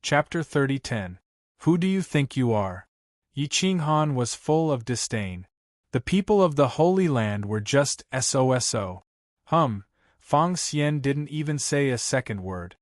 Chapter 30:10. Who do you think you are? Yi Qinghan was full of disdain. The people of the Holy Land were just SOSO. Fang Xian didn't even say a second word.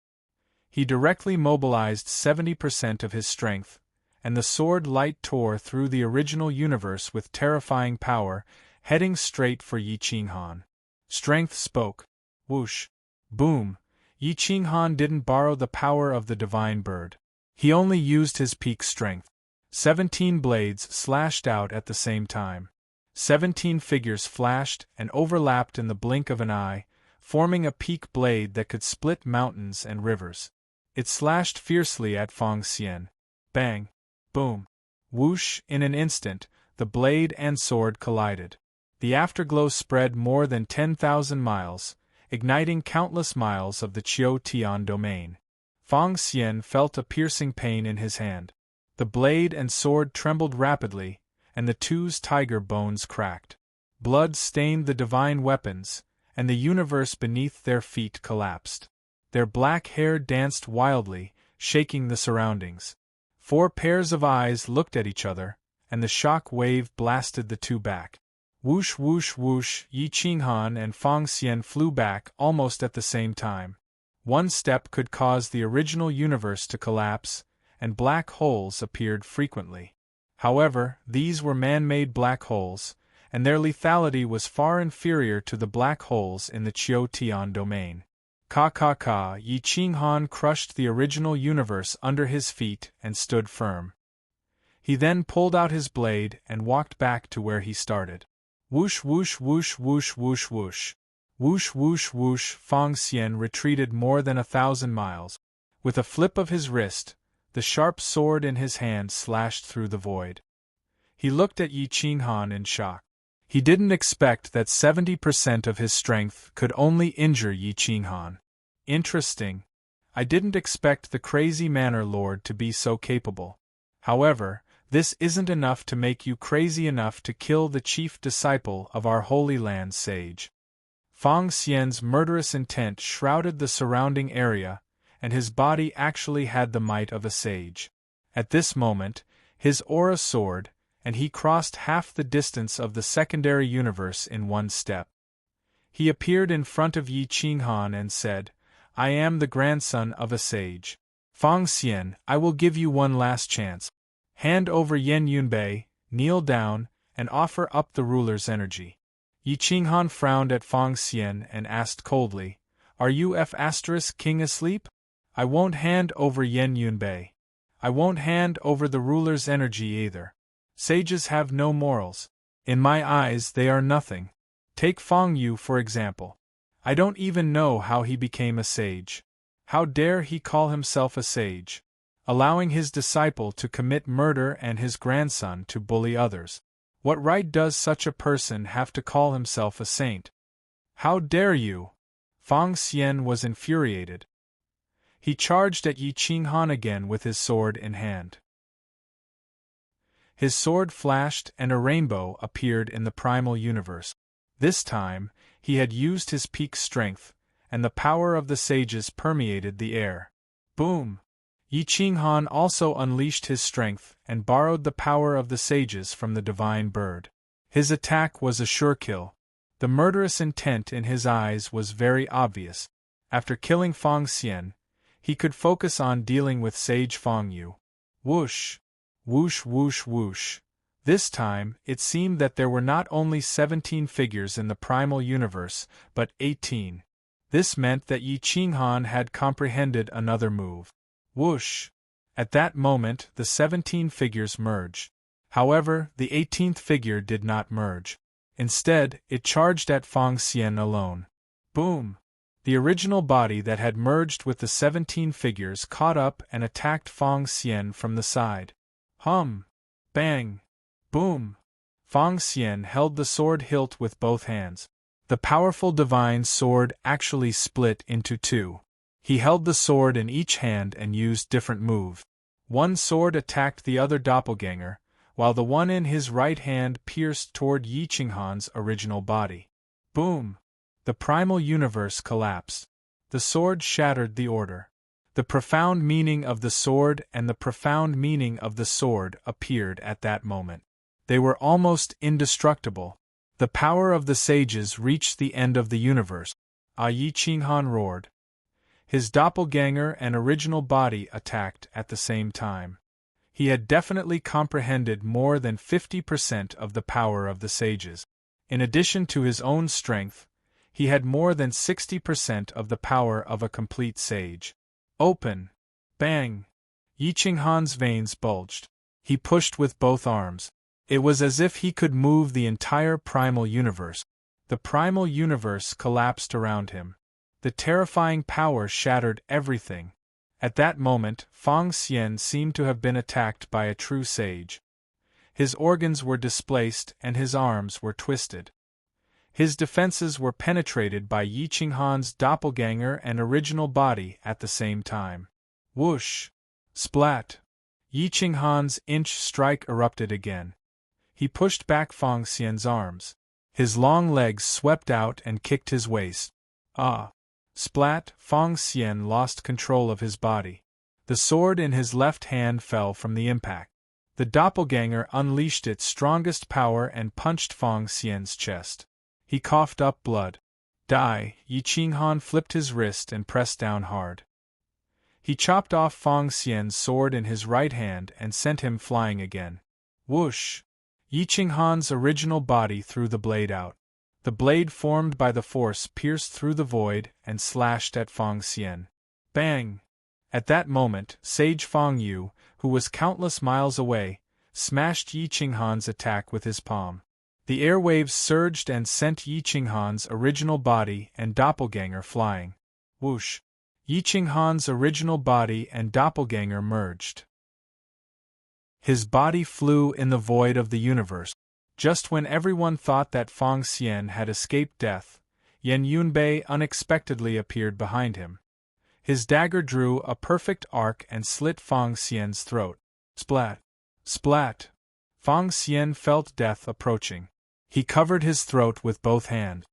He directly mobilized 70% of his strength, and the sword light tore through the original universe with terrifying power, heading straight for Yi Qinghan. Strength spoke. Whoosh. Boom. Yi Qinghan didn't borrow the power of the divine bird. He only used his peak strength. 17 blades slashed out at the same time. 17 figures flashed and overlapped in the blink of an eye, forming a peak blade that could split mountains and rivers. It slashed fiercely at Fang Xian. Bang! Boom! Whoosh! In an instant, the blade and sword collided. The afterglow spread more than 10,000 miles, igniting countless miles of the Qiu Tian domain. Fang Xian felt a piercing pain in his hand. The blade and sword trembled rapidly, and the two's tiger bones cracked. Blood stained the divine weapons, and the universe beneath their feet collapsed. Their black hair danced wildly, shaking the surroundings. 4 pairs of eyes looked at each other, and the shock wave blasted the two back. Whoosh whoosh whoosh, Yi Qinghan and Fang Xian flew back almost at the same time. One step could cause the original universe to collapse, and black holes appeared frequently. However, these were man-made black holes, and their lethality was far inferior to the black holes in the Qiu Tian domain. Yi Qinghan crushed the original universe under his feet and stood firm. He then pulled out his blade and walked back to where he started. Whoosh whoosh whoosh whoosh whoosh whoosh. Whoosh whoosh whoosh. Fang Xian retreated more than 1,000 miles. With a flip of his wrist, the sharp sword in his hand slashed through the void. He looked at Yi Qinghan in shock. He didn't expect that 70% of his strength could only injure Yi Qinghan. Interesting. I didn't expect the crazy Manor Lord to be so capable. However, this isn't enough to make you crazy enough to kill the chief disciple of our Holy Land sage. Fang Xian's murderous intent shrouded the surrounding area, and his body actually had the might of a sage. At this moment, his aura soared, and he crossed half the distance of the secondary universe in one step. He appeared in front of Yi Qinghan and said, "I am the grandson of a sage. Fang Xian, I will give you one last chance. Hand over Yan Yunbei, kneel down, and offer up the ruler's energy." Yi Qinghan frowned at Fang Xian and asked coldly, "Are you King asleep? I won't hand over Yan Yunbei. I won't hand over the ruler's energy either. Sages have no morals. In my eyes they are nothing. Take Fang Yu for example. I don't even know how he became a sage. How dare he call himself a sage, allowing his disciple to commit murder and his grandson to bully others? What right does such a person have to call himself a saint? How dare you?" Fang Xian was infuriated. He charged at Yi Qinghan again with his sword in hand. His sword flashed and a rainbow appeared in the primal universe. This time, he had used his peak strength, and the power of the sages permeated the air. Boom! Yi Qinghan also unleashed his strength and borrowed the power of the sages from the divine bird. His attack was a sure kill. The murderous intent in his eyes was very obvious. After killing Fang Xian, he could focus on dealing with sage Fang Yu. Whoosh! Whoosh whoosh whoosh. This time, it seemed that there were not only 17 figures in the primal universe, but 18. This meant that Yi Qinghan had comprehended another move. Whoosh! At that moment, the 17 figures merged. However, the 18th figure did not merge. Instead, it charged at Fang Xian alone. Boom! The original body that had merged with the 17 figures caught up and attacked Fang Xian from the side. Bang! Boom! Fang Xian held the sword hilt with both hands. The powerful divine sword actually split into two. He held the sword in each hand and used different moves. One sword attacked the other doppelganger, while the one in his right hand pierced toward Yi Qinghan's original body. Boom! The primal universe collapsed. The sword shattered the order. The profound meaning of the sword and the profound meaning of the sword appeared at that moment. They were almost indestructible. The power of the sages reached the end of the universe. Yi Qinghan roared. His doppelganger and original body attacked at the same time. He had definitely comprehended more than 50% of the power of the sages. In addition to his own strength, he had more than 60% of the power of a complete sage. Open! Bang! Yi Qinghan's veins bulged. He pushed with both arms. It was as if he could move the entire primal universe. The primal universe collapsed around him. The terrifying power shattered everything. At that moment, Fang Xian seemed to have been attacked by a true sage. His organs were displaced and his arms were twisted. His defenses were penetrated by Yi Qinghan's doppelganger and original body at the same time. Whoosh! Splat! Yi Qinghan's inch strike erupted again. He pushed back Fang Xian's arms. His long legs swept out and kicked his waist. Ah! Splat! Fang Xian lost control of his body. The sword in his left hand fell from the impact. The doppelganger unleashed its strongest power and punched Fang Xian's chest. He coughed up blood. Die! Yi Qinghan flipped his wrist and pressed down hard. He chopped off Fang Xian's sword in his right hand and sent him flying again. Whoosh! Yi Qinghan's original body threw the blade out. The blade formed by the force pierced through the void and slashed at Fang Xian. Bang! At that moment, Sage Fang Yu, who was countless miles away, smashed Yi Qinghan's attack with his palm. The airwaves surged and sent Yi Qinghan's original body and doppelganger flying. Whoosh! Yi Qinghan's original body and doppelganger merged. His body flew in the void of the universe. Just when everyone thought that Fang Xian had escaped death, Yan Yunbei unexpectedly appeared behind him. His dagger drew a perfect arc and slit Fang Xian's throat. Splat! Splat! Fang Xian felt death approaching. He covered his throat with both hands.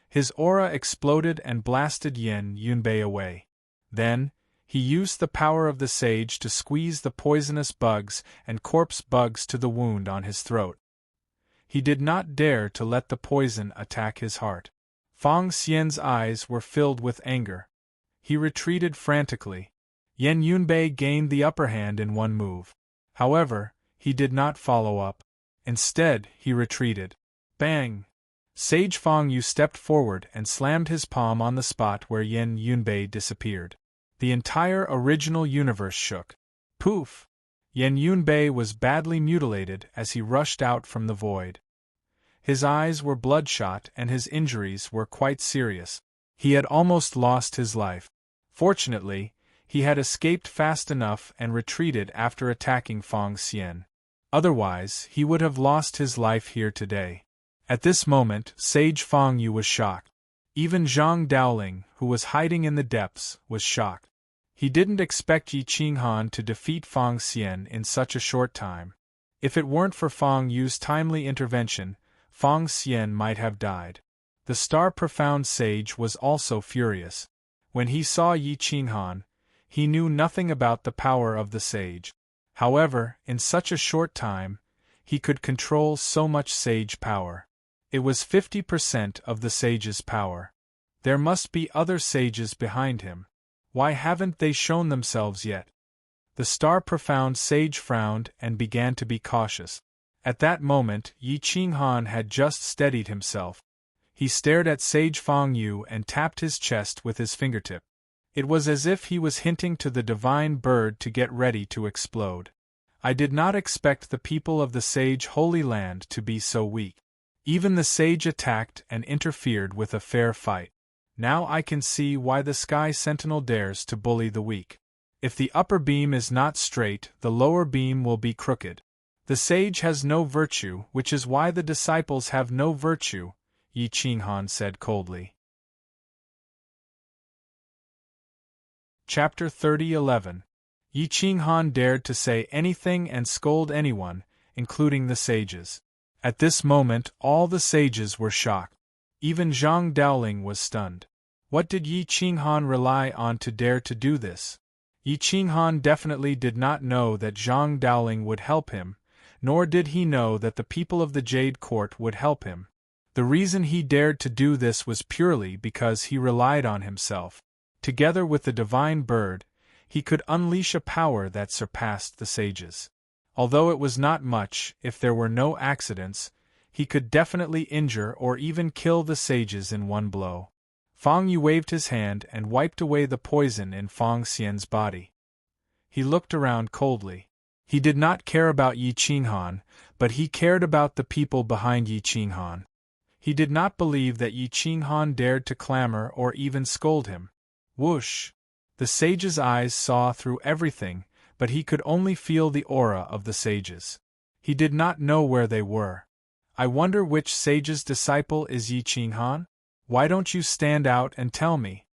His aura exploded and blasted Yan Yunbei away. Then, he used the power of the sage to squeeze the poisonous bugs and corpse bugs to the wound on his throat. He did not dare to let the poison attack his heart. Fang Xian's eyes were filled with anger. He retreated frantically. Yan Yunbei gained the upper hand in one move. However, he did not follow up. Instead, he retreated. Bang! Sage Fang Yu stepped forward and slammed his palm on the spot where Yan Yunbei disappeared. The entire original universe shook. Poof! Yan Yunbei was badly mutilated as he rushed out from the void. His eyes were bloodshot and his injuries were quite serious. He had almost lost his life. Fortunately, he had escaped fast enough and retreated after attacking Fang Xian. Otherwise, he would have lost his life here today. At this moment, Sage Fang Yu was shocked. Even Zhang Daoling, who was hiding in the depths, was shocked. He didn't expect Yi Qinghan to defeat Fang Xian in such a short time. If it weren't for Fang Yu's timely intervention, Fang Xian might have died. The Star Profound Sage was also furious. When he saw Yi Qinghan, he knew nothing about the power of the sage. However, in such a short time, he could control so much sage power. It was 50% of the sage's power. There must be other sages behind him. Why haven't they shown themselves yet? The Star Profound Sage frowned and began to be cautious. At that moment, Yi Qinghan had just steadied himself. He stared at Sage Fang Yu and tapped his chest with his fingertip. It was as if he was hinting to the divine bird to get ready to explode. I did not expect the people of the Sage Holy Land to be so weak. Even the sage attacked and interfered with a fair fight. Now I can see why the Sky Sentinel dares to bully the weak. If the upper beam is not straight, the lower beam will be crooked. The sage has no virtue, which is why the disciples have no virtue, Yi Qinghan said coldly. Chapter 30:11. Yi Qinghan dared to say anything and scold anyone, including the sages. At this moment, all the sages were shocked. Even Zhang Daoling was stunned. What did Yi Qinghan rely on to dare to do this? Yi Qinghan definitely did not know that Zhang Dowling would help him, nor did he know that the people of the Jade Court would help him. The reason he dared to do this was purely because he relied on himself. Together with the divine bird, he could unleash a power that surpassed the sages. Although it was not much, if there were no accidents, he could definitely injure or even kill the sages in one blow. Fang Yu waved his hand and wiped away the poison in Fang Xian's body. He looked around coldly. He did not care about Yi Qinghan, but he cared about the people behind Yi Qinghan. He did not believe that Yi Qinghan dared to clamor or even scold him. Whoosh! The sage's eyes saw through everything, but he could only feel the aura of the sages. He did not know where they were. I wonder which sage's disciple is Yi Qinghan? Why don't you stand out and tell me?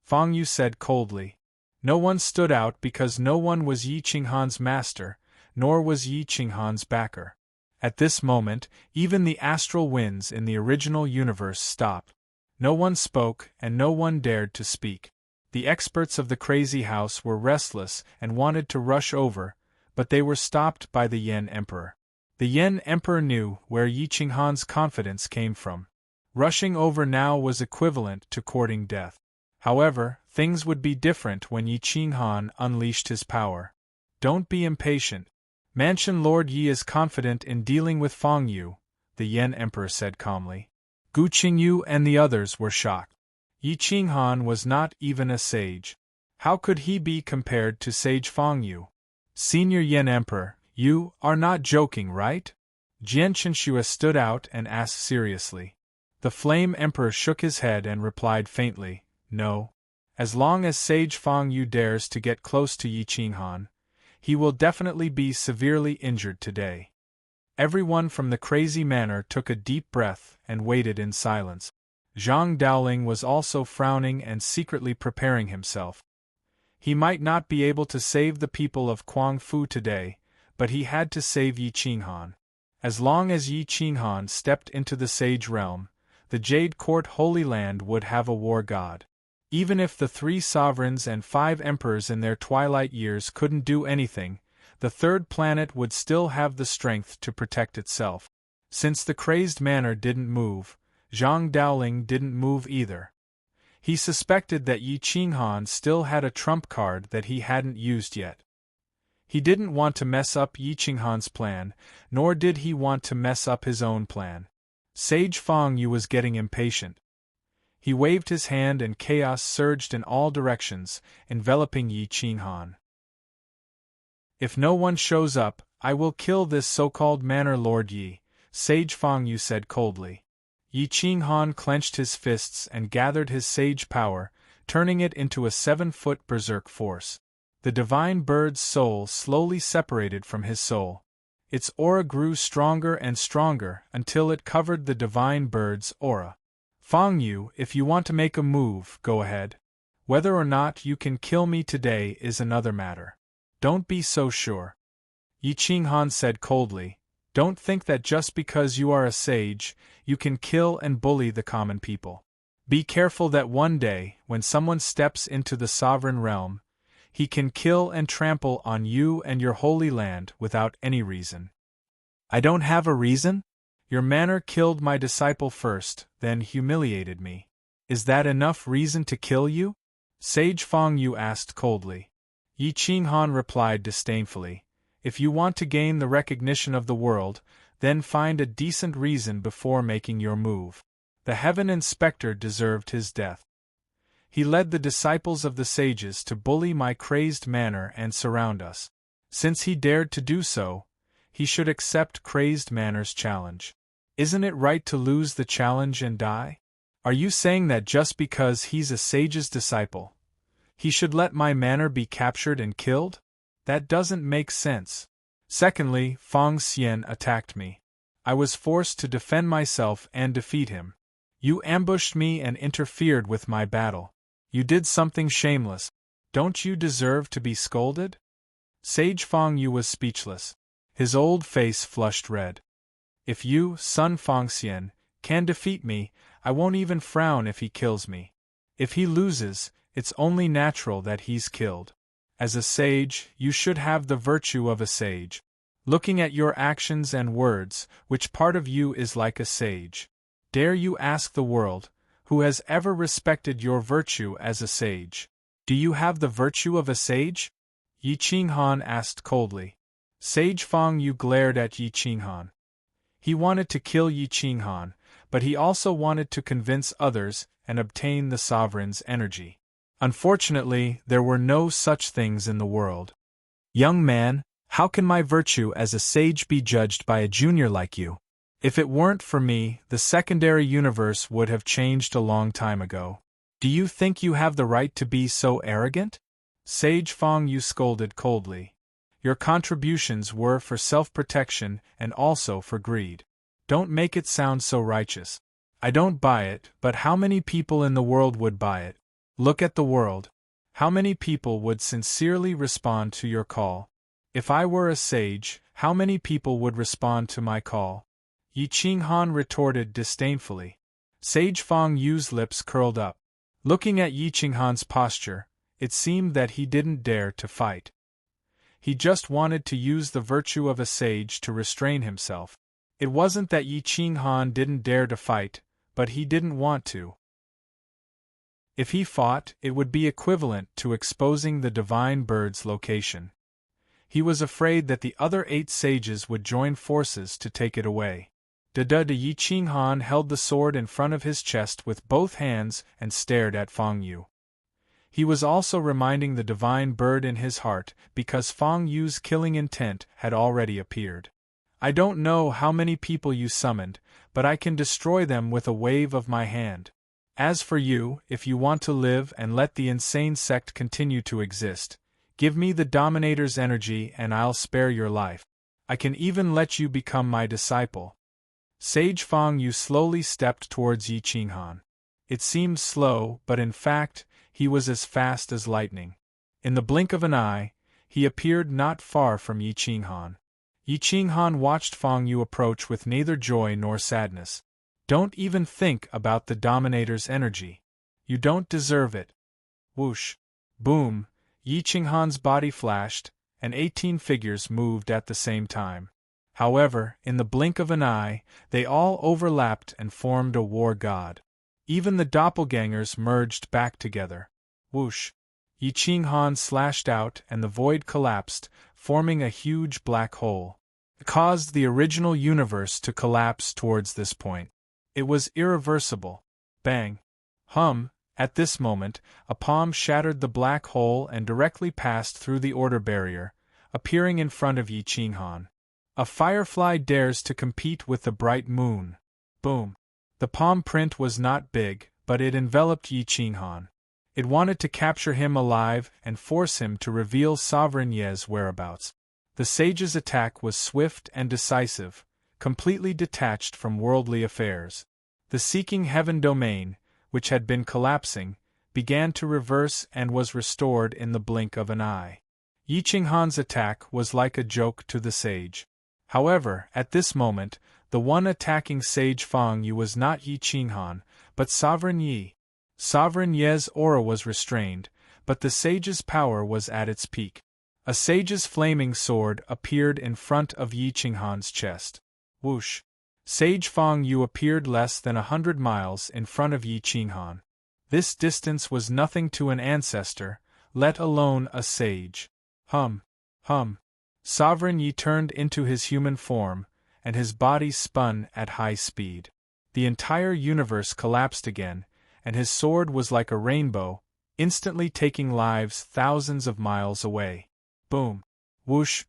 Fang Yu said coldly. No one stood out because no one was Yi Qinghan's master, nor was Yi Qinghan's backer. At this moment, even the astral winds in the original universe stopped. No one spoke, and no one dared to speak. The experts of the crazy house were restless and wanted to rush over, but they were stopped by the Yen Emperor. The Yen Emperor knew where Yi Qinghan's confidence came from. Rushing over now was equivalent to courting death. However, things would be different when Yi Qinghan unleashed his power. Don't be impatient. Mansion Lord Yi is confident in dealing with Fang Yu, the Yen Emperor said calmly. Gu Qingyu and the others were shocked. Yi Qinghan was not even a sage. How could he be compared to Sage Fang Yu? Senior Yen Emperor, you are not joking, right? Jian Qinshua stood out and asked seriously. The Flame Emperor shook his head and replied faintly, no. As long as Sage Fang Yu dares to get close to Yi Qinghan, he will definitely be severely injured today. Everyone from the crazy manor took a deep breath and waited in silence. Zhang Dowling was also frowning and secretly preparing himself. He might not be able to save the people of Guangfu today, but he had to save Yi Qinghan. As long as Yi Qinghan stepped into the Sage Realm, the Jade Court Holy Land would have a war god. Even if the 3 sovereigns and 5 emperors in their twilight years couldn't do anything, the third planet would still have the strength to protect itself. Since the crazed manor didn't move, Zhang Dowling didn't move either. He suspected that Yi Qinghan still had a trump card that he hadn't used yet. He didn't want to mess up Yi Qinghan's plan, nor did he want to mess up his own plan. Sage Fang Yu was getting impatient. He waved his hand and chaos surged in all directions, enveloping Yi Qinghan. If no one shows up, I will kill this so-called Manor Lord Yi, Sage Fang Yu said coldly. Yi Qinghan clenched his fists and gathered his sage power, turning it into a 7-foot berserk force. The divine bird's soul slowly separated from his soul. Its aura grew stronger and stronger until it covered the divine bird's aura. Fang Yu, if you want to make a move, go ahead. Whether or not you can kill me today is another matter. Don't be so sure. Yi Qinghan said coldly, don't think that just because you are a sage, you can kill and bully the common people. Be careful that one day, when someone steps into the sovereign realm, he can kill and trample on you and your holy land without any reason. I don't have a reason? Your manor killed my disciple first, then humiliated me. Is that enough reason to kill you? Sage Fang Yu asked coldly. Yi Qinghan replied disdainfully, if you want to gain the recognition of the world, then find a decent reason before making your move. The Heaven Inspector deserved his death. He led the disciples of the sages to bully my crazed manor and surround us. Since he dared to do so, he should accept Crazed Manor's challenge. Isn't it right to lose the challenge and die? Are you saying that just because he's a sage's disciple, he should let my manor be captured and killed? That doesn't make sense. Secondly, Fang Xian attacked me. I was forced to defend myself and defeat him. You ambushed me and interfered with my battle. You did something shameless. Don't you deserve to be scolded? Sage Fang Yu was speechless. His old face flushed red. If you, son Fang Xian, can defeat me, I won't even frown if he kills me. If he loses, it's only natural that he's killed. As a sage, you should have the virtue of a sage. Looking at your actions and words, which part of you is like a sage? Dare you ask the world, who has ever respected your virtue as a sage? Do you have the virtue of a sage? Yi Qinghan asked coldly. Sage Fang Yu glared at Yi Qinghan. He wanted to kill Yi Qinghan, but he also wanted to convince others and obtain the sovereign's energy. Unfortunately, there were no such things in the world. Young man, how can my virtue as a sage be judged by a junior like you? If it weren't for me, the secondary universe would have changed a long time ago. Do you think you have the right to be so arrogant? Sage Fang Yu scolded coldly. Your contributions were for self-protection and also for greed. Don't make it sound so righteous. I don't buy it, but how many people in the world would buy it? Look at the world. How many people would sincerely respond to your call? If I were a sage, how many people would respond to my call? Yi Qinghan retorted disdainfully. Sage Fang Yu's lips curled up. Looking at Yi Qinghan's posture, it seemed that he didn't dare to fight. He just wanted to use the virtue of a sage to restrain himself. It wasn't that Yi Qinghan didn't dare to fight, but he didn't want to. If he fought, it would be equivalent to exposing the divine bird's location. He was afraid that the other 8 sages would join forces to take it away. Yi Qinghan held the sword in front of his chest with both hands and stared at Fang Yu. He was also reminding the divine bird in his heart because Fang Yu's killing intent had already appeared. I don't know how many people you summoned, but I can destroy them with a wave of my hand. As for you, if you want to live and let the insane sect continue to exist, give me the Dominator's energy and I'll spare your life. I can even let you become my disciple. Sage Fang Yu slowly stepped towards Yi Qinghan. It seemed slow, but in fact, he was as fast as lightning. In the blink of an eye, he appeared not far from Yi Qinghan. Yi Qinghan watched Fang Yu approach with neither joy nor sadness. Don't even think about the Dominator's energy. You don't deserve it. Whoosh. Boom. Yi Qinghan's body flashed, and 18 figures moved at the same time. However, in the blink of an eye, they all overlapped and formed a war god. Even the doppelgangers merged back together. Whoosh. Yi Qinghan slashed out and the void collapsed, forming a huge black hole. It caused the original universe to collapse towards this point. It was irreversible. Bang. At this moment, a palm shattered the black hole and directly passed through the order barrier, appearing in front of Yi Qinghan. A firefly dares to compete with the bright moon. Boom. The palm print was not big, but it enveloped Yi Qinghan. It wanted to capture him alive and force him to reveal Sovereign Ye's whereabouts. The sage's attack was swift and decisive, completely detached from worldly affairs. The Seeking Heaven domain, which had been collapsing, began to reverse and was restored in the blink of an eye. Yi Qinghan's attack was like a joke to the sage. However, at this moment, the one attacking Sage Fang Yu was not Yi Qinghan, but Sovereign Yi. Sovereign Ye's aura was restrained, but the sage's power was at its peak. A sage's flaming sword appeared in front of Yi Qinghan's chest. Whoosh. Sage Fang Yu appeared less than 100 miles in front of Yi Qinghan. This distance was nothing to an ancestor, let alone a sage. Sovereign Yi turned into his human form, and his body spun at high speed. The entire universe collapsed again, and his sword was like a rainbow, instantly taking lives thousands of miles away. Boom. Whoosh.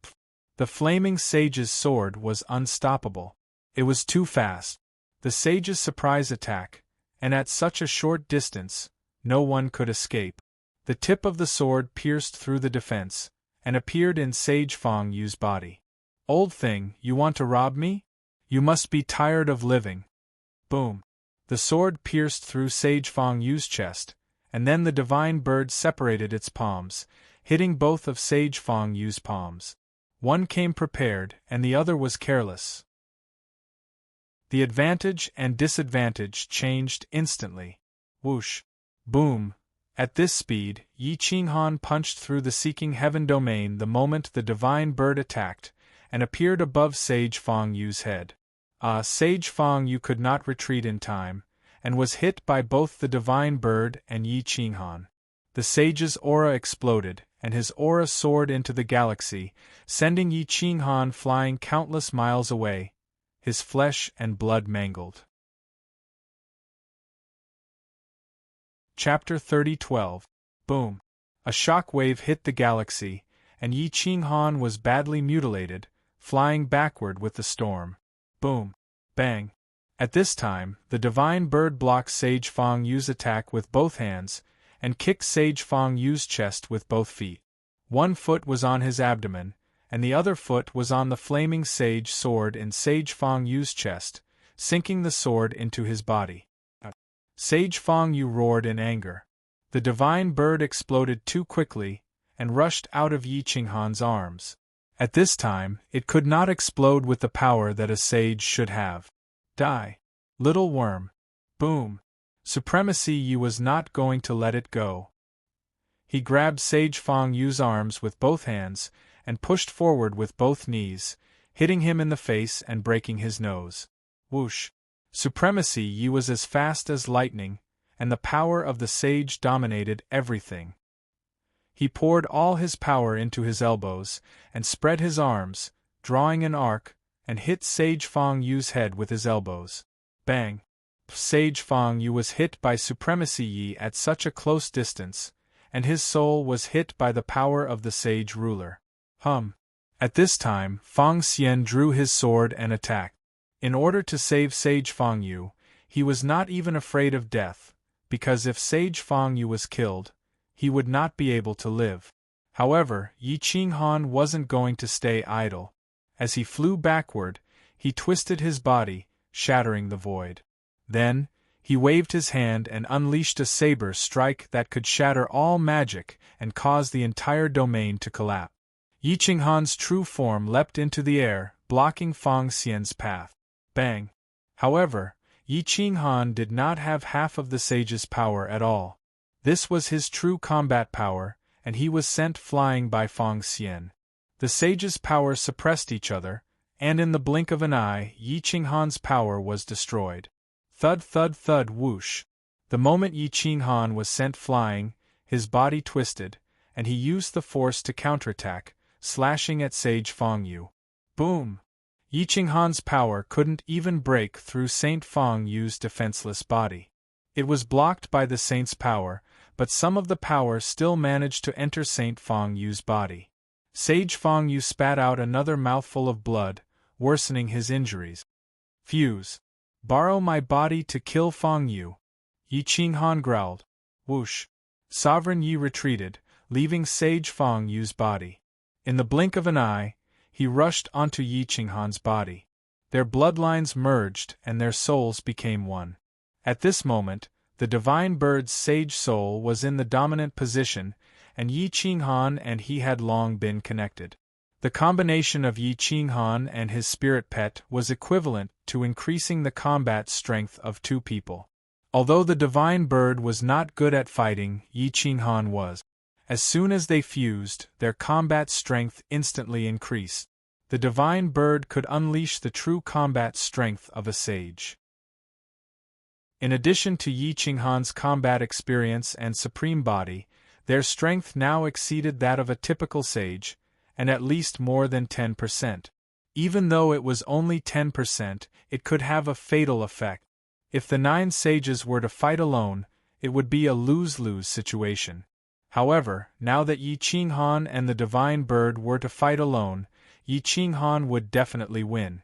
The flaming sage's sword was unstoppable. It was too fast. The sage's surprise attack, and at such a short distance, no one could escape. The tip of the sword pierced through the defense, and appeared in Sage Fang Yu's body. Old thing, you want to rob me? You must be tired of living. Boom. The sword pierced through Sage Fang Yu's chest, and then the divine bird separated its palms, hitting both of Sage Fang Yu's palms. One came prepared, and the other was careless. The advantage and disadvantage changed instantly. Whoosh. Boom. At this speed, Yi Qinghan punched through the seeking heaven domain the moment the divine bird attacked, and appeared above Sage Fang Yu's head. Sage Fang Yu could not retreat in time, and was hit by both the divine bird and Yi Qinghan. The sage's aura exploded, and his aura soared into the galaxy, sending Yi Qinghan flying countless miles away, his flesh and blood mangled. Chapter 30:12. Boom! A shock wave hit the galaxy, and Yi Qinghan was badly mutilated, flying backward with the storm. Boom! Bang! At this time, the divine bird blocked Sage Fang Yu's attack with both hands, and kicked Sage Fang Yu's chest with both feet. One foot was on his abdomen, and the other foot was on the flaming sage sword in Sage Fang Yu's chest, sinking the sword into his body. Sage Fang Yu roared in anger. The divine bird exploded too quickly, and rushed out of Yi Qinghan's arms. At this time, it could not explode with the power that a sage should have. Die, little worm. Boom! Supremacy Yi was not going to let it go. He grabbed Sage Fang Yu's arms with both hands, and pushed forward with both knees, hitting him in the face and breaking his nose. Whoosh! Supremacy Yi was as fast as lightning, and the power of the sage dominated everything. He poured all his power into his elbows, and spread his arms, drawing an arc, and hit Sage Fang Yu's head with his elbows. Bang! Sage Fang Yu was hit by Supremacy Yi at such a close distance, and his soul was hit by the power of the sage ruler. At this time, Fang Xian drew his sword and attacked. In order to save Sage Fang Yu, he was not even afraid of death, because if Sage Fang Yu was killed, he would not be able to live. However, Yi Qinghan wasn't going to stay idle. As he flew backward, he twisted his body, shattering the void. Then, he waved his hand and unleashed a saber strike that could shatter all magic and cause the entire domain to collapse. Yi Qinghan's true form leapt into the air, blocking Fang Xian's path. Bang! However, Yi Qinghan did not have half of the sage's power at all. This was his true combat power, and he was sent flying by Fang Xian. The sage's power suppressed each other, and in the blink of an eye, Yi Qinghan's power was destroyed. Thud thud thud whoosh. The moment Yi Qinghan was sent flying, his body twisted, and he used the force to counterattack, slashing at Sage Fang Yu. Boom! Yi Qinghan's power couldn't even break through Saint Fang Yu's defenseless body. It was blocked by the saint's power, but some of the power still managed to enter Saint Fang Yu's body. Sage Fang Yu spat out another mouthful of blood, worsening his injuries. Fuse! Borrow my body to kill Fang Yu! Yi Qinghan growled. Whoosh! Sovereign Yi retreated, leaving Sage Fang Yu's body. In the blink of an eye, he rushed onto Yi Qinghan's body. Their bloodlines merged and their souls became one. At this moment, the divine bird's sage soul was in the dominant position, and Yi Qinghan and he had long been connected. The combination of Yi Qinghan and his spirit pet was equivalent to increasing the combat strength of two people. Although the divine bird was not good at fighting, Yi Qinghan was. As soon as they fused, their combat strength instantly increased. The divine bird could unleash the true combat strength of a sage. In addition to Yi Qinghan's combat experience and supreme body, their strength now exceeded that of a typical sage, and at least more than 10%. Even though it was only 10%, it could have a fatal effect. If the 9 sages were to fight alone, it would be a lose-lose situation. However, now that Yi Qinghan and the divine bird were to fight alone, Yi Qinghan would definitely win.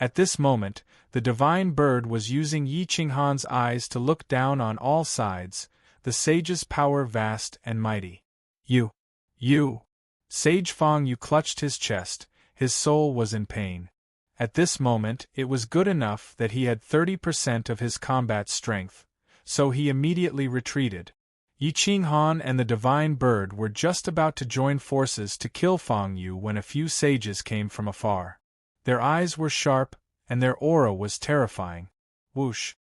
At this moment, the divine bird was using Yi Qinghan's eyes to look down on all sides, the sage's power vast and mighty. You! Sage Fang Yu clutched his chest, his soul was in pain. At this moment, it was good enough that he had 30% of his combat strength, so he immediately retreated. Yi Qinghan and the divine bird were just about to join forces to kill Fang Yu when a few sages came from afar. Their eyes were sharp, and their aura was terrifying. Whoosh!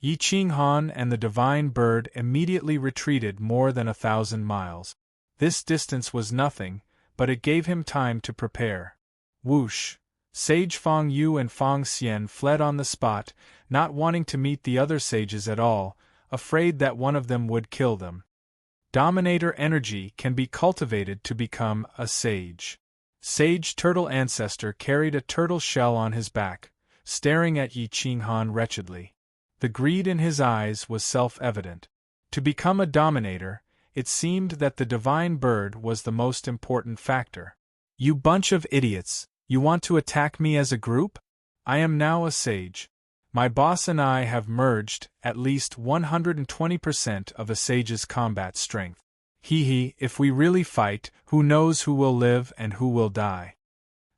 Yi Qinghan and the divine bird immediately retreated more than 1,000 miles. This distance was nothing, but it gave him time to prepare. Whoosh! Sage Feng Yu and Feng Xian fled on the spot, not wanting to meet the other sages at all, afraid that one of them would kill them. Dominator energy can be cultivated to become a sage. Sage Turtle Ancestor carried a turtle shell on his back, staring at Yi Qinghan wretchedly. The greed in his eyes was self-evident. To become a dominator, it seemed that the divine bird was the most important factor. You bunch of idiots, you want to attack me as a group? I am now a sage. My boss and I have merged at least 120% of a sage's combat strength. Hee, if we really fight, who knows who will live and who will die?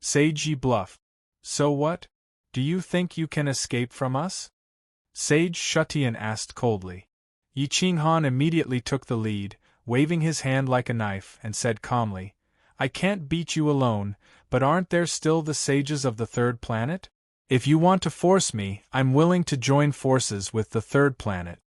Sage Yi bluff. So what? Do you think you can escape from us? Sage Shutian asked coldly. Yi Qinghan immediately took the lead, waving his hand like a knife, and said calmly, I can't beat you alone, but aren't there still the sages of the third planet? If you want to force me, I'm willing to join forces with the third planet.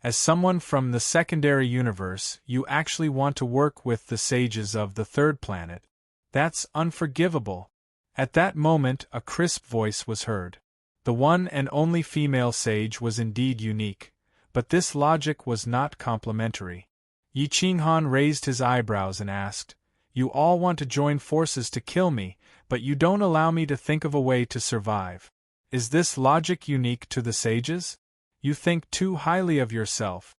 As someone from the secondary universe, you actually want to work with the sages of the third planet. That's unforgivable. At that moment, a crisp voice was heard. The one and only female sage was indeed unique, but this logic was not complimentary. Yi Qinghan raised his eyebrows and asked, You all want to join forces to kill me, but you don't allow me to think of a way to survive. Is this logic unique to the sages? You think too highly of yourself.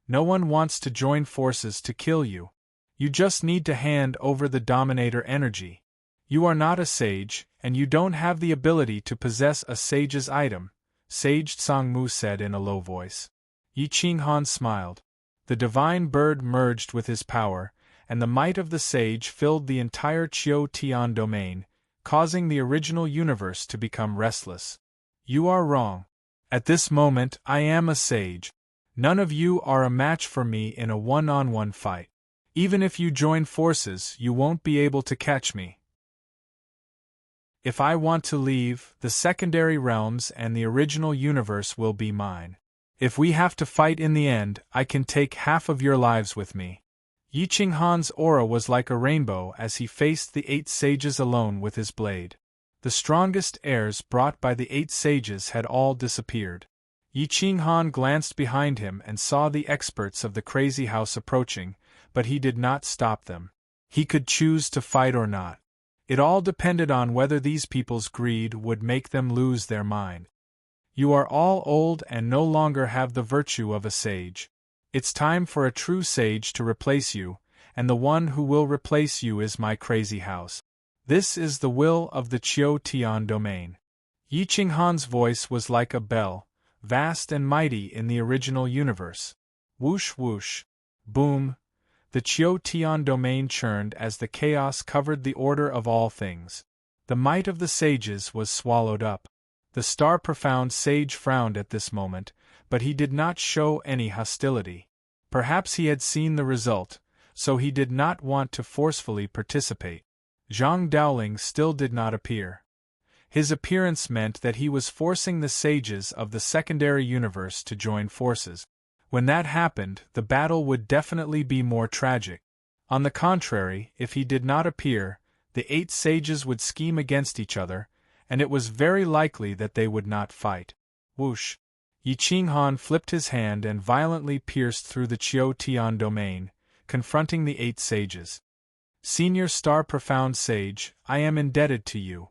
No one wants to join forces to kill you. You just need to hand over the dominator energy. You are not a sage, and you don't have the ability to possess a sage's item, Sage Tsangmu said in a low voice. Yi Qinghan smiled. The divine bird merged with his power, and the might of the sage filled the entire Qiu Tian domain, causing the original universe to become restless. You are wrong. At this moment, I am a sage. None of you are a match for me in a one-on-one fight. Even if you join forces, you won't be able to catch me. If I want to leave, the secondary realms and the original universe will be mine. If we have to fight in the end, I can take half of your lives with me. Yi Qinghan's aura was like a rainbow as he faced the 8 sages alone with his blade. The strongest heirs brought by the 8 sages had all disappeared. Yi Qinghan glanced behind him and saw the experts of the crazy house approaching, but he did not stop them. He could choose to fight or not. It all depended on whether these people's greed would make them lose their mind. You are all old and no longer have the virtue of a sage. It's time for a true sage to replace you, and the one who will replace you is my crazy house. This is the will of the Qiu Tian domain. Yi Qinghan's voice was like a bell, vast and mighty in the original universe. Whoosh whoosh. Boom. The Qiu Tian domain churned as the chaos covered the order of all things. The might of the sages was swallowed up. The star-profound sage frowned at this moment, but he did not show any hostility. Perhaps he had seen the result, so he did not want to forcefully participate. Zhang Dowling still did not appear. His appearance meant that he was forcing the sages of the secondary universe to join forces. When that happened, the battle would definitely be more tragic. On the contrary, if he did not appear, the 8 sages would scheme against each other, and it was very likely that they would not fight. Whoosh! Yi Qinghan flipped his hand and violently pierced through the Qiu Tian domain, confronting the 8 sages. Senior Star Profound Sage, I am indebted to you.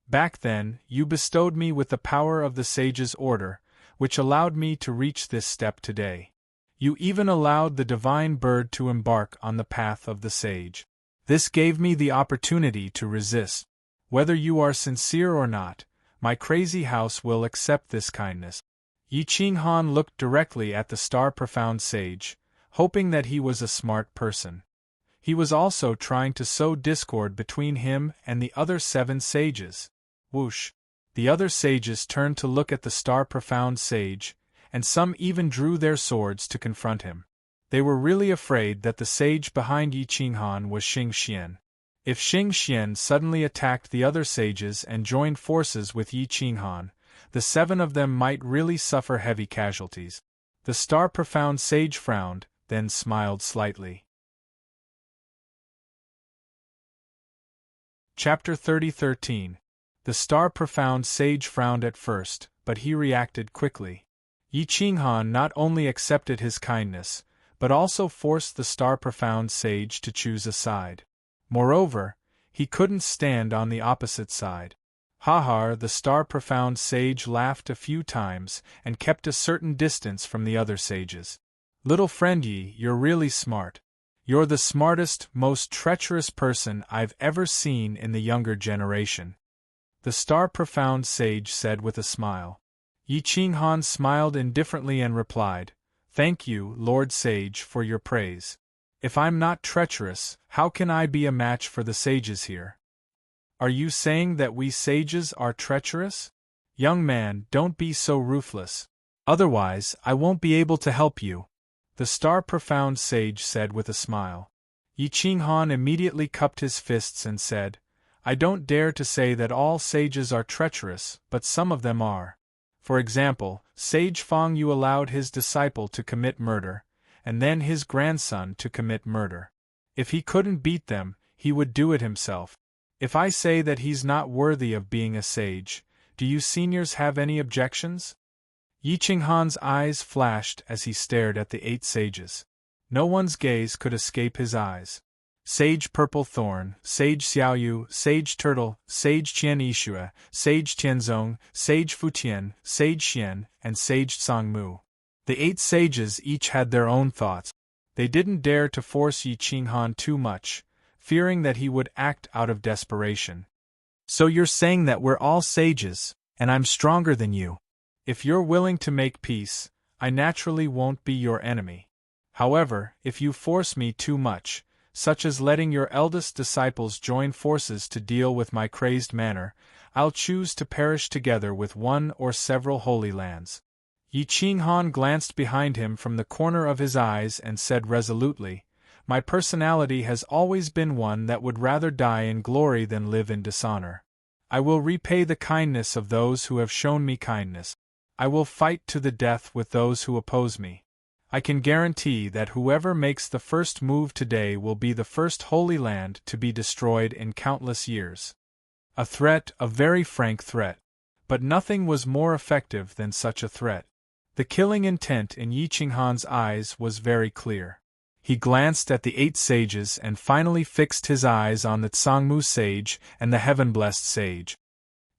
Back then, you bestowed me with the power of the Sage's Order, which allowed me to reach this step today. You even allowed the divine bird to embark on the path of the sage. This gave me the opportunity to resist. Whether you are sincere or not, my crazy house will accept this kindness. Yi Qinghan looked directly at the star-profound sage, hoping that he was a smart person. He was also trying to sow discord between him and the other 7 sages. Whoosh! The other sages turned to look at the star-profound sage, and some even drew their swords to confront him. They were really afraid that the sage behind Yi Qinghan was Xing Xian. If Xing Xian suddenly attacked the other sages and joined forces with Yi Qinghan, the 7 of them might really suffer heavy casualties. The star-profound sage frowned, then smiled slightly. Chapter 30:13. The star-profound sage frowned at first, but he reacted quickly. Yi Qinghan not only accepted his kindness, but also forced the star-profound sage to choose a side. Moreover, he couldn't stand on the opposite side. Ha! The star-profound sage laughed a few times and kept a certain distance from the other sages. Little friend Yi, you're really smart. You're the smartest, most treacherous person I've ever seen in the younger generation. The star-profound sage said with a smile. Yi Qinghan smiled indifferently and replied, "Thank you, Lord Sage, for your praise. If I'm not treacherous, how can I be a match for the sages here?" "Are you saying that we sages are treacherous? Young man, don't be so ruthless. Otherwise, I won't be able to help you," the star-profound sage said with a smile. Yi Qinghan immediately cupped his fists and said, "I don't dare to say that all sages are treacherous, but some of them are. For example, Sage Fang Yu allowed his disciple to commit murder, and then his grandson to commit murder. If he couldn't beat them, he would do it himself. If I say that he's not worthy of being a sage, do you seniors have any objections?" Yi Qinghan's eyes flashed as he stared at the 8 sages. No one's gaze could escape his eyes. Sage Purple Thorn, Sage Xiaoyu, Sage Turtle, Sage Qian Yishue, Sage Tianzong, Sage Futian, Sage Xian, and Sage Tsangmu. The 8 sages each had their own thoughts. They didn't dare to force Yi Qinghan too much, fearing that he would act out of desperation. "So you're saying that we're all sages, and I'm stronger than you. If you're willing to make peace, I naturally won't be your enemy. However, if you force me too much, such as letting your eldest disciples join forces to deal with my crazed manner, I'll choose to perish together with one or several holy lands." Yi Qinghan glanced behind him from the corner of his eyes and said resolutely, "My personality has always been one that would rather die in glory than live in dishonor. I will repay the kindness of those who have shown me kindness. I will fight to the death with those who oppose me. I can guarantee that whoever makes the first move today will be the first Holy Land to be destroyed in countless years." A threat, a very frank threat. But nothing was more effective than such a threat. The killing intent in Yi Qinghan's eyes was very clear. He glanced at the 8 sages and finally fixed his eyes on the Tsangmu sage and the heaven-blessed sage.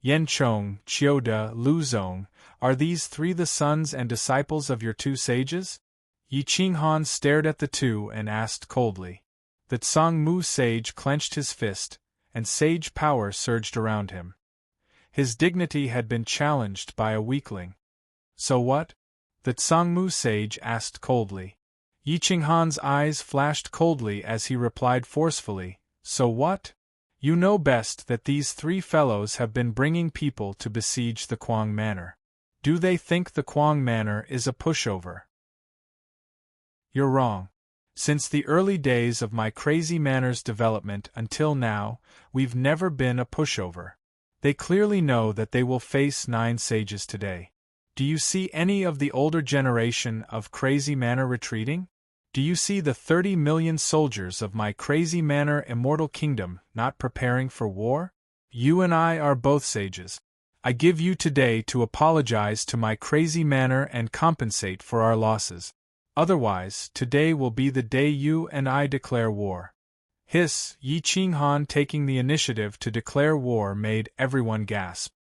"Yan Chong, Chiude, Lu Zong, are these 3 the sons and disciples of your 2 sages?" Yi Qinghan stared at the 2 and asked coldly. The Tsangmu sage clenched his fist, and sage power surged around him. His dignity had been challenged by a weakling. "So what?" the Tsangmu sage asked coldly. Yi Qinghan's eyes flashed coldly as he replied forcefully, "So what? You know best that these 3 fellows have been bringing people to besiege the Kuang Manor. Do they think the Kuang Manor is a pushover? You're wrong. Since the early days of my crazy manor's development until now, we've never been a pushover. They clearly know that they will face 9 sages today. Do you see any of the older generation of crazy manor retreating? Do you see the 30 million soldiers of my crazy manor immortal kingdom not preparing for war? You and I are both sages. I give you today to apologize to my crazy manor and compensate for our losses. Otherwise, today will be the day you and I declare war." Hiss! Yi Qinghan taking the initiative to declare war made everyone gasp.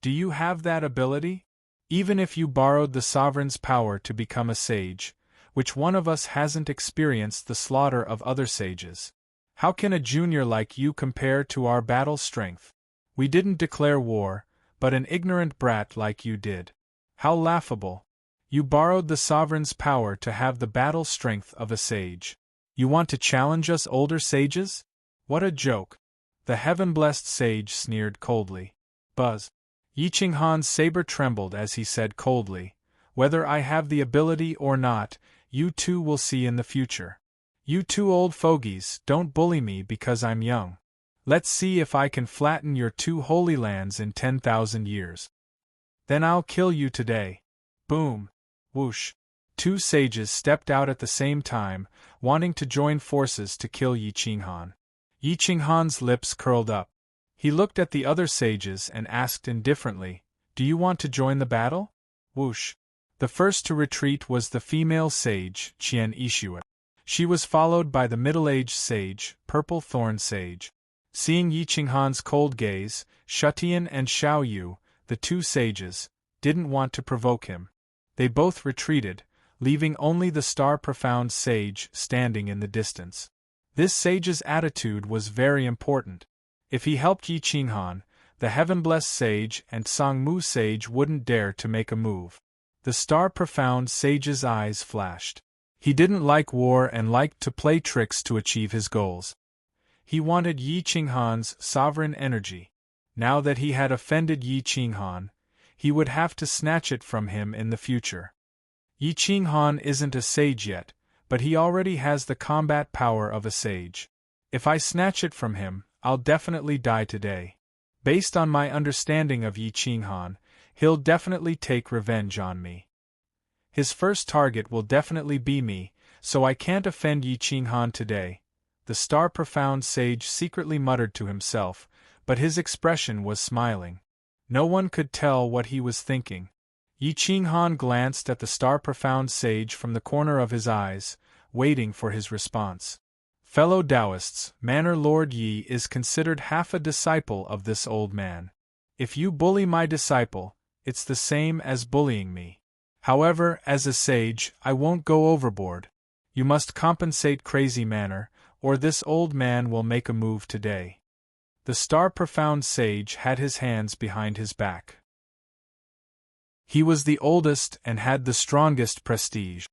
"Do you have that ability? Even if you borrowed the sovereign's power to become a sage, which one of us hasn't experienced the slaughter of other sages? How can a junior like you compare to our battle strength? We didn't declare war, but an ignorant brat like you did. How laughable! You borrowed the sovereign's power to have the battle strength of a sage. You want to challenge us older sages? What a joke!" The heaven-blessed sage sneered coldly. "Buzz!" Yi Qinghan's saber trembled as he said coldly, "Whether I have the ability or not, you 2 will see in the future. You 2 old fogies, don't bully me because I'm young. Let's see if I can flatten your 2 holy lands in 10,000 years." Then I'll kill you today. Boom. Whoosh. Two sages stepped out at the same time, wanting to join forces to kill Yi Qinghan. Yi Qinghan's lips curled up. He looked at the other sages and asked indifferently, "Do you want to join the battle?" Whoosh. The first to retreat was the female sage, Qian Yixue. She was followed by the middle-aged sage, Purple Thorn Sage. Seeing Yi Qinghan's cold gaze, Shutian and Xiao Yu, the two sages, didn't want to provoke him. They both retreated, leaving only the star-profound sage standing in the distance. This sage's attitude was very important. If he helped Yi Qinghan, the heaven-blessed sage and Sangmu sage wouldn't dare to make a move. The star-profound sage's eyes flashed. He didn't like war and liked to play tricks to achieve his goals. He wanted Yi Qinghan's sovereign energy. Now that he had offended Yi Qinghan, he would have to snatch it from him in the future. Yi Qinghan isn't a sage yet, but he already has the combat power of a sage. If I snatch it from him, I'll definitely die today. Based on my understanding of Yi Qinghan, he'll definitely take revenge on me. His first target will definitely be me, so I can't offend Yi Qinghan today. The star-profound sage secretly muttered to himself, but his expression was smiling. No one could tell what he was thinking. Yi Qinghan glanced at the star-profound sage from the corner of his eyes, waiting for his response. Fellow Taoists, Manor Lord Yi is considered half a disciple of this old man. If you bully my disciple, it's the same as bullying me. However, as a sage, I won't go overboard. You must compensate Crazy Manor, or this old man will make a move today. The star-profound sage had his hands behind his back. He was the oldest and had the strongest prestige.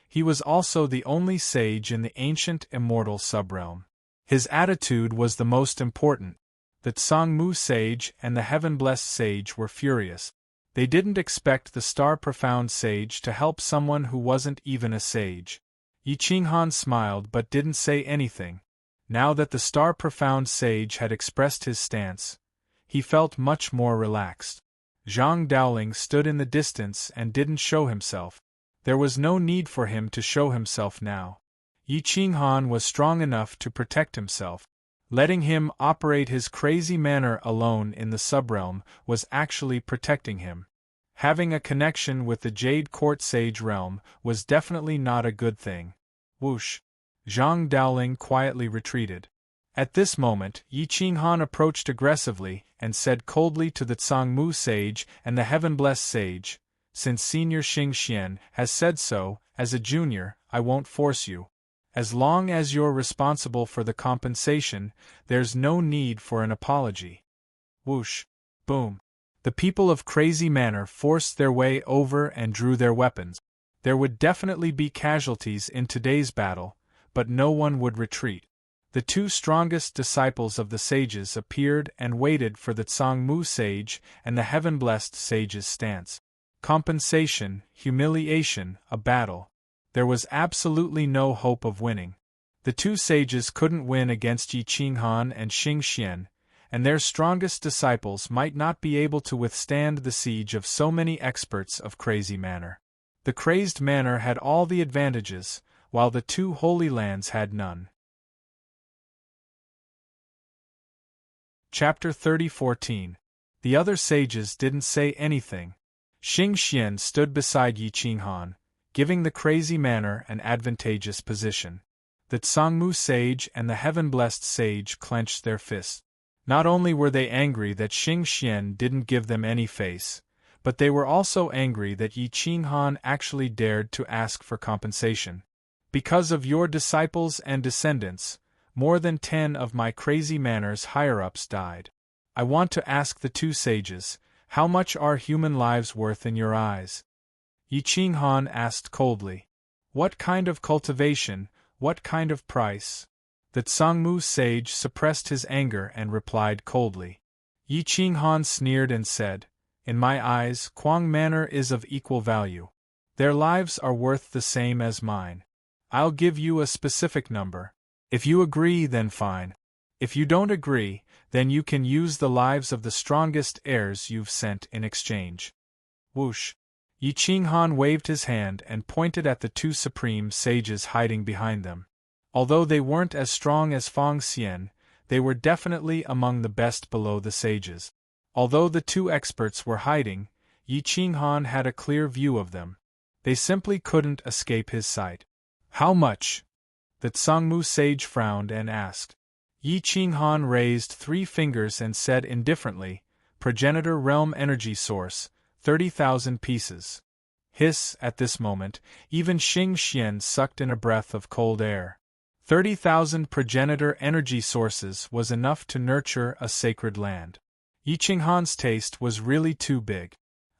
He was also the only sage in the ancient immortal subrealm. His attitude was the most important. The Sangmu sage and the heaven-blessed sage were furious. They didn't expect the star-profound sage to help someone who wasn't even a sage. Yi Qinghan smiled but didn't say anything. Now that the star-profound sage had expressed his stance, he felt much more relaxed. Zhang Daoling stood in the distance and didn't show himself. There was no need for him to show himself now. Yi Qinghan was strong enough to protect himself. Letting him operate his crazy manner alone in the subrealm was actually protecting him. Having a connection with the Jade Court Sage realm was definitely not a good thing. Whoosh! Zhang Daoling quietly retreated. At this moment, Yi Qinghan approached aggressively and said coldly to the Sangmu sage and the heaven-blessed sage, "Since Senior Xing Xian has said so, as a junior, I won't force you. As long as you're responsible for the compensation, there's no need for an apology." Whoosh! Boom! The people of Crazy Manor forced their way over and drew their weapons. There would definitely be casualties in today's battle, but no one would retreat. The two strongest disciples of the sages appeared and waited for the Sangmu sage and the heaven-blessed sage's stance. Compensation, humiliation, a battle. There was absolutely no hope of winning. The two sages couldn't win against Yi Qinghan and Xing Xian, and their strongest disciples might not be able to withstand the siege of so many experts of Crazy Manor. The Crazed Manor had all the advantages, while the two Holy Lands had none. Chapter 30:14. The other sages didn't say anything. Xing Xian stood beside Yi Qinghan, giving the Crazy Manor an advantageous position. The Sangmu sage and the heaven-blessed sage clenched their fists. Not only were they angry that Xing Xian didn't give them any face, but they were also angry that Yi Qinghan actually dared to ask for compensation. "Because of your disciples and descendants, more than 10 of my Crazy Manor's higher-ups died. I want to ask the two sages, how much are human lives worth in your eyes?" Yi Qinghan asked coldly. "What kind of cultivation, what kind of price?" The Sangmu sage suppressed his anger and replied coldly. Yi Qinghan sneered and said, "In my eyes, Kuang Manor is of equal value. Their lives are worth the same as mine. I'll give you a specific number. If you agree, then fine. If you don't agree, then you can use the lives of the strongest heirs you've sent in exchange." Whoosh! Yi Qinghan waved his hand and pointed at the two supreme sages hiding behind them. Although they weren't as strong as Fang Xian, they were definitely among the best below the sages. Although the two experts were hiding, Yi Qinghan had a clear view of them. They simply couldn't escape his sight. How much? The Tsangmu sage frowned and asked. Yi Qinghan raised 3 fingers and said indifferently, Progenitor Realm Energy Source, 30,000 pieces. Hiss, at this moment, even Xing Xian sucked in a breath of cold air. 30,000 progenitor energy sources was enough to nurture a sacred land. Yi Qinghan's taste was really too big.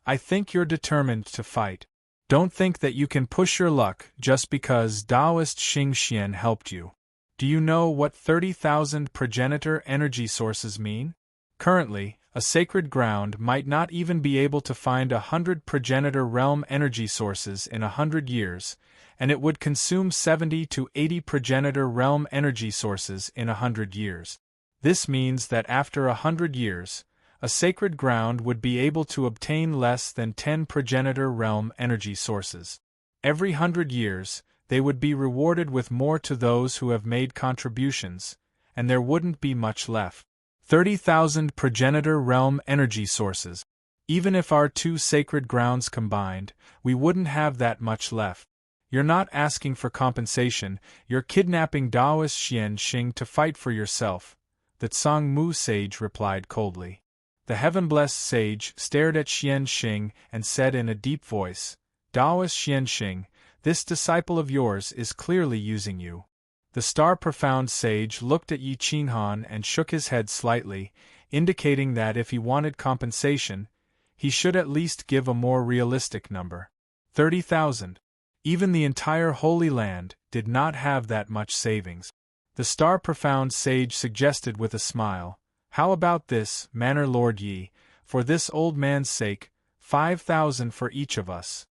I think you're determined to fight. Don't think that you can push your luck just because Taoist Xing Xian helped you. Do you know what 30,000 progenitor energy sources mean? Currently, a sacred ground might not even be able to find 100 progenitor realm energy sources in 100 years, and it would consume 70 to 80 progenitor realm energy sources in 100 years. This means that after 100 years, a sacred ground would be able to obtain less than 10 progenitor realm energy sources. Every 100 years, they would be rewarded with more to those who have made contributions, and there wouldn't be much left. 30,000 progenitor realm energy sources. Even if our 2 sacred grounds combined, we wouldn't have that much left. You're not asking for compensation, you're kidnapping Taoist Xian Xing to fight for yourself, the Tsangmu sage replied coldly. The heaven-blessed sage stared at Xian Xing and said in a deep voice, Taoist Xian Xing, this disciple of yours is clearly using you. The star-profound sage looked at Yi Qinghan and shook his head slightly, indicating that if he wanted compensation, he should at least give a more realistic number. 30,000. Even the entire Holy Land did not have that much savings. The star-profound sage suggested with a smile, how about this, Manor Lord Yi, for this old man's sake, 5,000 for each of us.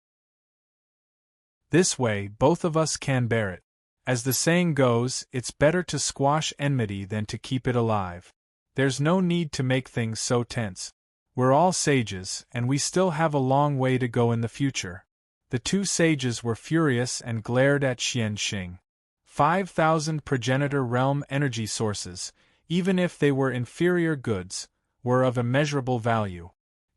This way both of us can bear it. As the saying goes, it's better to squash enmity than to keep it alive. There's no need to make things so tense. We're all sages, and we still have a long way to go in the future. The 2 sages were furious and glared at Xian Xing. 5,000 progenitor realm energy sources, even if they were inferior goods, were of immeasurable value.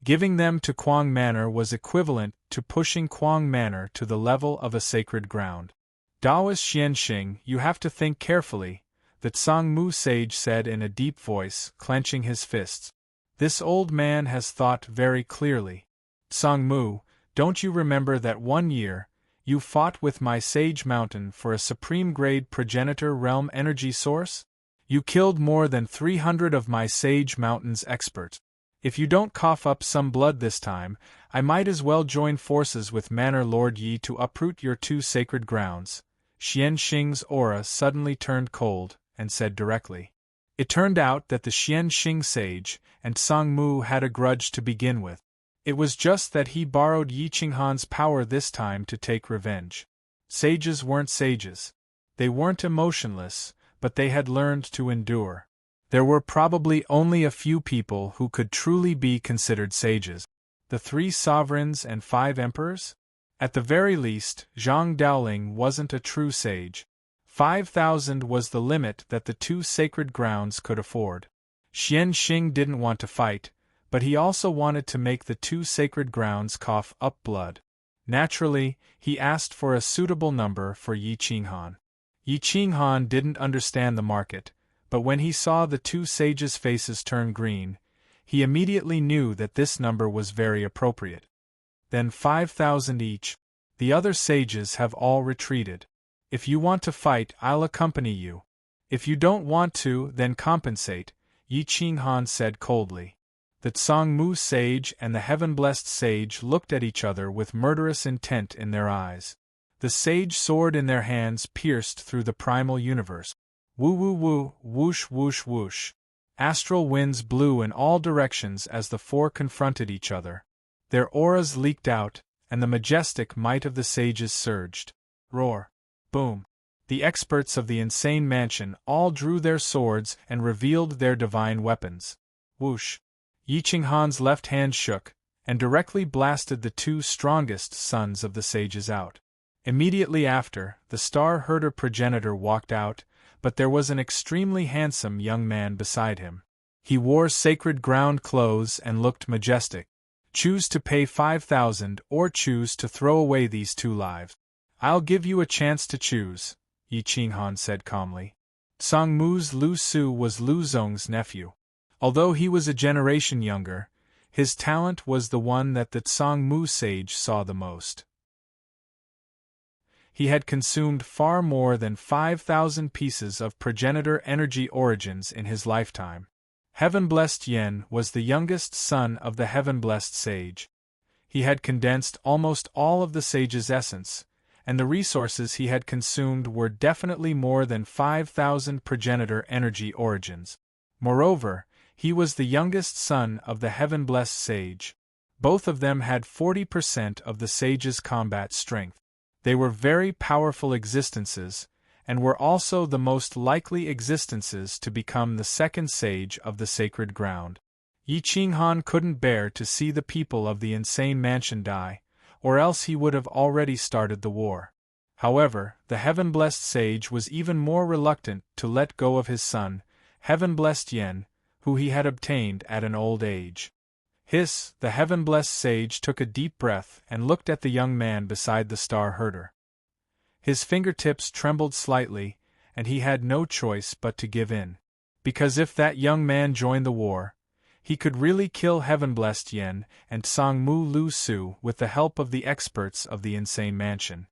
Giving them to Kuang Manor was equivalent to pushing Kuang Manor to the level of a sacred ground. Taoist Xian Xing, you have to think carefully, the Tsangmu sage said in a deep voice, clenching his fists. This old man has thought very clearly. Tsangmu, don't you remember that one year, you fought with my Sage Mountain for a supreme-grade progenitor realm energy source? You killed more than 300 of my Sage Mountain's experts. If you don't cough up some blood this time, I might as well join forces with Manor Lord Yi to uproot your 2 sacred grounds. Xian Xing's aura suddenly turned cold, and said directly. It turned out that the Xian Xing sage and Tsangmu had a grudge to begin with. It was just that he borrowed Yi Qinghan's power this time to take revenge. Sages weren't sages. They weren't emotionless, but they had learned to endure. There were probably only a few people who could truly be considered sages. The 3 sovereigns and 5 emperors? At the very least, Zhang Daoling wasn't a true sage. 5,000 was the limit that the 2 sacred grounds could afford. Xian Xing didn't want to fight, but he also wanted to make the 2 sacred grounds cough up blood. Naturally, he asked for a suitable number for Yi Qinghan. Yi Qinghan didn't understand the market, but when he saw the 2 sages' faces turn green, he immediately knew that this number was very appropriate. Then 5,000 each. The other sages have all retreated. If you want to fight, I'll accompany you. If you don't want to, then compensate, Yi Qinghan said coldly. The Tsangmu sage and the heaven-blessed sage looked at each other with murderous intent in their eyes. The sage sword in their hands pierced through the primal universe. Woo woo woo, whoosh whoosh whoosh. Astral winds blew in all directions as the 4 confronted each other. Their auras leaked out, and the majestic might of the sages surged. Roar. Boom. The experts of the insane mansion all drew their swords and revealed their divine weapons. Whoosh. Yi Qinghan's left hand shook, and directly blasted the two strongest sons of the sages out. Immediately after, the star herder progenitor walked out, but there was an extremely handsome young man beside him. He wore sacred ground clothes and looked majestic. Choose to pay 5,000 or choose to throw away these 2 lives. I'll give you a chance to choose, Yi Qinghan said calmly. Songmu's Lu Su was Lu Zong's nephew. Although he was a generation younger, his talent was the one that the Songmu sage saw the most. He had consumed far more than 5,000 pieces of progenitor energy origins in his lifetime. Heaven-blessed Yen was the youngest son of the heaven-blessed sage. He had condensed almost all of the sage's essence, and the resources he had consumed were definitely more than 5,000 progenitor energy origins. Moreover, he was the youngest son of the heaven-blessed sage. Both of them had 40% of the sage's combat strength. They were very powerful existences, and were also the most likely existences to become the second sage of the sacred ground. Yi Qinghan couldn't bear to see the people of the insane mansion die, or else he would have already started the war. However, the heaven-blessed sage was even more reluctant to let go of his son, heaven-blessed Yen, who he had obtained at an old age. The heaven-blessed sage took a deep breath and looked at the young man beside the star herder. His fingertips trembled slightly, and he had no choice but to give in. Because if that young man joined the war, he could really kill heaven-blessed Yen and Songmu Lu Su with the help of the experts of the insane mansion.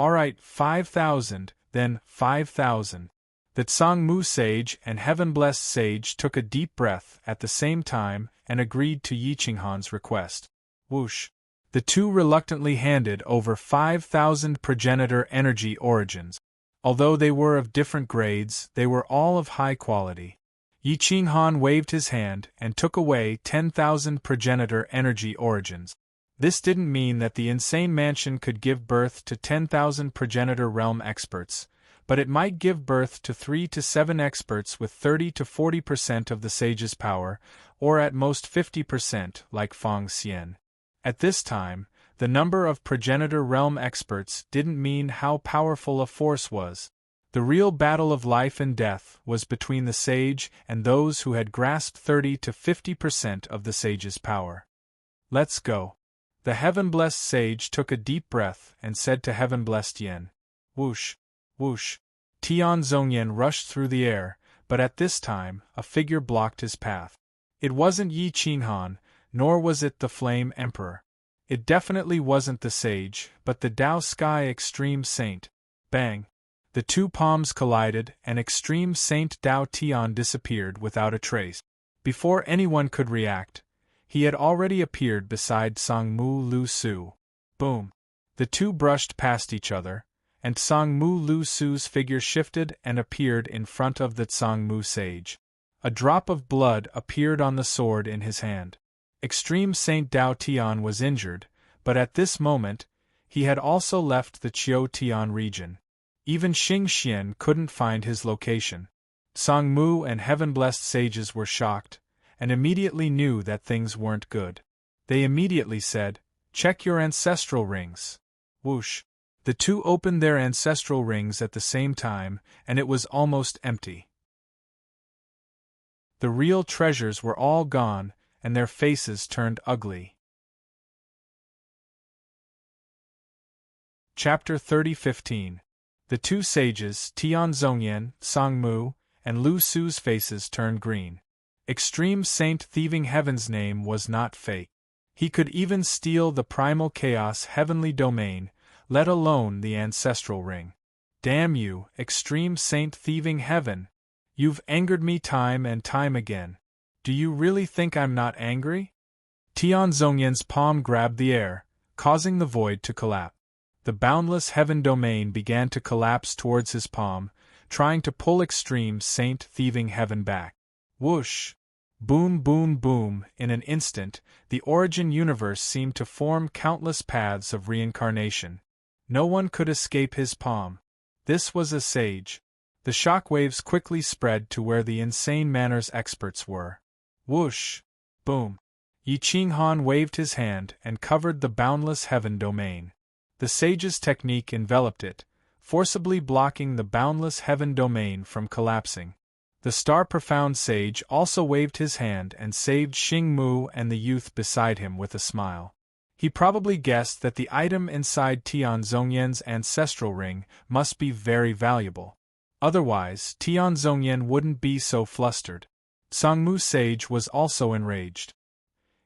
Alright, 5,000, then 5,000. The Songmu sage and heaven-blessed sage took a deep breath at the same time and agreed to Yi Qinghan's request. Whoosh! The two reluctantly handed over 5,000 progenitor energy origins. Although they were of different grades, they were all of high quality. Yi Qinghan waved his hand and took away 10,000 progenitor energy origins. This didn't mean that the insane mansion could give birth to 10,000 progenitor realm experts, but it might give birth to 3 to 7 experts with 30 to 40% of the sage's power, or at most 50% like Fang Xian. At this time, the number of progenitor realm experts didn't mean how powerful a force was. The real battle of life and death was between the sage and those who had grasped 30 to 50% of the sage's power. Let's go. The heaven-blessed sage took a deep breath and said to heaven-blessed Yen. Whoosh, whoosh. Tian Zhongyan rushed through the air, but at this time, a figure blocked his path. It wasn't Yi Qinghan, nor was it the Flame Emperor. It definitely wasn't the sage, but the Dao Sky Extreme Saint. Bang! The two palms collided, and Extreme Saint Dao Tian disappeared without a trace. Before anyone could react, he had already appeared beside Songmu Lu Su. Boom! The two brushed past each other, and Songmu Lu Su's figure shifted and appeared in front of the Songmu sage. A drop of blood appeared on the sword in his hand. Extreme Saint Dao Tian was injured, but at this moment, he had also left the Qiu Tian region. Even Xing Xian couldn't find his location. Songmu and heaven-blessed sages were shocked, and immediately knew that things weren't good. They immediately said, "Check your ancestral rings." Whoosh! The two opened their ancestral rings at the same time, and it was almost empty. The real treasures were all gone, and their faces turned ugly. Chapter 30:15. The two sages, Tian Zhongyan, Songmu, and Lu Su's faces turned green. Extreme Saint Thieving Heaven's name was not fake. He could even steal the primal chaos heavenly domain, let alone the ancestral ring. Damn you, Extreme Saint Thieving Heaven! You've angered me time and time again. Do you really think I'm not angry? Tian Zhongyan's palm grabbed the air, causing the void to collapse. The boundless heaven domain began to collapse towards his palm, trying to pull Extreme Saint Thieving Heaven back. Whoosh! Boom, boom, boom! In an instant, the origin universe seemed to form countless paths of reincarnation. No one could escape his palm. This was a sage. The shockwaves quickly spread to where the insane manners experts were. Whoosh! Boom! Yi Qinghan waved his hand and covered the boundless heaven domain. The sage's technique enveloped it, forcibly blocking the boundless heaven domain from collapsing. The star-profound sage also waved his hand and saved Xing Mu and the youth beside him with a smile. He probably guessed that the item inside Tian Zhongyan's ancestral ring must be very valuable. Otherwise, Tian Zhongyan wouldn't be so flustered. Sangmu sage was also enraged.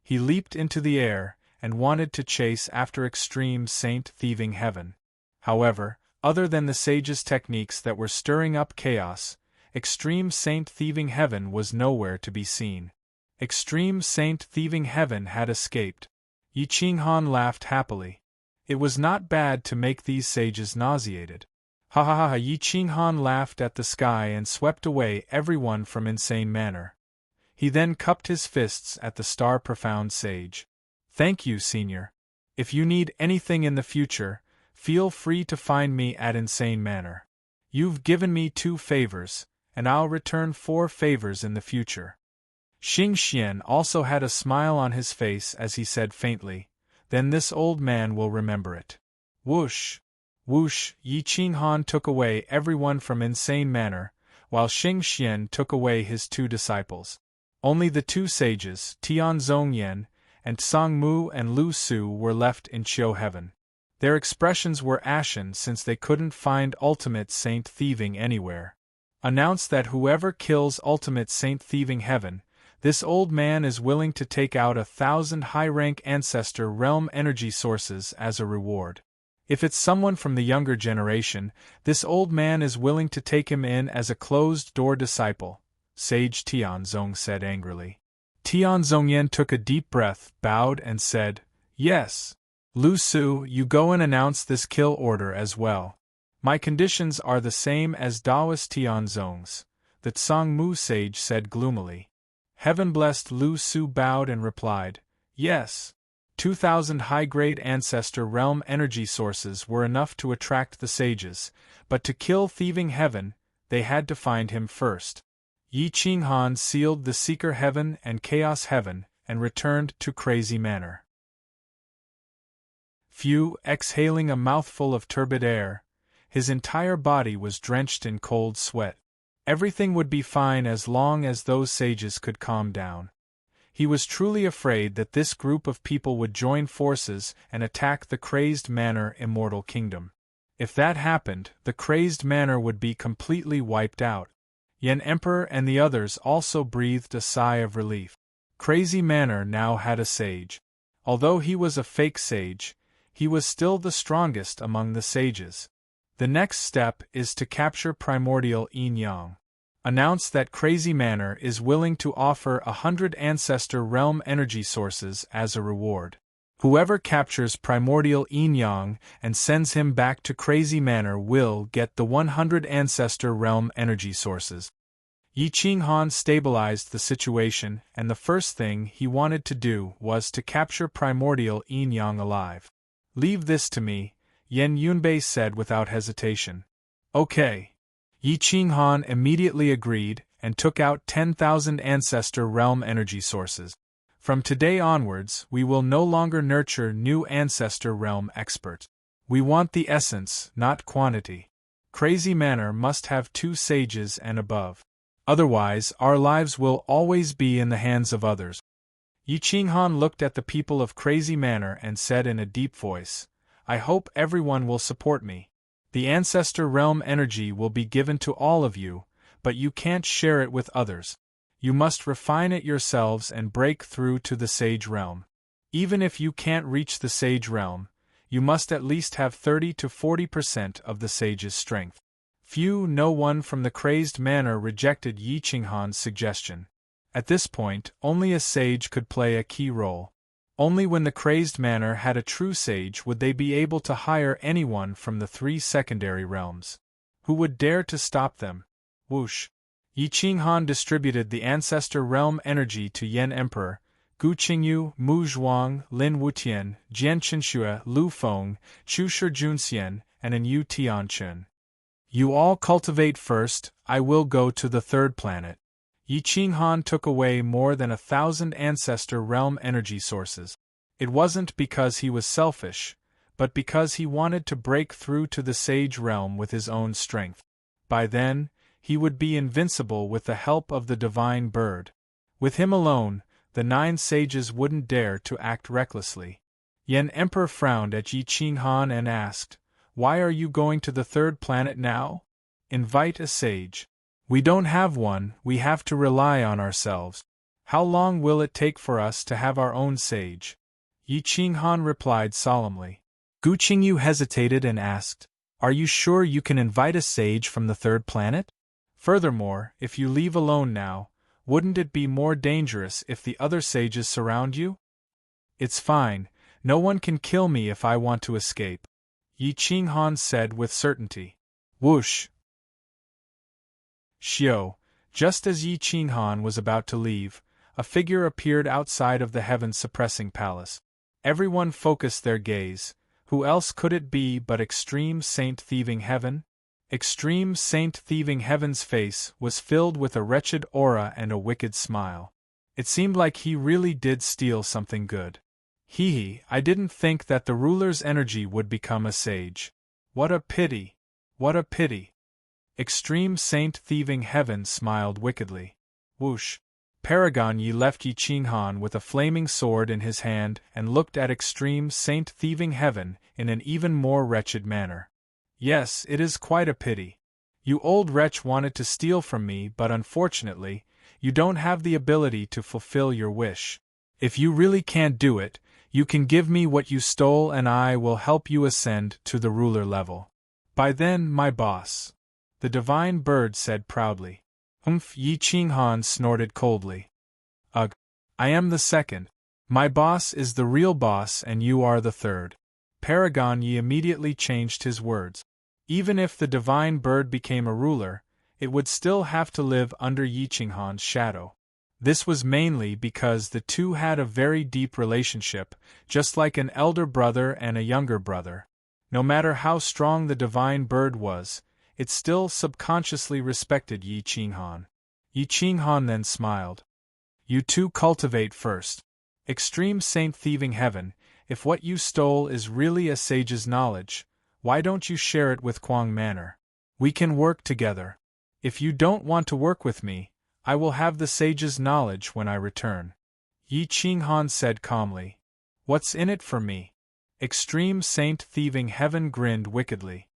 He leaped into the air and wanted to chase after extreme saint thieving heaven. However, other than the sage's techniques that were stirring up chaos, extreme saint thieving heaven was nowhere to be seen. Extreme saint thieving heaven had escaped. Yi Qinghan laughed happily. It was not bad to make these sages nauseated. Ha ha ha ha! Yi Qinghan laughed at the sky and swept away everyone from Insane Manor. He then cupped his fists at the star-profound sage. Thank you, Senior. If you need anything in the future, feel free to find me at Insane Manor. You've given me 2 favors, and I'll return 4 favors in the future. Xing Xian also had a smile on his face as he said faintly, then this old man will remember it. Whoosh! Whoosh! Yi Qinghan took away everyone from Insane Manor, while Xing Xian took away his 2 disciples. Only the 2 sages, Tian Zhongyan and Sang Mu and Lu Su, were left in Qiu Heaven. Their expressions were ashen since they couldn't find ultimate saint thieving anywhere. Announce that whoever kills ultimate saint thieving heaven, this old man is willing to take out 1,000 high-rank ancestor realm energy sources as a reward. If it's someone from the younger generation, this old man is willing to take him in as a closed-door disciple, Sage Tian Zong said angrily. Tian Zongyan took a deep breath, bowed and said, Yes. Lu Su, you go and announce this kill order as well. My conditions are the same as Daoist Tian Zong's, the Tsang Mu sage said gloomily. Heaven-blessed Lu Su bowed and replied, Yes. 2,000 high-grade ancestor realm energy sources were enough to attract the sages, but to kill thieving heaven, they had to find him first. Yi Qinghan sealed the Seeker Heaven and Chaos Heaven and returned to Crazy Manor. Phew! Exhaling a mouthful of turbid air, his entire body was drenched in cold sweat. Everything would be fine as long as those sages could calm down. He was truly afraid that this group of people would join forces and attack the Crazed Manor Immortal Kingdom. If that happened, the Crazed Manor would be completely wiped out. Yen Emperor and the others also breathed a sigh of relief. Crazy Manor now had a sage. Although he was a fake sage, he was still the strongest among the sages. The next step is to capture primordial yin-yang. Announce that Crazy Manor is willing to offer 100 ancestor realm energy sources as a reward. Whoever captures primordial yin-yang and sends him back to Crazy Manor will get the 100 ancestor realm energy sources. Yi Qinghan stabilized the situation, and the first thing he wanted to do was to capture primordial yin-yang alive. Leave this to me, Yen Yunbei said without hesitation. Okay. Yi Qinghan immediately agreed and took out 10,000 ancestor realm energy sources. From today onwards, we will no longer nurture new ancestor realm experts. We want the essence, not quantity. Crazy Manor must have 2 sages and above. Otherwise, our lives will always be in the hands of others. Yi Qinghan looked at the people of Crazy Manor and said in a deep voice, I hope everyone will support me. The ancestor realm energy will be given to all of you, but you can't share it with others. You must refine it yourselves and break through to the sage realm. Even if you can't reach the sage realm, you must at least have 30 to 40% of the sage's strength. No one from the Crazed Manor rejected Yi Qinghan's suggestion. At this point, only a sage could play a key role. Only when the Crazed Manor had a true sage would they be able to hire anyone from the 3 secondary realms. Who would dare to stop them? Whoosh! Yi Qinghan distributed the ancestor realm energy to Yen Emperor, Gu Qingyu, Mu Zhuang, Lin Wutian, Jian Qinxue, Lu Feng, Chu Shijunxian, and An Yu Tianchun. You all cultivate first, I will go to the 3rd planet. Yi Qinghan took away more than 1,000 ancestor realm energy sources. It wasn't because he was selfish, but because he wanted to break through to the sage realm with his own strength. By then, he would be invincible with the help of the divine bird. With him alone, the 9 sages wouldn't dare to act recklessly. Yan Emperor frowned at Yi Qinghan and asked, "Why are you going to the 3rd planet now? Invite a sage." "We don't have one, we have to rely on ourselves. How long will it take for us to have our own sage?" Yi Qinghan replied solemnly. Gu Qingyu hesitated and asked, "Are you sure you can invite a sage from the 3rd planet? Furthermore, if you leave alone now, wouldn't it be more dangerous if the other sages surround you?" "It's fine, no one can kill me if I want to escape," Yi Qinghan said with certainty. Whoosh! Xiao, just as Yi Qinghan was about to leave, a figure appeared outside of the heaven-suppressing palace. Everyone focused their gaze. Who else could it be but Extreme Saint Thieving Heaven? Extreme Saint Thieving Heaven's face was filled with a wretched aura and a wicked smile. It seemed like he really did steal something good. Hee, I didn't think that the ruler's energy would become a sage. What a pity! What a pity! Extreme Saint Thieving Heaven smiled wickedly. Whoosh! Paragon Yi left Yi Qinghan with a flaming sword in his hand and looked at Extreme Saint Thieving Heaven in an even more wretched manner. "Yes, it is quite a pity. You old wretch wanted to steal from me, but unfortunately, you don't have the ability to fulfill your wish. If you really can't do it, you can give me what you stole and I will help you ascend to the ruler level. By then, my boss," the divine bird said proudly. Yi Qinghan snorted coldly. "Ugh, I am the 2nd. My boss is the real boss and you are the 3rd. Paragon Yi immediately changed his words. Even if the divine bird became a ruler, it would still have to live under Yi Qinghan's shadow. This was mainly because the two had a very deep relationship, just like an elder brother and a younger brother. No matter how strong the divine bird was, it still subconsciously respected Yi Qinghan. Yi Qinghan then smiled. "You two cultivate first. Extreme Saint Thieving Heaven, if what you stole is really a sage's knowledge, why don't you share it with Kuang Manor? We can work together. If you don't want to work with me, I will have the sage's knowledge when I return," Yi Qinghan said calmly. "What's in it for me?" Extreme Saint Thieving Heaven grinned wickedly.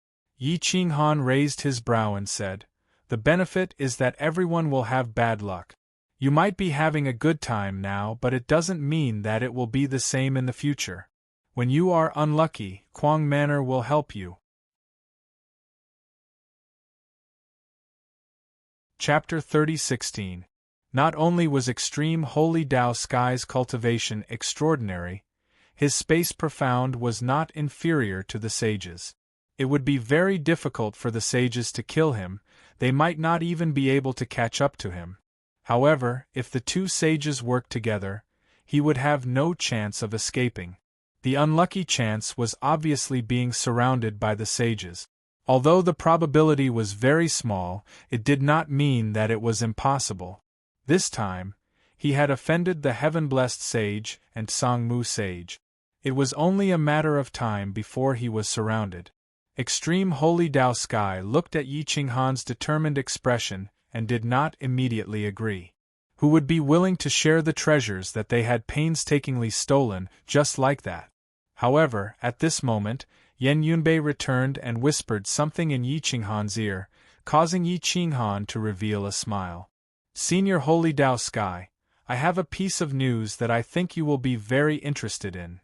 Yi Qinghan raised his brow and said, "The benefit is that everyone will have bad luck. You might be having a good time now, but it doesn't mean that it will be the same in the future. When you are unlucky, Kuang Manor will help you." Chapter 30:16. Not only was Extreme Holy Dao Sky's cultivation extraordinary, his space profound was not inferior to the sages. It would be very difficult for the sages to kill him, they might not even be able to catch up to him. However, if the 2 sages worked together, he would have no chance of escaping. The unlucky chance was obviously being surrounded by the sages. Although the probability was very small, it did not mean that it was impossible. This time, he had offended the heaven-blessed sage and Sangmu sage. It was only a matter of time before he was surrounded. Extreme Holy Dao Sky looked at Yi Qinghan's determined expression and did not immediately agree. Who would be willing to share the treasures that they had painstakingly stolen just like that? However, at this moment, Yan Yunbei returned and whispered something in Yi Qinghan's ear, causing Yi Qinghan to reveal a smile. "Senior Holy Dao Sky, I have a piece of news that I think you will be very interested in,"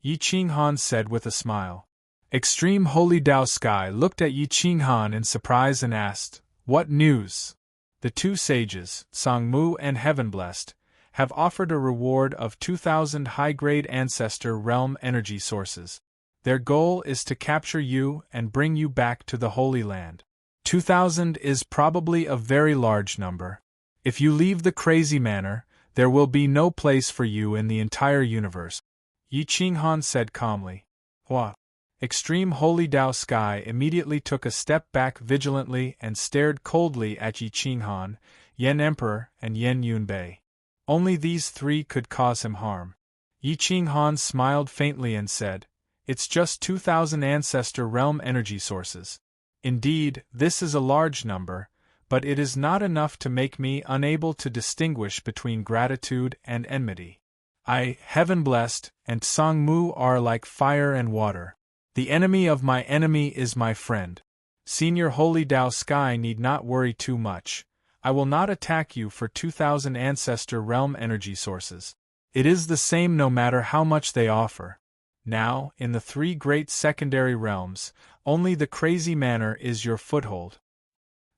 Yi Qinghan said with a smile. Extreme Holy Dao Sky looked at Yi Qinghan in surprise and asked, "What news?" "The 2 sages, Sangmu and Heaven-Blessed, have offered a reward of 2,000 high-grade ancestor realm energy sources. Their goal is to capture you and bring you back to the Holy Land. 2,000 is probably a very large number. If you leave the crazy manor, there will be no place for you in the entire universe," Yi Qinghan said calmly. "What?" Extreme Holy Dao Sky immediately took a step back vigilantly and stared coldly at Yi Qinghan. Yen Emperor, and Yen Yunbei. Only these three could cause him harm. Yi Qinghan smiled faintly and said, "It's just 2,000 ancestor realm energy sources. Indeed, this is a large number, but it is not enough to make me unable to distinguish between gratitude and enmity. I, heaven blessed, and Sangmu are like fire and water. The enemy of my enemy is my friend. Senior Holy Dao Sky need not worry too much. I will not attack you for 2,000 ancestor realm energy sources. It is the same no matter how much they offer. Now, in the three great secondary realms, only the crazy manor is your foothold.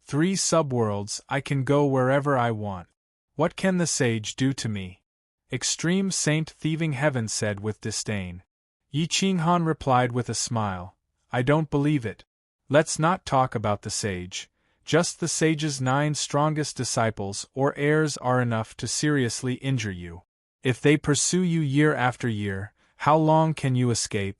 3 subworlds, I can go wherever I want. What can the sage do to me?" Extreme Saint Thieving Heaven said with disdain. Yi Qinghan replied with a smile, "I don't believe it. Let's not talk about the sage. Just the sage's 9 strongest disciples or heirs are enough to seriously injure you. If they pursue you year after year, how long can you escape?"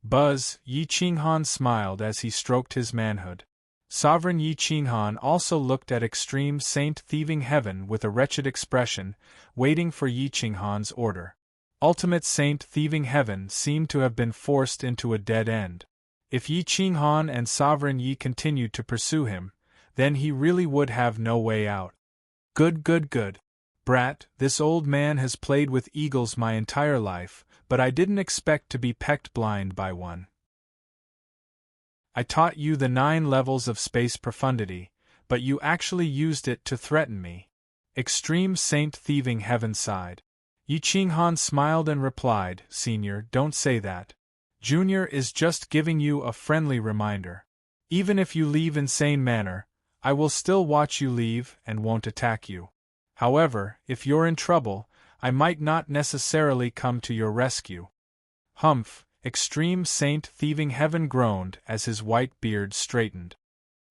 Buzz, Yi Qinghan smiled as he stroked his manhood. Sovereign Yi Qinghan also looked at Extreme Saint Thieving Heaven with a wretched expression, waiting for Yi Qinghan's order. Ultimate Saint Thieving Heaven seemed to have been forced into a dead end. If Yi Qinghan and Sovereign Yi continued to pursue him, then he really would have no way out. Good. Brat, this old man has played with eagles my entire life, but I didn't expect to be pecked blind by one. I taught you the 9 levels of space profundity, but you actually used it to threaten me. Extreme Saint Thieving Heaven sighed. Yi Qinghan smiled and replied, "Senior, don't say that. Junior is just giving you a friendly reminder. Even if you leave Insane Manor, I will still watch you leave and won't attack you. However, if you're in trouble, I might not necessarily come to your rescue." Humph! Extreme Saint Thieving Heaven groaned as his white beard straightened.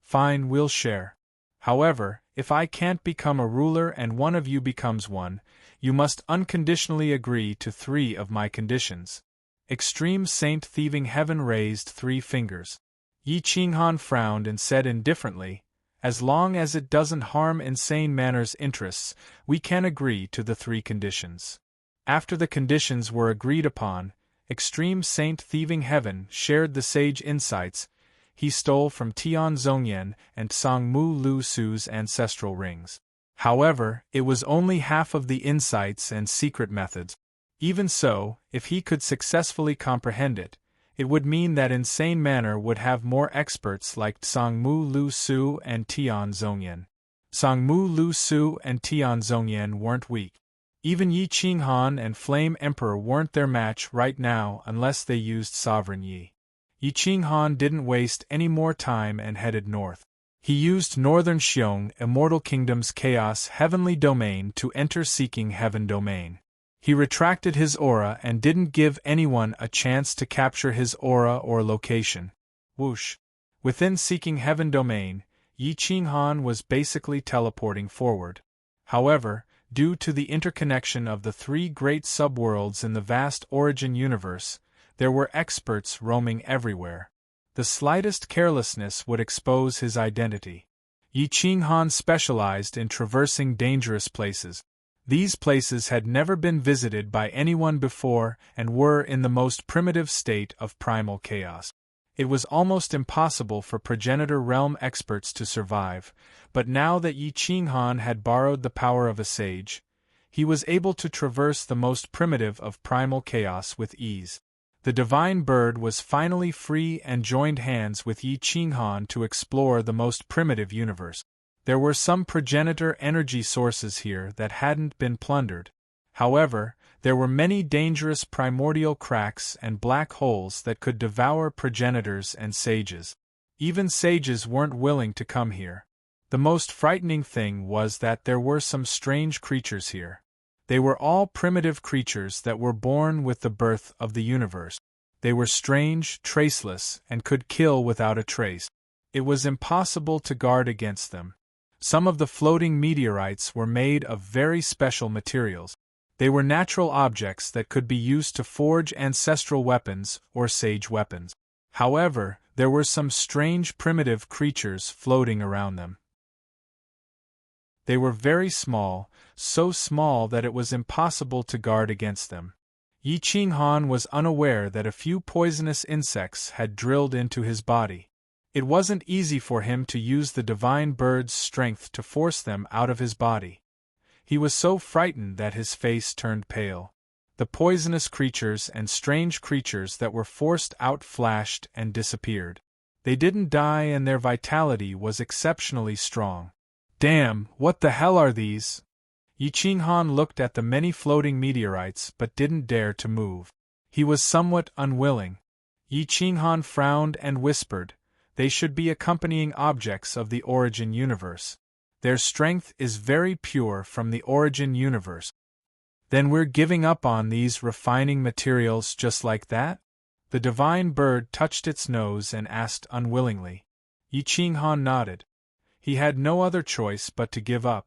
"Fine, we'll share. However, if I can't become a ruler and one of you becomes one, you must unconditionally agree to 3 of my conditions." Extreme Saint Thieving Heaven raised 3 fingers. Yi Qinghan frowned and said indifferently, "As long as it doesn't harm Insane Manor's interests, we can agree to the 3 conditions." After the conditions were agreed upon, Extreme Saint Thieving Heaven shared the sage insights he stole from Tian Zhongyan and Sangmu Lu Su's ancestral rings. However, it was only half of the insights and secret methods. Even so, if he could successfully comprehend it, it would mean that Insane Manor would have more experts like Sangmu Lu Su and Tian Zhongyan. Sangmu Lu Su and Tian Zhongyan weren't weak. Even Yi Qinghan and Flame Emperor weren't their match right now unless they used Sovereign Yi. Yi Qinghan didn't waste any more time and headed north. He used Northern Xiong Immortal Kingdom's Chaos Heavenly Domain to enter Seeking Heaven Domain. He retracted his aura and didn't give anyone a chance to capture his aura or location. Whoosh! Within Seeking Heaven Domain, Yi Qinghan was basically teleporting forward. However, due to the interconnection of the 3 great subworlds in the vast Origin universe, there were experts roaming everywhere. The slightest carelessness would expose his identity. Yi Qinghan specialized in traversing dangerous places. These places had never been visited by anyone before and were in the most primitive state of primal chaos. It was almost impossible for progenitor realm experts to survive, but now that Yi Qinghan had borrowed the power of a sage, he was able to traverse the most primitive of primal chaos with ease. The divine bird was finally free and joined hands with Yi Qinghan to explore the most primitive universe. There were some progenitor energy sources here that hadn't been plundered. However, there were many dangerous primordial cracks and black holes that could devour progenitors and sages. Even sages weren't willing to come here. The most frightening thing was that there were some strange creatures here. They were all primitive creatures that were born with the birth of the universe. They were strange, traceless, and could kill without a trace. It was impossible to guard against them. Some of the floating meteorites were made of very special materials. They were natural objects that could be used to forge ancestral weapons or sage weapons. However, there were some strange primitive creatures floating around them. They were very small, so small that it was impossible to guard against them. Yi Qinghan was unaware that a few poisonous insects had drilled into his body. It wasn't easy for him to use the divine bird's strength to force them out of his body. He was so frightened that his face turned pale. The poisonous creatures and strange creatures that were forced out flashed and disappeared. They didn't die and their vitality was exceptionally strong. Damn, what the hell are these? Yi Qinghan looked at the many floating meteorites but didn't dare to move. He was somewhat unwilling. Yi Qinghan frowned and whispered, "They should be accompanying objects of the origin universe. Their strength is very pure from the origin universe." Then we're giving up on these refining materials just like that? The divine bird touched its nose and asked unwillingly. Yi Qinghan nodded. He had no other choice but to give up.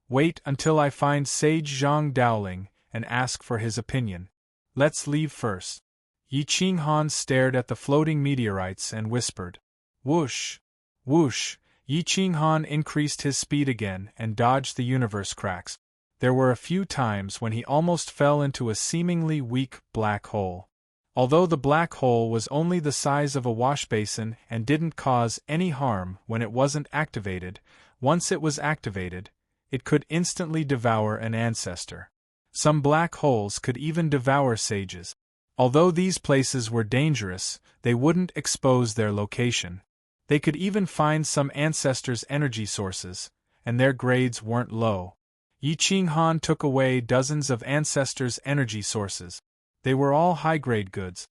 "Wait until I find Sage Zhang Dowling and ask for his opinion. Let's leave first." Yi Qinghan stared at the floating meteorites and whispered. Whoosh! Whoosh! Yi Qinghan increased his speed again and dodged the universe cracks. There were a few times when he almost fell into a seemingly weak black hole. Although the black hole was only the size of a washbasin and didn't cause any harm when it wasn't activated, once it was activated, it could instantly devour an ancestor. Some black holes could even devour sages. Although these places were dangerous, they wouldn't expose their location. They could even find some ancestors' energy sources, and their grades weren't low. Yi Qinghan took away dozens of ancestors' energy sources. They were all high-grade goods.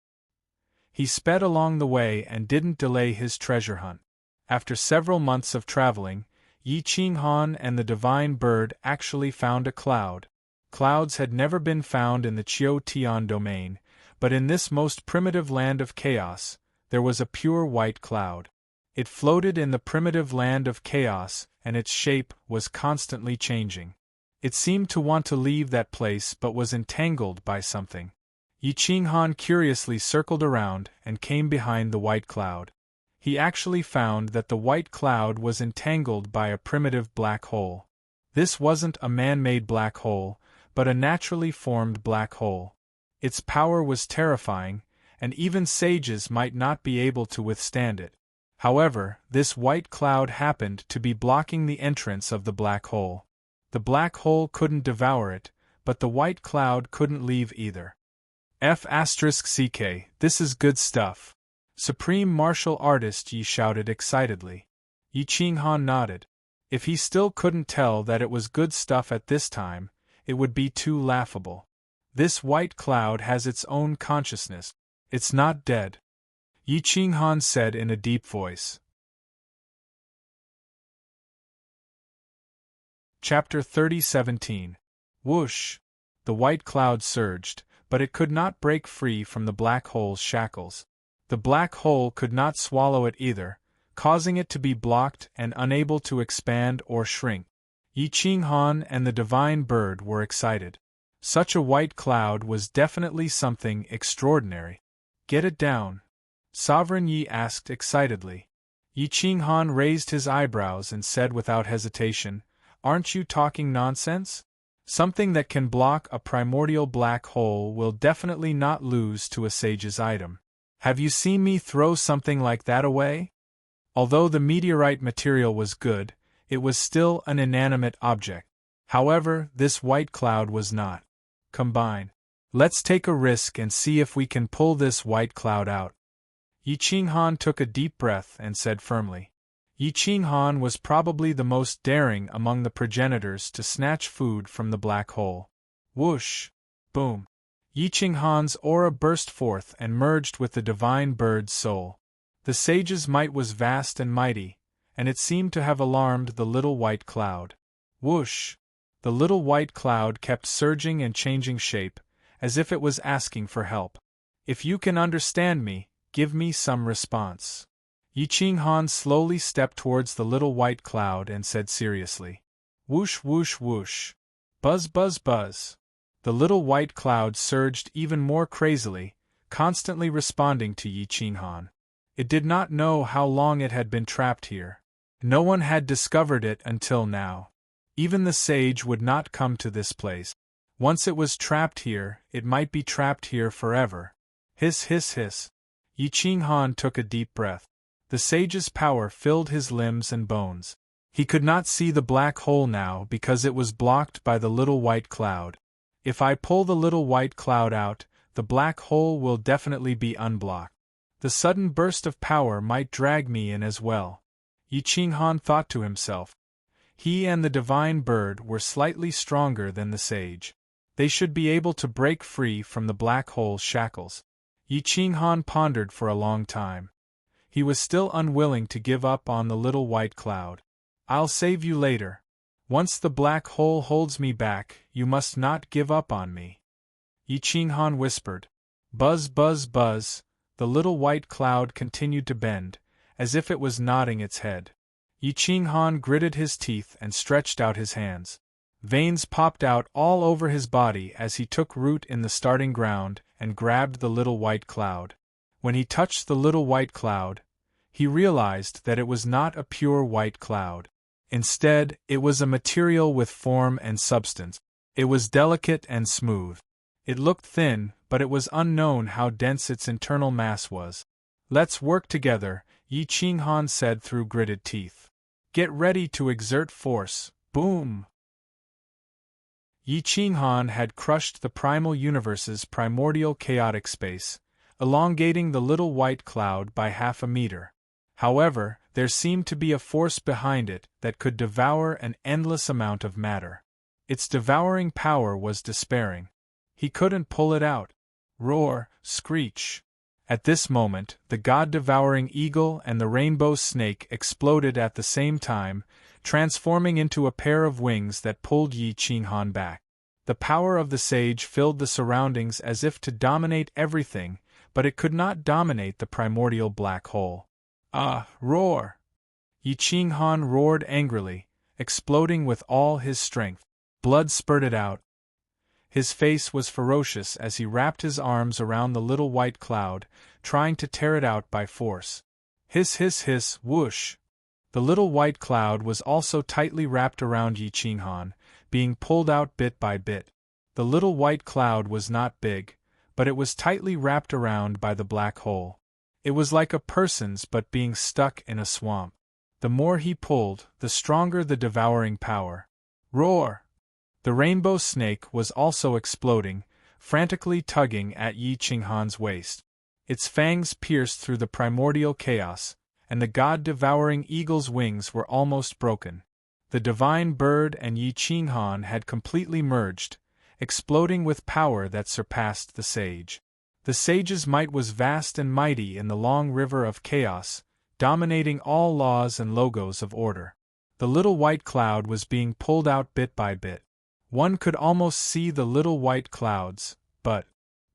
He sped along the way and didn't delay his treasure hunt. After several months of traveling, Yi Qinghan and the divine bird actually found a cloud. Clouds had never been found in the Qiu Tian domain, but in this most primitive land of chaos, there was a pure white cloud. It floated in the primitive land of chaos, and its shape was constantly changing. It seemed to want to leave that place but was entangled by something. Yi Qinghan curiously circled around and came behind the white cloud. He actually found that the white cloud was entangled by a primitive black hole. This wasn't a man-made black hole, but a naturally formed black hole. Its power was terrifying, and even sages might not be able to withstand it. However, this white cloud happened to be blocking the entrance of the black hole. The black hole couldn't devour it, but the white cloud couldn't leave either. F***ck, this is good stuff. Supreme martial artist, Yi shouted excitedly. Yi Qinghan nodded. If he still couldn't tell that it was good stuff at this time, it would be too laughable. This white cloud has its own consciousness. It's not dead. Yi Qinghan said in a deep voice. Chapter 30:17. Whoosh! The white cloud surged, but it could not break free from the black hole's shackles. The black hole could not swallow it either, causing it to be blocked and unable to expand or shrink. Yi Qinghan and the divine bird were excited. Such a white cloud was definitely something extraordinary. Get it down? Sovereign Yi asked excitedly. Yi Qinghan raised his eyebrows and said without hesitation, "Aren't you talking nonsense? Something that can block a primordial black hole will definitely not lose to a sage's item. Have you seen me throw something like that away?" Although the meteorite material was good, it was still an inanimate object. However, this white cloud was not. Combine. Let's take a risk and see if we can pull this white cloud out. Yi Qinghan took a deep breath and said firmly. Yi Qinghan was probably the most daring among the progenitors to snatch food from the black hole. Whoosh! Boom! Yi Qinghan's aura burst forth and merged with the divine bird's soul. The sage's might was vast and mighty, and it seemed to have alarmed the little white cloud. Whoosh! The little white cloud kept surging and changing shape, as if it was asking for help. If you can understand me, give me some response. Yi Qinghan slowly stepped towards the little white cloud and said seriously. Whoosh whoosh whoosh. Buzz buzz buzz. The little white cloud surged even more crazily, constantly responding to Yi Qinghan. It did not know how long it had been trapped here. No one had discovered it until now. Even the sage would not come to this place. Once it was trapped here, it might be trapped here forever. Hiss hiss hiss. Yi Qinghan took a deep breath. The sage's power filled his limbs and bones. He could not see the black hole now because it was blocked by the little white cloud. If I pull the little white cloud out, the black hole will definitely be unblocked. The sudden burst of power might drag me in as well. Yi Qinghan thought to himself. He and the divine bird were slightly stronger than the sage. They should be able to break free from the black hole's shackles. Yi Qinghan pondered for a long time. He was still unwilling to give up on the little white cloud. I'll save you later. Once the black hole holds me back, you must not give up on me. Yi Qinghan whispered. Buzz buzz buzz, the little white cloud continued to bend, as if it was nodding its head. Yi Qinghan gritted his teeth and stretched out his hands. Veins popped out all over his body as he took root in the starting ground and grabbed the little white cloud. When he touched the little white cloud, he realized that it was not a pure white cloud. Instead, it was a material with form and substance. It was delicate and smooth. It looked thin, but it was unknown how dense its internal mass was. Let's work together, Yi Qinghan said through gritted teeth. Get ready to exert force. Boom! Yi Qinghan had crushed the primal universe's primordial chaotic space, elongating the little white cloud by 1/2 meter. However, there seemed to be a force behind it that could devour an endless amount of matter. Its devouring power was despairing. He couldn't pull it out. Roar, screech. At this moment, the god-devouring eagle and the rainbow snake exploded at the same time, transforming into a pair of wings that pulled Yi Qinghan back. The power of the sage filled the surroundings as if to dominate everything, but it could not dominate the primordial black hole. Ah, roar! Yi Qinghan roared angrily, exploding with all his strength. Blood spurted out. His face was ferocious as he wrapped his arms around the little white cloud, trying to tear it out by force. Hiss hiss hiss, whoosh! The little white cloud was also tightly wrapped around Yi Qinghan, being pulled out bit by bit. The little white cloud was not big, but it was tightly wrapped around by the black hole. It was like a person's but being stuck in a swamp. The more he pulled, the stronger the devouring power. Roar! The rainbow snake was also exploding, frantically tugging at Yi Qinghan's waist. Its fangs pierced through the primordial chaos, and the god-devouring eagle's wings were almost broken. The divine bird and Yi Qinghan had completely merged, exploding with power that surpassed the sage. The sage's might was vast and mighty in the long river of chaos, dominating all laws and logos of order. The little white cloud was being pulled out bit by bit. One could almost see the little white clouds, but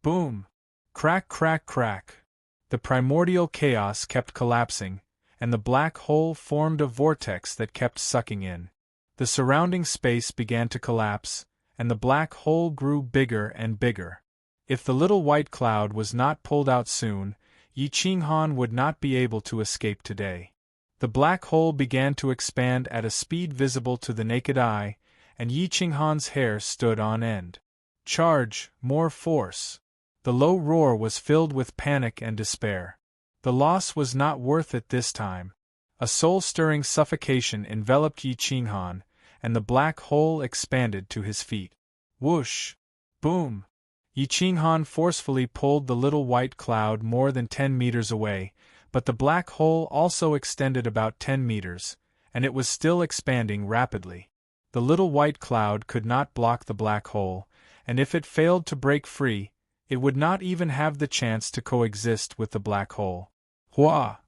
boom! Crack crack crack! The primordial chaos kept collapsing, and the black hole formed a vortex that kept sucking in. The surrounding space began to collapse, and the black hole grew bigger and bigger. If the little white cloud was not pulled out soon, Yi Qinghan would not be able to escape today. The black hole began to expand at a speed visible to the naked eye, and Yi Qinghan's hair stood on end. Charge, more force! The low roar was filled with panic and despair. The loss was not worth it this time. A soul-stirring suffocation enveloped Yi Qinghan, and the black hole expanded to his feet. Whoosh! Boom! Yi Qinghan forcefully pulled the little white cloud more than 10 meters away, but the black hole also extended about 10 meters, and it was still expanding rapidly. The little white cloud could not block the black hole, and if it failed to break free, it would not even have the chance to coexist with the black hole. Hua!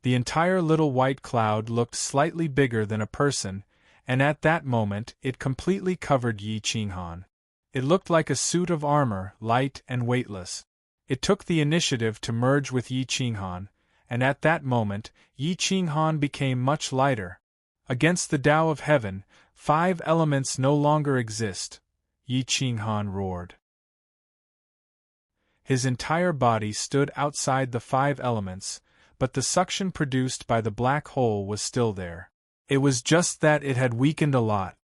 The entire little white cloud looked slightly bigger than a person, and at that moment it completely covered Yi Qinghan. It looked like a suit of armor, light and weightless. It took the initiative to merge with Yi Qinghan, and at that moment, Yi Qinghan became much lighter. Against the Tao of Heaven, 5 elements no longer exist, Yi Qinghan roared. His entire body stood outside the 5 elements, but the suction produced by the black hole was still there. It was just that it had weakened a lot.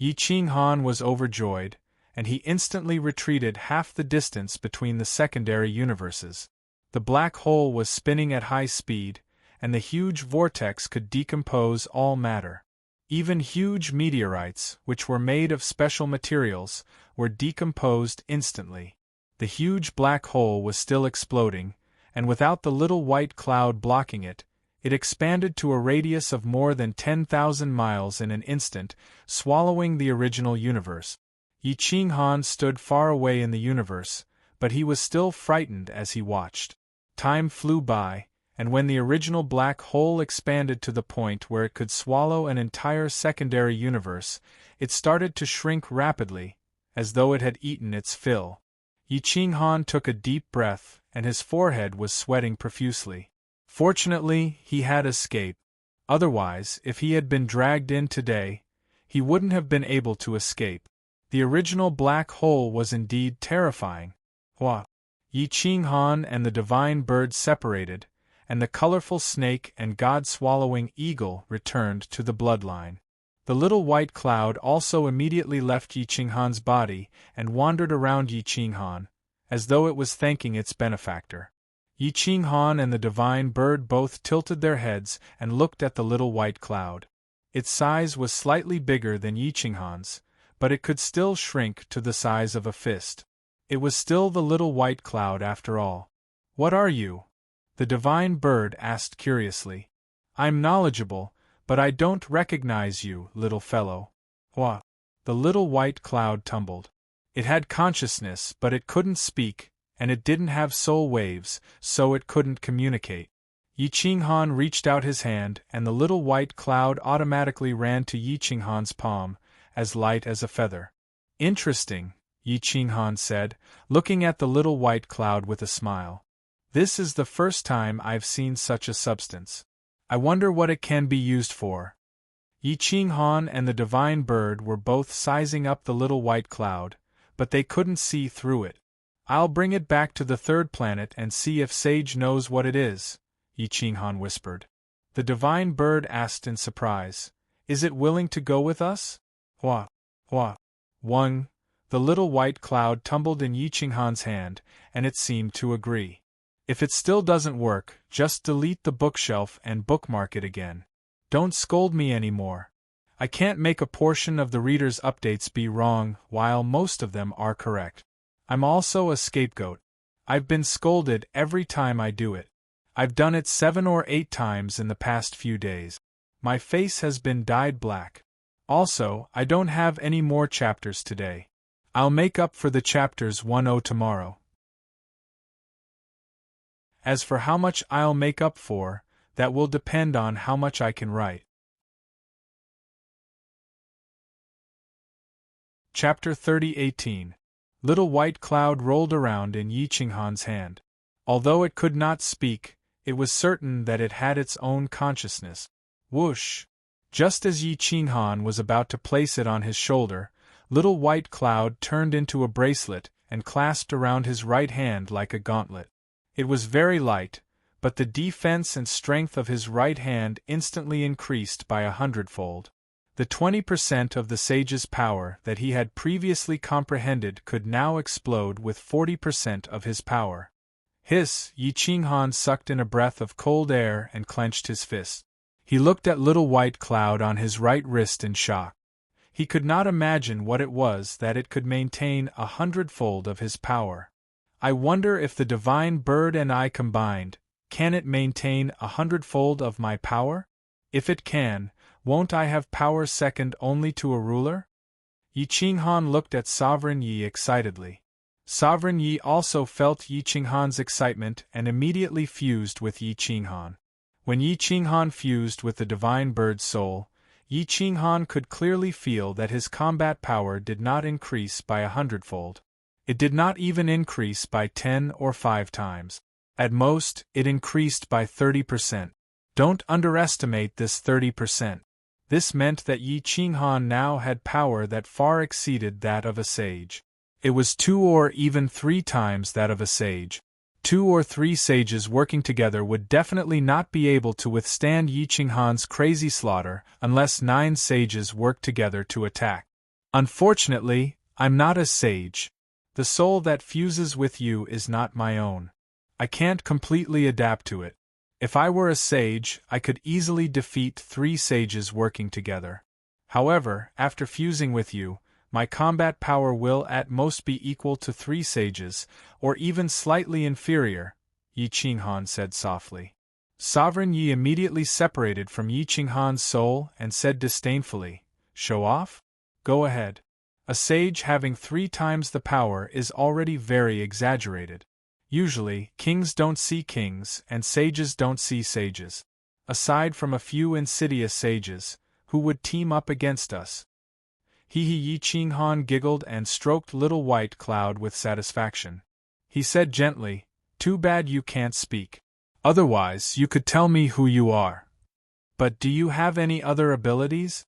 Yi Qinghan was overjoyed, and he instantly retreated half the distance between the secondary universes. The black hole was spinning at high speed, and the huge vortex could decompose all matter. Even huge meteorites, which were made of special materials, were decomposed instantly. The huge black hole was still exploding, and without the little white cloud blocking it, it expanded to a radius of more than 10,000 miles in an instant, swallowing the original universe. Yi Qinghan stood far away in the universe, but he was still frightened as he watched. Time flew by, and when the original black hole expanded to the point where it could swallow an entire secondary universe, it started to shrink rapidly, as though it had eaten its fill. Yi Qinghan took a deep breath, and his forehead was sweating profusely. Fortunately, he had escaped. Otherwise, if he had been dragged in today, he wouldn't have been able to escape. The original black hole was indeed terrifying. Hua! Yi Qinghan and the divine bird separated, and the colorful snake and god-swallowing eagle returned to the bloodline. The little white cloud also immediately left Yi Qinghan's body and wandered around Yi Qinghan, as though it was thanking its benefactor. Yi Qinghan and the divine bird both tilted their heads and looked at the little white cloud. Its size was slightly bigger than Yi Qinghan's, but it could still shrink to the size of a fist. It was still the little white cloud after all. "What are you?" the divine bird asked curiously. "I'm knowledgeable, but I don't recognize you, little fellow." Hua! The little white cloud tumbled. It had consciousness, but it couldn't speak, and it didn't have soul waves, so it couldn't communicate. Yi Qinghan reached out his hand, and the little white cloud automatically ran to Yi Qinghan's palm, as light as a feather. "Interesting," Yi Qinghan said, looking at the little white cloud with a smile. "This is the first time I've seen such a substance. I wonder what it can be used for." Yi Qinghan and the divine bird were both sizing up the little white cloud, but they couldn't see through it. "I'll bring it back to the third planet and see if Sage knows what it is," Yi Qinghan whispered. The divine bird asked in surprise, "Is it willing to go with us?" Hua! Hua! One! The little white cloud tumbled in Yi Qinghan's hand, and it seemed to agree. "If it still doesn't work, just delete the bookshelf and bookmark it again. Don't scold me anymore. I can't make a portion of the reader's updates be wrong while most of them are correct. I'm also a scapegoat. I've been scolded every time I do it. I've done it 7 or 8 times in the past few days. My face has been dyed black. Also, I don't have any more chapters today. I'll make up for the chapters 10 tomorrow. As for how much I'll make up for, that will depend on how much I can write." Chapter 30:18. Little white cloud rolled around in Yi Qinghan's hand. Although it could not speak, it was certain that it had its own consciousness. Whoosh! Just as Yi Qinghan was about to place it on his shoulder, little white cloud turned into a bracelet and clasped around his right hand like a gauntlet. It was very light, but the defense and strength of his right hand instantly increased by 100-fold. The 20% of the sage's power that he had previously comprehended could now explode with 40% of his power. Hiss! Yi Qinghan sucked in a breath of cold air and clenched his fist. He looked at little white cloud on his right wrist in shock. He could not imagine what it was that it could maintain 100-fold of his power. "I wonder if the divine bird and I combined, can it maintain 100-fold of my power? If it can, won't I have power second only to a ruler?" Yi Qinghan looked at Sovereign Yi excitedly. Sovereign Yi also felt Yi Qinghan's excitement and immediately fused with Yi Qinghan. When Yi Qinghan fused with the divine bird's soul, Yi Qinghan could clearly feel that his combat power did not increase by 100-fold. It did not even increase by 10 or 5 times. At most, it increased by 30%. Don't underestimate this 30%. This meant that Yi Qinghan now had power that far exceeded that of a sage. It was 2 or even 3 times that of a sage. 2 or 3 sages working together would definitely not be able to withstand Yi Qinghan's crazy slaughter unless 9 sages worked together to attack. Unfortunately, I'm not a sage. The soul that fuses with you is not my own. I can't completely adapt to it. If I were a sage, I could easily defeat 3 sages working together. However, after fusing with you, my combat power will at most be equal to 3 sages, or even slightly inferior, Yi Qinghan said softly. Sovereign Yi immediately separated from Yi Qinghan's soul and said disdainfully, "Show off? Go ahead. A sage having 3 times the power is already very exaggerated. Usually, kings don't see kings and sages don't see sages. Aside from a few insidious sages, who would team up against us?" Yi Qinghan giggled and stroked little white cloud with satisfaction. He said gently, "Too bad you can't speak. Otherwise, you could tell me who you are. But do you have any other abilities?"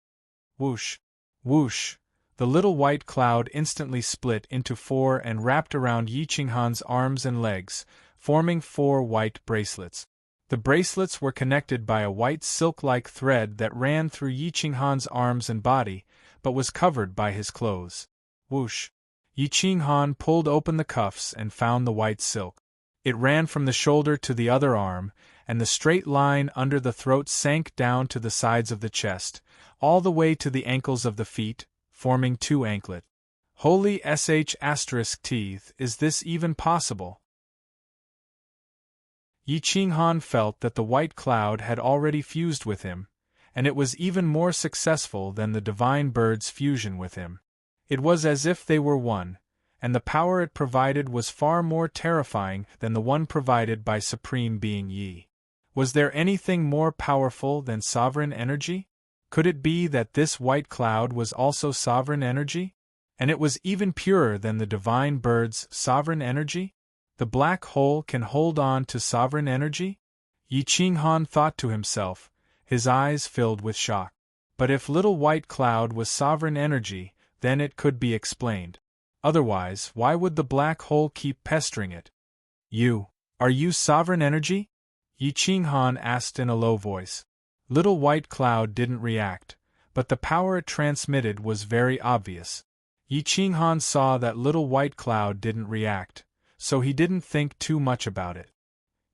Whoosh! Whoosh! The little white cloud instantly split into 4 and wrapped around Yi Qinghan's arms and legs, forming 4 white bracelets. The bracelets were connected by a white silk-like thread that ran through Yi Qinghan's arms and body, but was covered by his clothes. Whoosh! Yi Qinghan pulled open the cuffs and found the white silk. It ran from the shoulder to the other arm, and the straight line under the throat sank down to the sides of the chest, all the way to the ankles of the feet, forming 2 anklets. Holy sh** teeth, is this even possible? Yi Qinghan felt that the white cloud had already fused with him, and it was even more successful than the divine bird's fusion with him. It was as if they were one, and the power it provided was far more terrifying than the one provided by Supreme Being Yi. Was there anything more powerful than sovereign energy? Could it be that this white cloud was also sovereign energy? And it was even purer than the divine bird's sovereign energy? The black hole can hold on to sovereign energy? Yi Qinghan thought to himself, his eyes filled with shock. But if little white cloud was sovereign energy, then it could be explained. Otherwise, why would the black hole keep pestering it? Are you sovereign energy? Yi Qinghan asked in a low voice. Little white cloud didn't react, but the power it transmitted was very obvious. Yi Qinghan saw that little white cloud didn't react, so he didn't think too much about it.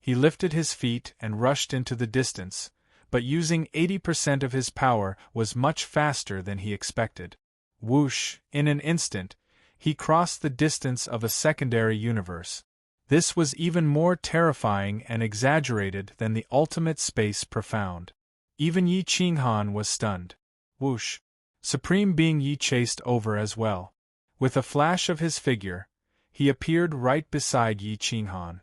He lifted his feet and rushed into the distance, but using 80% of his power was much faster than he expected. Whoosh! In an instant, he crossed the distance of a secondary universe. This was even more terrifying and exaggerated than the ultimate space profound. Even Yi Qinghan was stunned. Whoosh! Supreme Being Yi chased over as well. With a flash of his figure, he appeared right beside Yi Qinghan.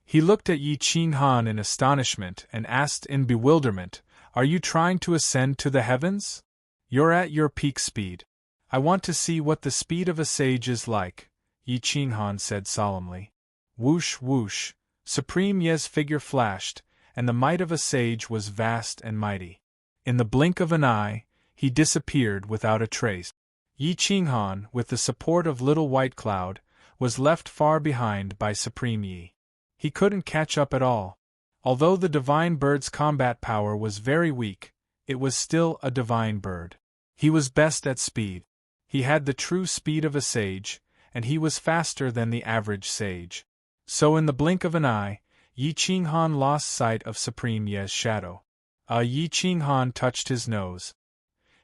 He looked at Yi Qinghan in astonishment and asked in bewilderment, "Are you trying to ascend to the heavens? You're at your peak speed. I want to see what the speed of a sage is like," Yi Qinghan said solemnly. Whoosh whoosh! Supreme Ye's figure flashed, and the might of a sage was vast and mighty. In the blink of an eye, he disappeared without a trace. Yi Qinghan, with the support of Little White Cloud, was left far behind by Supreme Yi. He couldn't catch up at all. Although the divine bird's combat power was very weak, it was still a divine bird. He was best at speed. He had the true speed of a sage, and he was faster than the average sage. So in the blink of an eye, Yi Qinghan lost sight of Supreme Ye's shadow. Yi Qinghan touched his nose.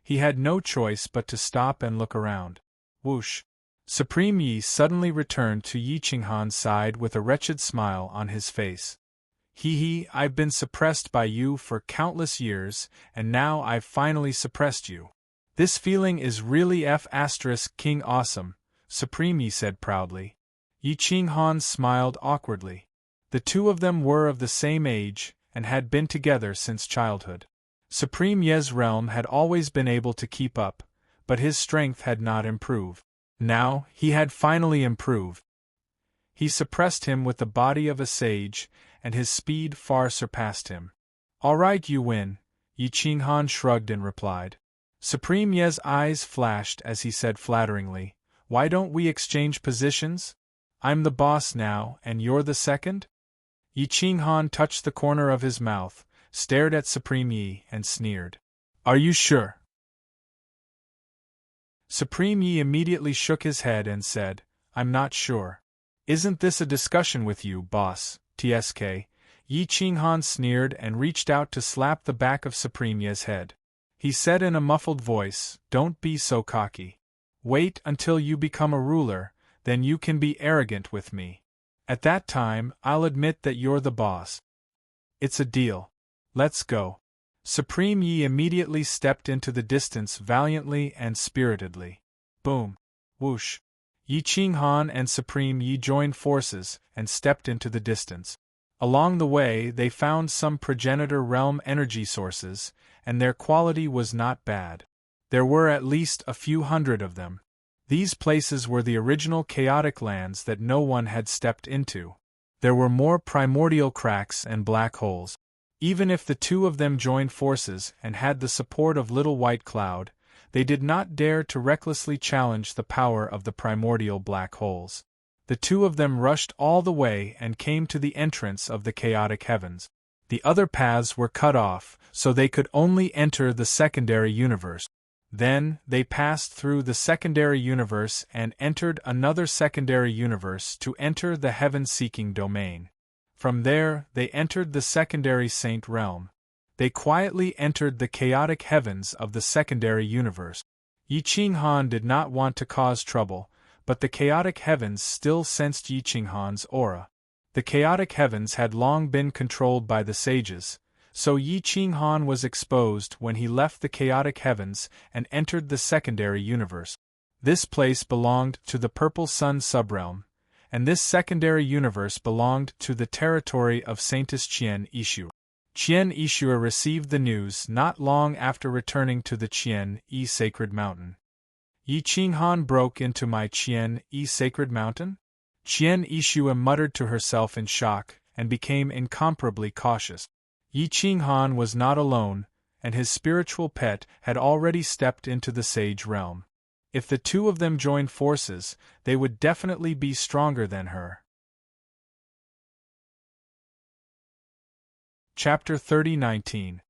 He had no choice but to stop and look around. Whoosh! Supreme Yi suddenly returned to Yi Qinghan's side with a wretched smile on his face. I've been suppressed by you for countless years, and now I've finally suppressed you. This feeling is really King awesome, Supreme Yi said proudly. Yi Qinghan smiled awkwardly. The two of them were of the same age, and had been together since childhood. Supreme Ye's realm had always been able to keep up, but his strength had not improved. Now, he had finally improved. He suppressed him with the body of a sage, and his speed far surpassed him. "All right, you win," Yi Qinghan shrugged and replied. Supreme Ye's eyes flashed as he said flatteringly, "Why don't we exchange positions? I'm the boss now, and you're the second?" Yi Qinghan touched the corner of his mouth, stared at Supreme Yi, and sneered. "Are you sure?" Supreme Yi immediately shook his head and said, I'm not sure. Isn't this a discussion with you, boss, TSK? Yi Qinghan sneered and reached out to slap the back of Supreme Yi's head. He said in a muffled voice, don't be so cocky. Wait until you become a ruler, then you can be arrogant with me. At that time, I'll admit that you're the boss. It's a deal. Let's go. Supreme Yi immediately stepped into the distance valiantly and spiritedly. Boom. Whoosh. Yi Qinghan and Supreme Yi joined forces and stepped into the distance. Along the way, they found some progenitor realm energy sources, and their quality was not bad. There were at least a few hundred of them. These places were the original chaotic lands that no one had stepped into. There were more primordial cracks and black holes. Even if the two of them joined forces and had the support of Little White Cloud, they did not dare to recklessly challenge the power of the primordial black holes. The two of them rushed all the way and came to the entrance of the chaotic heavens. The other paths were cut off, so they could only enter the secondary universe. Then, they passed through the secondary universe and entered another secondary universe to enter the heaven-seeking domain. From there, they entered the secondary saint realm. They quietly entered the chaotic heavens of the secondary universe. Yi Qinghan did not want to cause trouble, but the chaotic heavens still sensed Yi Qinghan's aura. The chaotic heavens had long been controlled by the sages, so Yi Qinghan was exposed when he left the chaotic heavens and entered the secondary universe. This place belonged to the Purple Sun subrealm, and this secondary universe belonged to the territory of Saintess Qian Yishu. Qian Yishu received the news not long after returning to the Qian Yi Sacred Mountain. Yi Qinghan broke into my Qian Yi Sacred Mountain? Qian Yishu muttered to herself in shock and became incomparably cautious. Yi Qinghan was not alone, and his spiritual pet had already stepped into the sage realm. If the two of them joined forces, they would definitely be stronger than her. Chapter 30-19.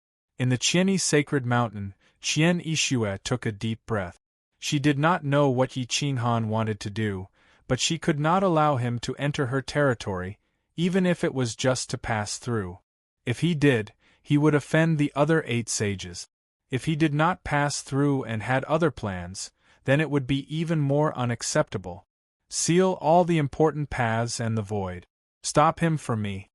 In the Qianyi Sacred Mountain, Qian Yishu took a deep breath. She did not know what Yi Qinghan wanted to do, but she could not allow him to enter her territory, even if it was just to pass through. If he did, he would offend the other 8 sages. If he did not pass through and had other plans, then it would be even more unacceptable. Seal all the important paths and the void. Stop him from me.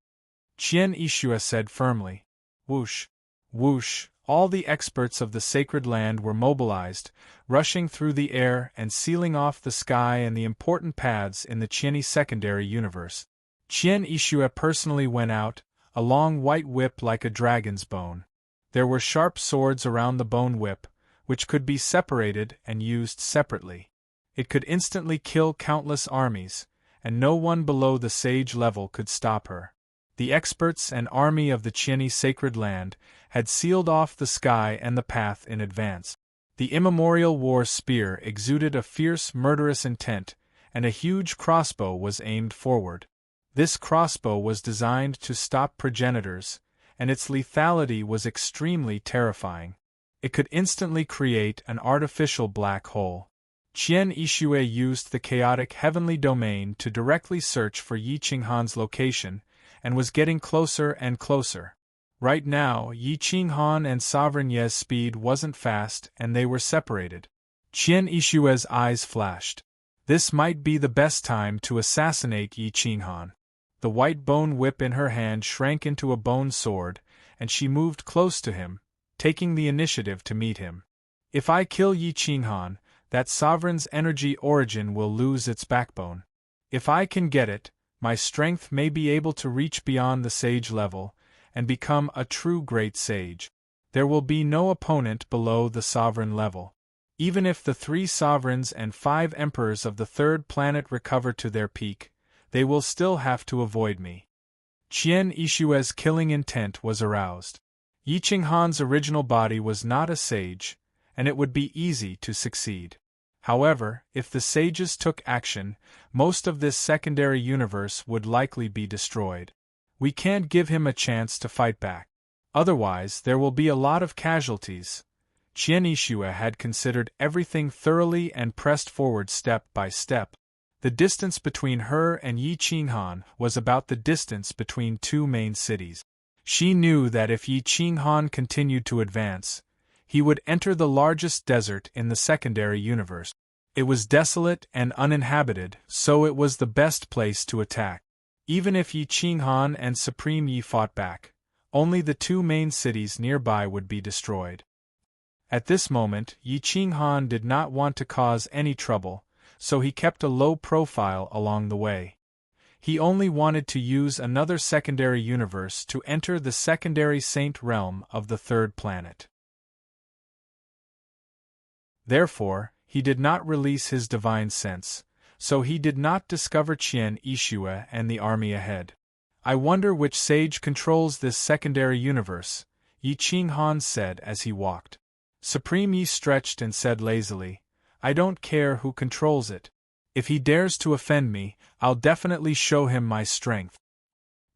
Qian Yishu said firmly. Whoosh, whoosh, all the experts of the sacred land were mobilized, rushing through the air and sealing off the sky and the important paths in the Qianyi secondary universe. Qian Yishu personally went out, a long white whip like a dragon's bone. There were sharp swords around the bone whip, which could be separated and used separately. It could instantly kill countless armies, and no one below the sage level could stop her. The experts and army of the Qianyi sacred land had sealed off the sky and the path in advance. The immemorial war spear exuded a fierce, murderous intent, and a huge crossbow was aimed forward. This crossbow was designed to stop progenitors, and its lethality was extremely terrifying. It could instantly create an artificial black hole. Qian Yishu used the chaotic heavenly domain to directly search for Yi Qinghan's location, and was getting closer and closer. Right now, Yi Qinghan and Sovereign Ye's speed wasn't fast and they were separated. Qian Yishu's eyes flashed. This might be the best time to assassinate Yi Qinghan. The white bone whip in her hand shrank into a bone sword, and she moved close to him, taking the initiative to meet him. If I kill Yi Qinghan, that sovereign's energy origin will lose its backbone. If I can get it, my strength may be able to reach beyond the sage level, and become a true great sage. There will be no opponent below the sovereign level. Even if the 3 sovereigns and 5 emperors of the 3rd planet recover to their peak, they will still have to avoid me. Qian Yishu's killing intent was aroused. Yi Qinghan's original body was not a sage, and it would be easy to succeed. However, if the sages took action, most of this secondary universe would likely be destroyed. We can't give him a chance to fight back. Otherwise, there will be a lot of casualties. Qian Yixue had considered everything thoroughly and pressed forward step by step. The distance between her and Yi Qinghan was about the distance between two main cities. She knew that if Yi Qinghan continued to advance, he would enter the largest desert in the secondary universe. It was desolate and uninhabited, so it was the best place to attack. Even if Yi Qinghan and Supreme Yi fought back, only the two main cities nearby would be destroyed. At this moment, Yi Qinghan did not want to cause any trouble, so he kept a low profile along the way. He only wanted to use another secondary universe to enter the secondary saint realm of the third planet. Therefore, he did not release his divine sense, so he did not discover Qian Yixue and the army ahead. I wonder which sage controls this secondary universe, Yi Qinghan said as he walked. Supreme Yi stretched and said lazily, I don't care who controls it. If he dares to offend me, I'll definitely show him my strength.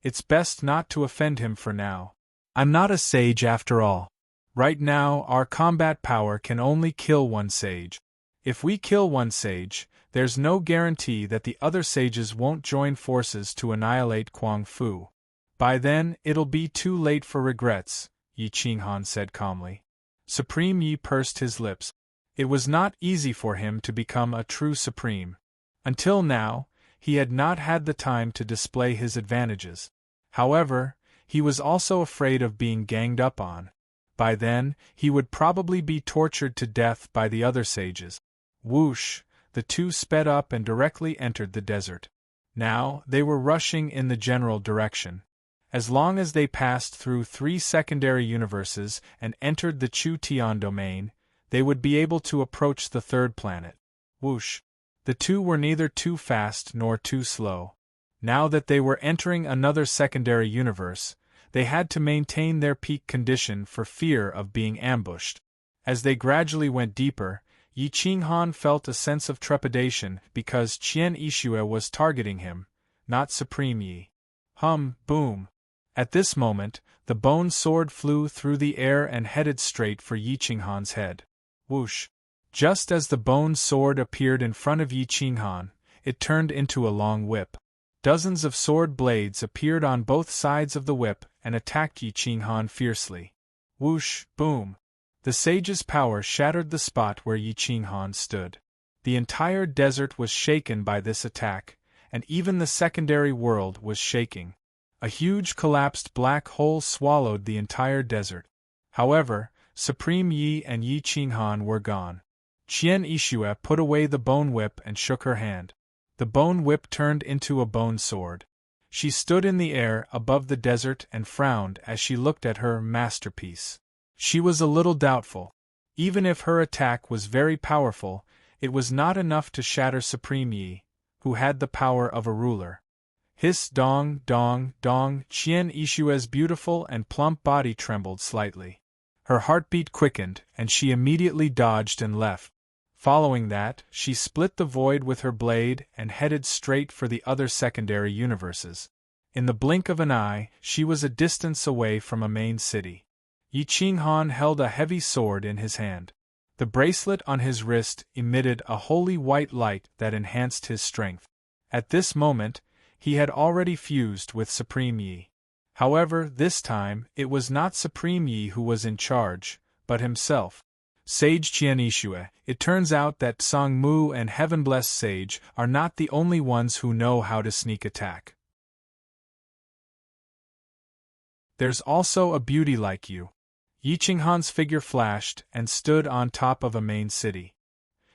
It's best not to offend him for now. I'm not a sage after all. Right now, our combat power can only kill one sage. If we kill one sage, there's no guarantee that the other sages won't join forces to annihilate Kuang Fu. By then, it'll be too late for regrets, Yi Qinghan said calmly. Supreme Yi pursed his lips. It was not easy for him to become a true supreme. Until now, he had not had the time to display his advantages. However, he was also afraid of being ganged up on. By then, he would probably be tortured to death by the other sages. Whoosh! The two sped up and directly entered the desert. Now, they were rushing in the general direction. As long as they passed through 3 secondary universes and entered the Chu Tian domain, they would be able to approach the third planet. Whoosh! The two were neither too fast nor too slow. Now that they were entering another secondary universe, they had to maintain their peak condition for fear of being ambushed. As they gradually went deeper, Yi Qinghan felt a sense of trepidation because Qian Yixue was targeting him, not Supreme Yi. Boom! At this moment, the bone sword flew through the air and headed straight for Yi Qinghan's head. Whoosh! Just as the bone sword appeared in front of Yi Qinghan, it turned into a long whip. Dozens of sword blades appeared on both sides of the whip and attacked Yi Qinghan fiercely. Whoosh! Boom! The sage's power shattered the spot where Yi Qinghan stood. The entire desert was shaken by this attack, and even the secondary world was shaking. A huge collapsed black hole swallowed the entire desert. However, Supreme Yi and Yi Qinghan were gone. Qian Yixue put away the bone whip and shook her hand. The bone whip turned into a bone sword. She stood in the air above the desert and frowned as she looked at her masterpiece. She was a little doubtful. Even if her attack was very powerful, it was not enough to shatter Supreme Yi, who had the power of a ruler. Hiss dong dong dong, Qian Yixue's beautiful and plump body trembled slightly. Her heartbeat quickened and she immediately dodged and left. Following that, she split the void with her blade and headed straight for the other secondary universes. In the blink of an eye, she was a distance away from a main city. Yi Qinghan held a heavy sword in his hand. The bracelet on his wrist emitted a holy white light that enhanced his strength. At this moment, he had already fused with Supreme Yi. However, this time, it was not Supreme Yi who was in charge, but himself. Sage Qian Yixue, it turns out that Song Mu and Heaven-Blessed Sage are not the only ones who know how to sneak attack. There's also a beauty like you. Yi Qinghan's figure flashed and stood on top of a main city.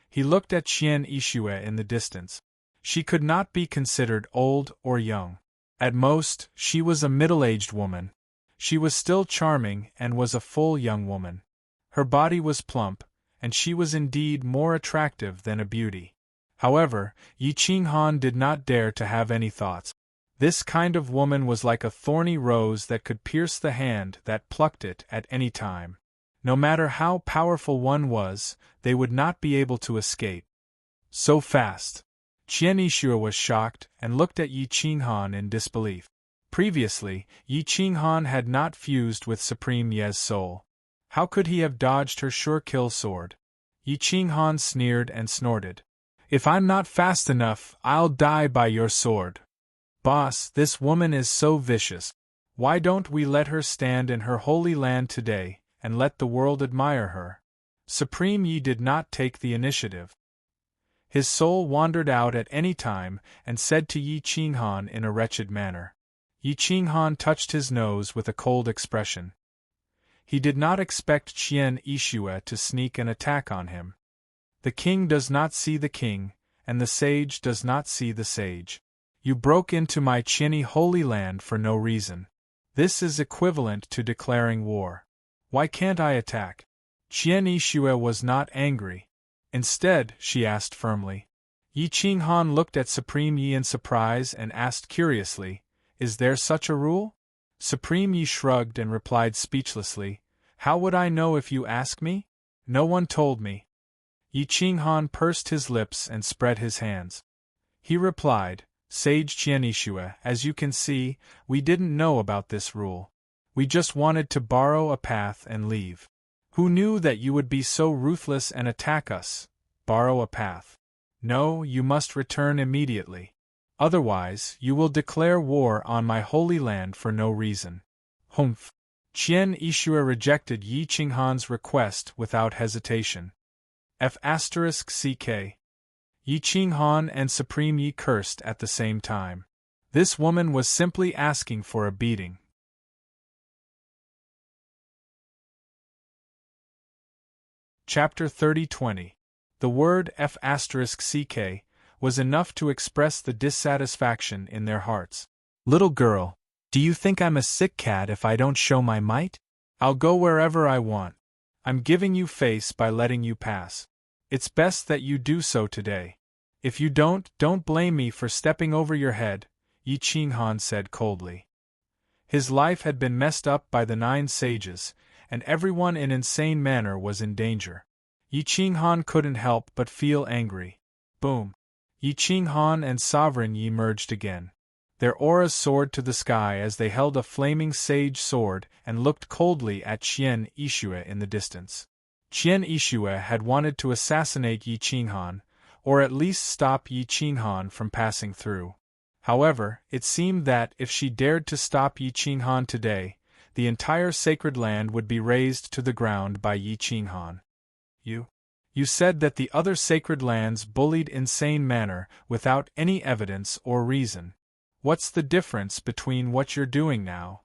He looked at Qian Yixue in the distance. She could not be considered old or young. At most, she was a middle-aged woman. She was still charming and was a full young woman. Her body was plump, and she was indeed more attractive than a beauty. However, Yi Qinghan did not dare to have any thoughts. This kind of woman was like a thorny rose that could pierce the hand that plucked it at any time. No matter how powerful one was, they would not be able to escape. So fast. Qian Yixue was shocked and looked at Yi Qinghan in disbelief. Previously, Yi Qinghan had not fused with Supreme Yi's soul. How could he have dodged her sure-kill sword? Yi Qinghan sneered and snorted. If I'm not fast enough, I'll die by your sword. Boss, this woman is so vicious. Why don't we let her stand in her holy land today, and let the world admire her? Supreme Yi did not take the initiative. His soul wandered out at any time and said to Yi Qinghan in a wretched manner. Yi Qinghan touched his nose with a cold expression. He did not expect Qian Yixue to sneak an attack on him. The king does not see the king, and the sage does not see the sage. You broke into my Qiani holy land for no reason. This is equivalent to declaring war. Why can't I attack? Qian Yixue was not angry. Instead, she asked firmly. Yi Qinghan looked at Supreme Yi in surprise and asked curiously, Is there such a rule? Supreme Yi shrugged and replied speechlessly, How would I know if you ask me? No one told me. Yi Qinghan pursed his lips and spread his hands. He replied, Sage Qian Yixue, as you can see, we didn't know about this rule. We just wanted to borrow a path and leave. Who knew that you would be so ruthless and attack us? Borrow a path. No, you must return immediately. Otherwise, you will declare war on my holy land for no reason. Humph. Qian Yixue rejected Yi Qinghan's request without hesitation. F***ck. Yi Qinghan and Supreme Yi cursed at the same time. This woman was simply asking for a beating. Chapter 30:20. The word F***ck was enough to express the dissatisfaction in their hearts. Little girl, do you think I'm a sick cat if I don't show my might? I'll go wherever I want. I'm giving you face by letting you pass. It's best that you do so today. If you don't blame me for stepping over your head, Yi Qinghan said coldly. His life had been messed up by the 9 sages, and everyone in Insane Manor was in danger. Yi Qinghan couldn't help but feel angry. Boom. Yi Qinghan and Sovereign Yi merged again. Their auras soared to the sky as they held a flaming sage sword and looked coldly at Qian Yixue in the distance. Qian Yixue had wanted to assassinate Yi Qinghan, or at least stop Yi Qinghan from passing through. However, it seemed that if she dared to stop Yi Qinghan today, the entire sacred land would be razed to the ground by Yi Qinghan. You said that the other sacred lands bullied Insane Manor without any evidence or reason. What's the difference between what you're doing now?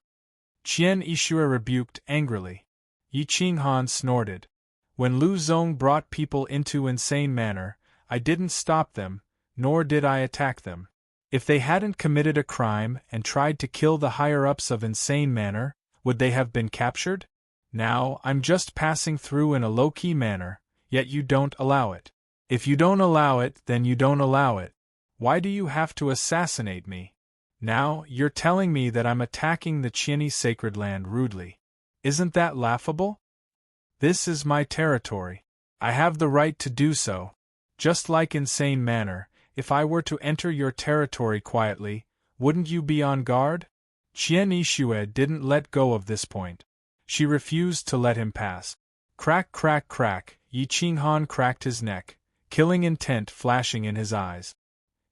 Qian Yixue rebuked angrily. Yi Qinghan snorted. When Lu Zong brought people into Insane Manor, I didn't stop them, nor did I attack them. If they hadn't committed a crime and tried to kill the higher-ups of Insane Manor, would they have been captured? Now, I'm just passing through in a low-key manner, yet you don't allow it. If you don't allow it, then you don't allow it. Why do you have to assassinate me? Now, you're telling me that I'm attacking the Qiani sacred land rudely. Isn't that laughable? This is my territory. I have the right to do so. Just like Insane Manor, if I were to enter your territory quietly, wouldn't you be on guard? Qian Yixue didn't let go of this point. She refused to let him pass. Crack, crack, crack, Yi Qinghan cracked his neck, killing intent flashing in his eyes.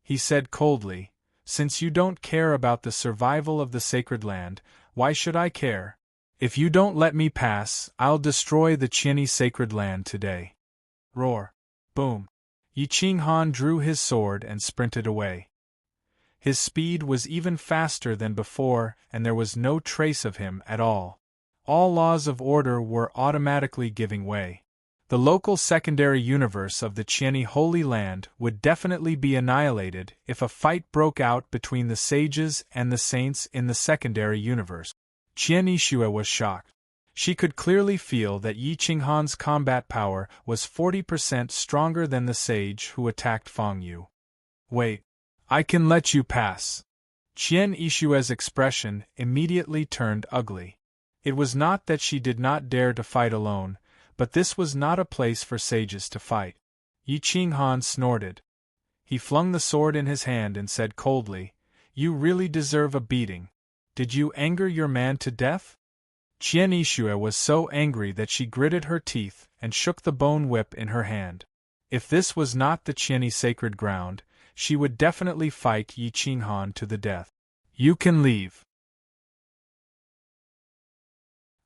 He said coldly, Since you don't care about the survival of the sacred land, why should I care? If you don't let me pass, I'll destroy the Qiani sacred land today. Roar. Boom. Yi Qinghan drew his sword and sprinted away. His speed was even faster than before, and there was no trace of him at all. All laws of order were automatically giving way. The local secondary universe of the Qiani Holy Land would definitely be annihilated if a fight broke out between the sages and the saints in the secondary universe. Qian Yixue was shocked. She could clearly feel that Yi Qinghan's combat power was 40% stronger than the sage who attacked Feng Yu. Wait. I can let you pass. Qian Yixue's expression immediately turned ugly. It was not that she did not dare to fight alone, but this was not a place for sages to fight. Yi Qinghan snorted. He flung the sword in his hand and said coldly, You really deserve a beating. Did you anger your man to death? Qian Yixue was so angry that she gritted her teeth and shook the bone whip in her hand. If this was not the Qianni sacred ground, she would definitely fight Yi Qinghan to the death. You can leave.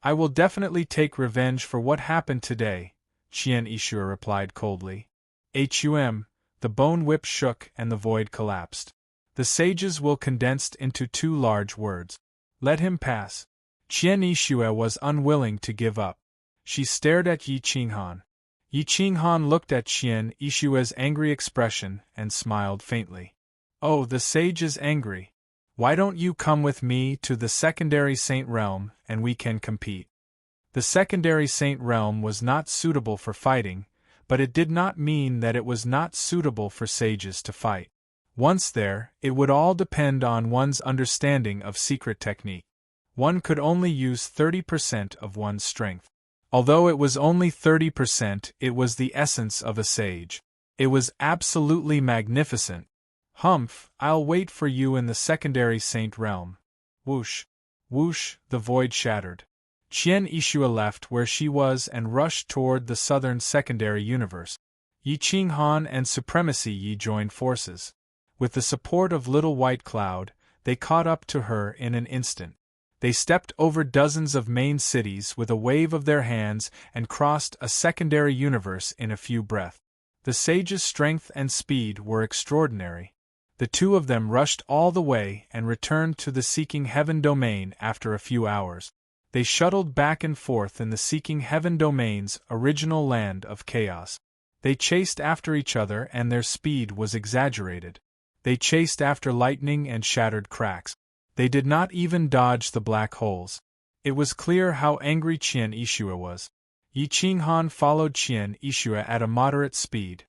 I will definitely take revenge for what happened today, Qian Yixue replied coldly. The bone whip shook and the void collapsed. The sages will condensed into 2 large words. Let him pass. Qian Yixue was unwilling to give up. She stared at Yi Qinghan. Yi Qinghan looked at Qian Yixue's angry expression and smiled faintly. Oh, the sage is angry. Why don't you come with me to the secondary saint realm and we can compete? The secondary saint realm was not suitable for fighting, but it did not mean that it was not suitable for sages to fight. Once there, it would all depend on one's understanding of secret technique. One could only use 30% of one's strength. Although it was only 30%, it was the essence of a sage. It was absolutely magnificent. Humph, I'll wait for you in the secondary saint realm. Whoosh. Whoosh, the void shattered. Qian Yixue left where she was and rushed toward the southern secondary universe. Yi Qinghan and Supremacy Yi joined forces. With the support of Little White Cloud, they caught up to her in an instant. They stepped over dozens of main cities with a wave of their hands and crossed a secondary universe in a few breaths. The sage's strength and speed were extraordinary. The 2 of them rushed all the way and returned to the Seeking Heaven domain after a few hours. They shuttled back and forth in the Seeking Heaven domain's original land of chaos. They chased after each other and their speed was exaggerated. They chased after lightning and shattered cracks. They did not even dodge the black holes. It was clear how angry Qian Yixue was. Yi Qinghan followed Qian Yixue at a moderate speed.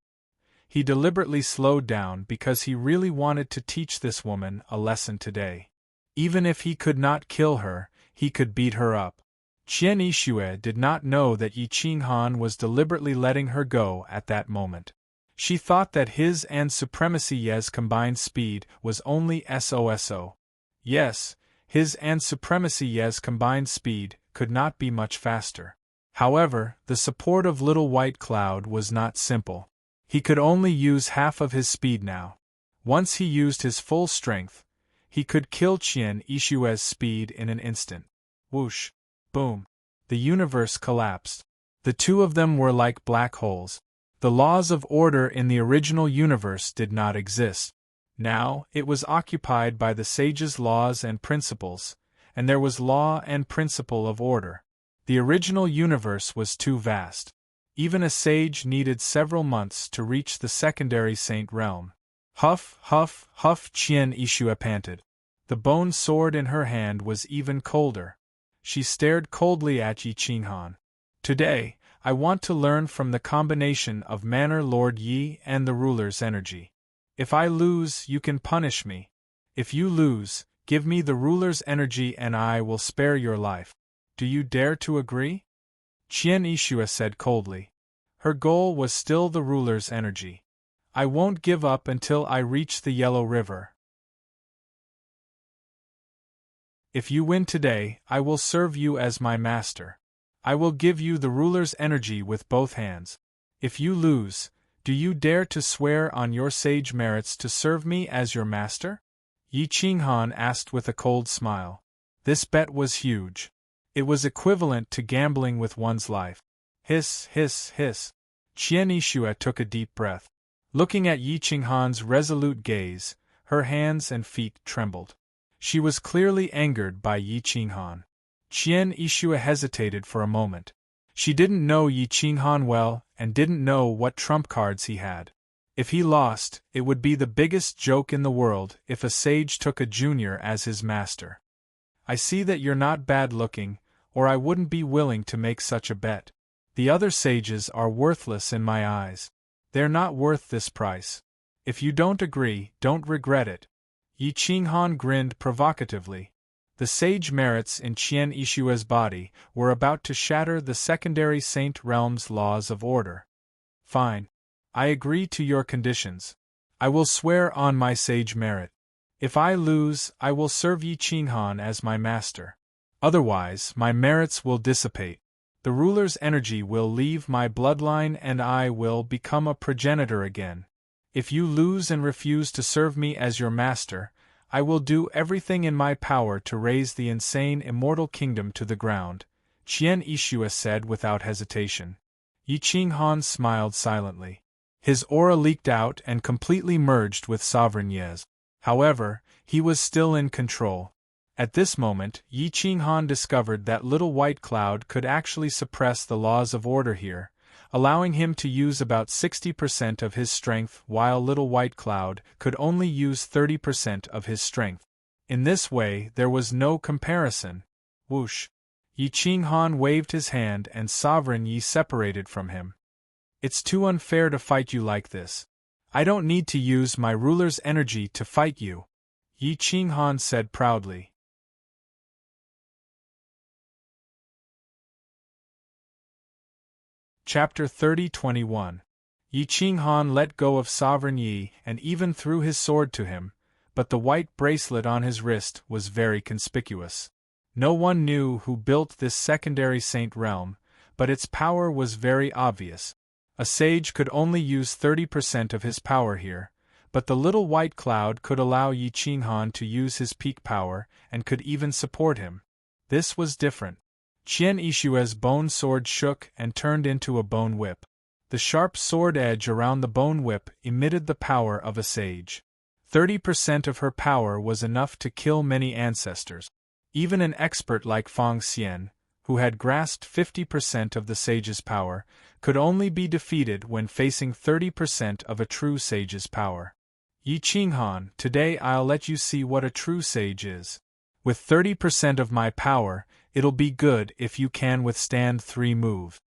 He deliberately slowed down because he really wanted to teach this woman a lesson today. Even if he could not kill her, he could beat her up. Qian Yixue did not know that Yi Qinghan was deliberately letting her go at that moment. She thought that his and Supremacy Ye's combined speed was only SOSO. Yes, his and Supremacy Ye's combined speed could not be much faster. However, the support of Little White Cloud was not simple. He could only use half of his speed now. Once he used his full strength, he could kill Qian Yixue's speed in an instant. Whoosh! Boom! The universe collapsed. The 2 of them were like black holes. The laws of order in the original universe did not exist. Now, it was occupied by the sage's laws and principles, and there was law and principle of order. The original universe was too vast. Even a sage needed several months to reach the secondary saint realm. Huff, huff, huff, Qian Yixue panted. The bone sword in her hand was even colder. She stared coldly at Yi Qinghan. Today, I want to learn from the combination of Manor Lord Yi and the ruler's energy. If I lose, you can punish me. If you lose, give me the ruler's energy and I will spare your life. Do you dare to agree? Qian Yixue said coldly. Her goal was still the ruler's energy. I won't give up until I reach the Yellow River. If you win today, I will serve you as my master. I will give you the ruler's energy with both hands. If you lose, do you dare to swear on your sage merits to serve me as your master? Yi Qinghan asked with a cold smile. This bet was huge. It was equivalent to gambling with one's life. Hiss, hiss, hiss. Qian Yixue took a deep breath. Looking at Yi Qinghan's resolute gaze, her hands and feet trembled. She was clearly angered by Yi Qinghan. Qian Yixue hesitated for a moment. She didn't know Yi Qinghan well and didn't know what trump cards he had. If he lost, it would be the biggest joke in the world if a sage took a junior as his master. I see that you're not bad-looking, or I wouldn't be willing to make such a bet. The other sages are worthless in my eyes. They're not worth this price. If you don't agree, don't regret it. Yi Qinghan grinned provocatively. The sage merits in Qian Yixue's body were about to shatter the secondary saint realm's laws of order. Fine. I agree to your conditions. I will swear on my sage merit. If I lose, I will serve Yi Qinghan as my master. Otherwise, my merits will dissipate. The ruler's energy will leave my bloodline and I will become a progenitor again. If you lose and refuse to serve me as your master, I will do everything in my power to raise the insane immortal kingdom to the ground, Qian Yixue said without hesitation. Yi Qinghan smiled silently. His aura leaked out and completely merged with Sovereign Ye's. However, he was still in control. At this moment, Yi Qinghan discovered that Little White Cloud could actually suppress the laws of order here, allowing him to use about 60% of his strength while Little White Cloud could only use 30% of his strength. In this way, there was no comparison. Whoosh! Yi Qinghan waved his hand and Sovereign Yi separated from him. It's too unfair to fight you like this. I don't need to use my ruler's energy to fight you, Yi Qinghan said proudly. Chapter 30-21. Yi Qinghan let go of Sovereign Yi and even threw his sword to him, but the white bracelet on his wrist was very conspicuous. No one knew who built this secondary saint realm, but its power was very obvious. A sage could only use 30% of his power here, but the Little White Cloud could allow Yi Qinghan to use his peak power and could even support him. This was different. Qian Yixue's bone sword shook and turned into a bone whip. The sharp sword edge around the bone whip emitted the power of a sage. 30% of her power was enough to kill many ancestors. Even an expert like Fang Xian, who had grasped 50% of the sage's power, could only be defeated when facing 30% of a true sage's power. Yi Qinghan, today I'll let you see what a true sage is. With 30% of my power, it'll be good if you can withstand 3 moves.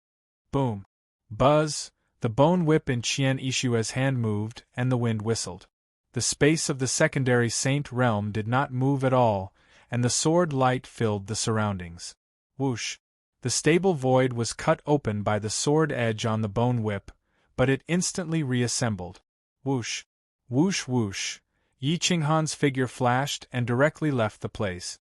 Boom. Buzz, the bone whip in Qian Yixue's hand moved and the wind whistled. The space of the secondary saint realm did not move at all, and the sword light filled the surroundings. Whoosh. The stable void was cut open by the sword edge on the bone whip, but it instantly reassembled. Whoosh. Whoosh whoosh. Yi Qinghan's figure flashed and directly left the place.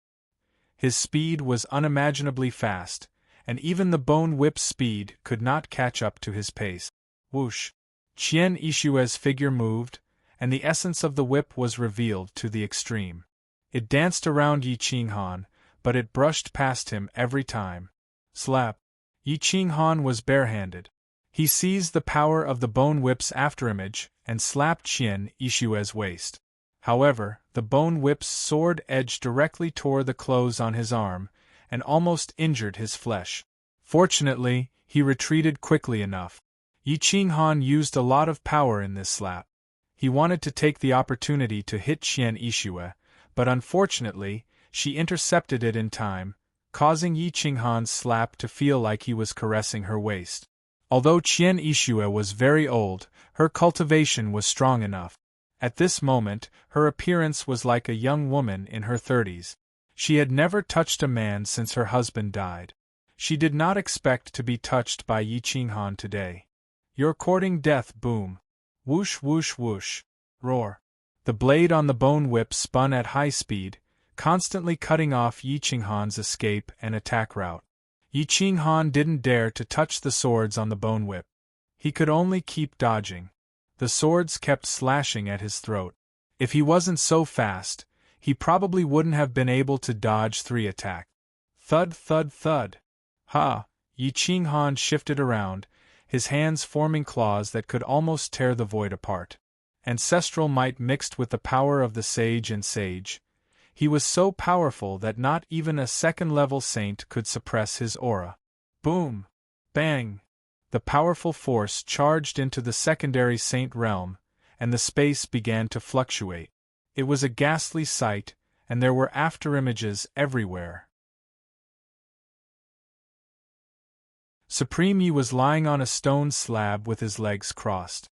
His speed was unimaginably fast, and even the bone whip's speed could not catch up to his pace. Whoosh! Qian Yixue's figure moved, and the essence of the whip was revealed to the extreme. It danced around Yi Qinghan, but it brushed past him every time. Slap! Yi Qinghan was barehanded. He seized the power of the bone whip's afterimage and slapped Qian Yixue's waist. However, the bone whip's sword edge directly tore the clothes on his arm, and almost injured his flesh. Fortunately, he retreated quickly enough. Yi Qinghan used a lot of power in this slap. He wanted to take the opportunity to hit Qian Yixue, but unfortunately, she intercepted it in time, causing Yi Qinghan's slap to feel like he was caressing her waist. Although Qian Yixue was very old, her cultivation was strong enough. At this moment, her appearance was like a young woman in her 30s. She had never touched a man since her husband died. She did not expect to be touched by Yi Qinghan today. You're courting death, boom. Whoosh whoosh whoosh. Roar. The blade on the bone whip spun at high speed, constantly cutting off Yi Qinghan's escape and attack route. Yi Qinghan didn't dare to touch the swords on the bone whip. He could only keep dodging. The swords kept slashing at his throat. If he wasn't so fast, he probably wouldn't have been able to dodge 3 attacks. Thud thud thud. Ha! Yi Qinghan shifted around, his hands forming claws that could almost tear the void apart. Ancestral might mixed with the power of the sage and sage. He was so powerful that not even a second-level saint could suppress his aura. Boom! Bang! The powerful force charged into the secondary saint realm, and the space began to fluctuate. It was a ghastly sight, and there were afterimages everywhere. Supreme Yi was lying on a stone slab with his legs crossed.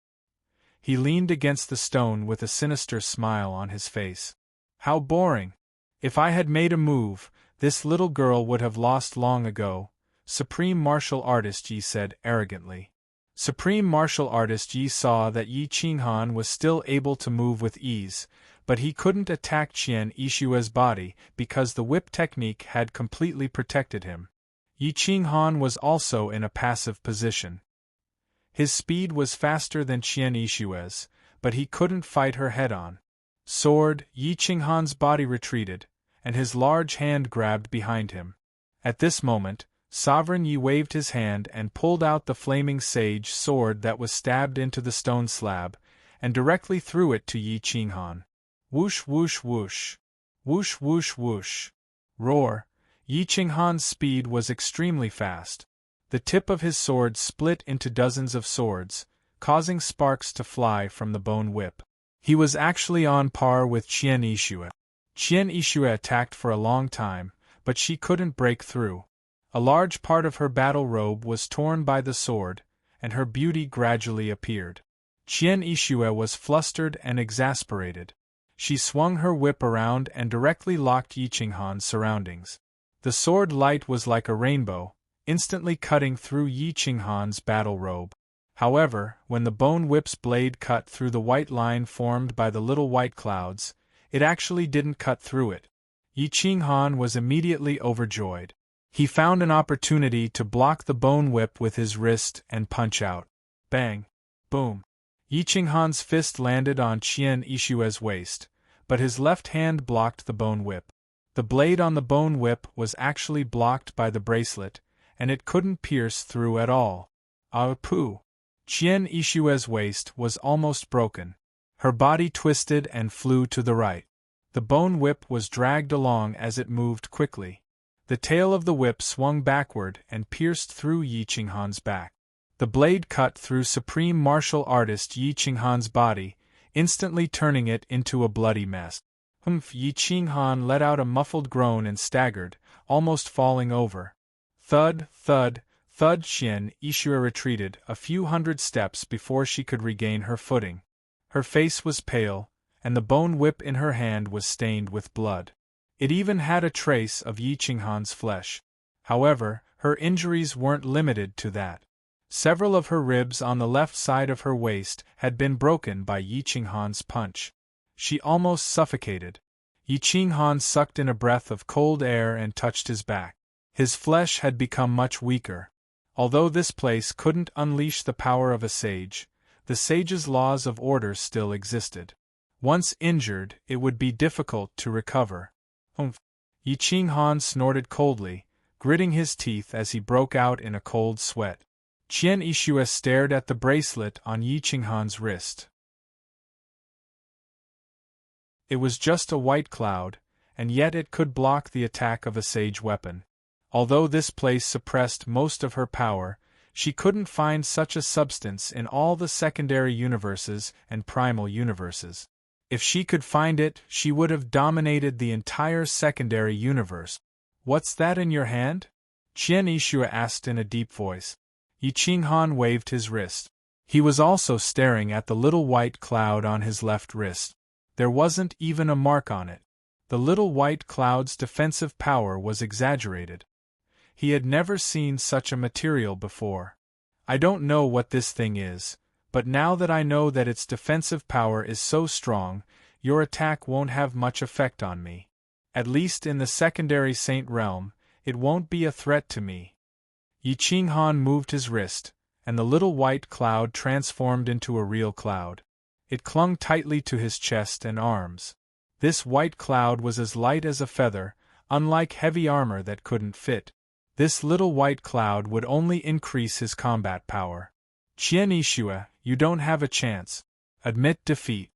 He leaned against the stone with a sinister smile on his face. How boring! If I had made a move, this little girl would have lost long ago, Supreme Martial Artist Yi said arrogantly. Supreme Martial Artist Yi saw that Yi Qinghan was still able to move with ease, but he couldn't attack Qian Yishua's body because the whip technique had completely protected him. Yi Qinghan was also in a passive position. His speed was faster than Qian Yishua's, but he couldn't fight her head-on. Sword, Yi Qinghan's body retreated, and his large hand grabbed behind him. At this moment, Sovereign Yi waved his hand and pulled out the flaming sage sword that was stabbed into the stone slab, and directly threw it to Yi Qinghan. Whoosh whoosh whoosh. Whoosh whoosh whoosh. Roar. Yi Qinghan's speed was extremely fast. The tip of his sword split into dozens of swords, causing sparks to fly from the bone whip. He was actually on par with Qian Yishue. Qian Yishue attacked for a long time, but she couldn't break through. A large part of her battle robe was torn by the sword, and her beauty gradually appeared. Qian Yishue was flustered and exasperated. She swung her whip around and directly locked Yi Qinghan's surroundings. The sword light was like a rainbow, instantly cutting through Yi Qinghan's battle robe. However, when the bone whip's blade cut through the white line formed by the little white clouds, it actually didn't cut through it. Yi Qinghan was immediately overjoyed. He found an opportunity to block the bone whip with his wrist and punch out. Bang! Boom! Yi Qinghan's fist landed on Qian Yishue's waist, but his left hand blocked the bone whip. The blade on the bone whip was actually blocked by the bracelet, and it couldn't pierce through at all. Ah poo! Qian Yishue's waist was almost broken. Her body twisted and flew to the right. The bone whip was dragged along as it moved quickly. The tail of the whip swung backward and pierced through Yi Qinghan's back. The blade cut through supreme martial artist Yi Qinghan's body, instantly turning it into a bloody mess. Yi Qinghan let out a muffled groan and staggered, almost falling over. Thud, thud, thud. Qian Yishue retreated a few hundred steps before she could regain her footing. Her face was pale, and the bone whip in her hand was stained with blood. It even had a trace of Yi Qinghan's flesh. However, her injuries weren't limited to that. Several of her ribs on the left side of her waist had been broken by Yi Qinghan's punch. She almost suffocated. Yi Qinghan sucked in a breath of cold air and touched his back. His flesh had become much weaker. Although this place couldn't unleash the power of a sage, the sage's laws of order still existed. Once injured, it would be difficult to recover. Yi Qinghan snorted coldly, gritting his teeth as he broke out in a cold sweat. Qian Yishue stared at the bracelet on Yi Qinghan's wrist. It was just a white cloud, and yet it could block the attack of a sage weapon. Although this place suppressed most of her power, she couldn't find such a substance in all the secondary universes and primal universes. If she could find it, she would have dominated the entire secondary universe. What's that in your hand? Qian Yishue asked in a deep voice. Yi Qinghan waved his wrist. He was also staring at the little white cloud on his left wrist. There wasn't even a mark on it. The little white cloud's defensive power was exaggerated. He had never seen such a material before. I don't know what this thing is, but now that I know that its defensive power is so strong, your attack won't have much effect on me. At least in the secondary saint realm, it won't be a threat to me. Yi Qinghan moved his wrist, and the little white cloud transformed into a real cloud. It clung tightly to his chest and arms. This white cloud was as light as a feather, unlike heavy armor that couldn't fit. This little white cloud would only increase his combat power. Qian Yishue, you don't have a chance. Admit defeat.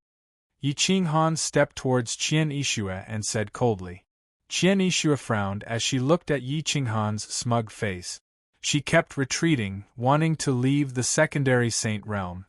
Yi Qinghan stepped towards Qian Yishue and said coldly. Qian Yishue frowned as she looked at Yi Qinghan's smug face. She kept retreating, wanting to leave the secondary saint realm.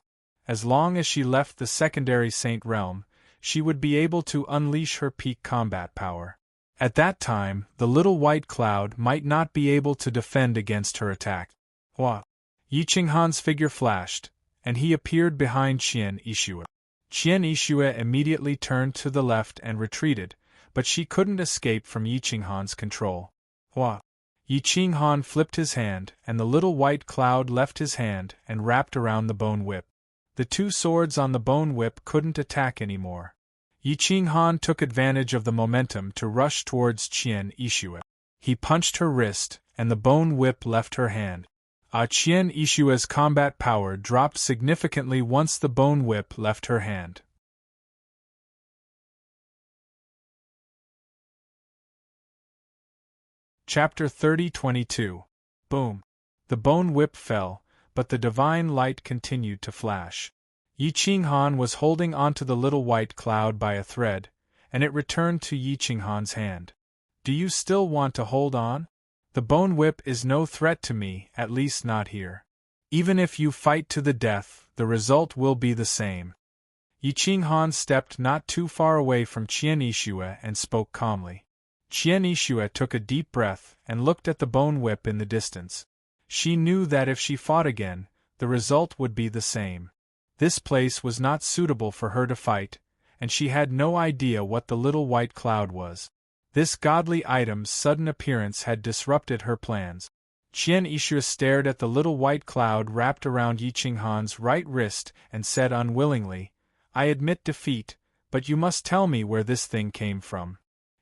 As long as she left the secondary saint realm, she would be able to unleash her peak combat power. At that time, the little white cloud might not be able to defend against her attack. Hua! Yi Qinghan's figure flashed, and he appeared behind Qian Yishue. Qian Yishue immediately turned to the left and retreated, but she couldn't escape from Yi Qinghan's control. Hua! Yi Qinghan flipped his hand, and the little white cloud left his hand and wrapped around the bone whip. The two swords on the bone whip couldn't attack anymore. Yi Qinghan took advantage of the momentum to rush towards Qian Yixue. He punched her wrist, and the bone whip left her hand. Qian Yixue's combat power dropped significantly once the bone whip left her hand. Chapter 30:22. Boom. The bone whip fell, but the divine light continued to flash. Yi Qinghan was holding onto the little white cloud by a thread, and it returned to Yi Qinghan's hand. Do you still want to hold on? The bone whip is no threat to me, at least not here. Even if you fight to the death, the result will be the same. Yi Qinghan stepped not too far away from Qian Yixue and spoke calmly. Qian Yixue took a deep breath and looked at the bone whip in the distance. She knew that if she fought again, the result would be the same. This place was not suitable for her to fight, and she had no idea what the little white cloud was. This godly item's sudden appearance had disrupted her plans. Qian Yixue stared at the little white cloud wrapped around Yi Qinghan's right wrist and said unwillingly, I admit defeat, but you must tell me where this thing came from.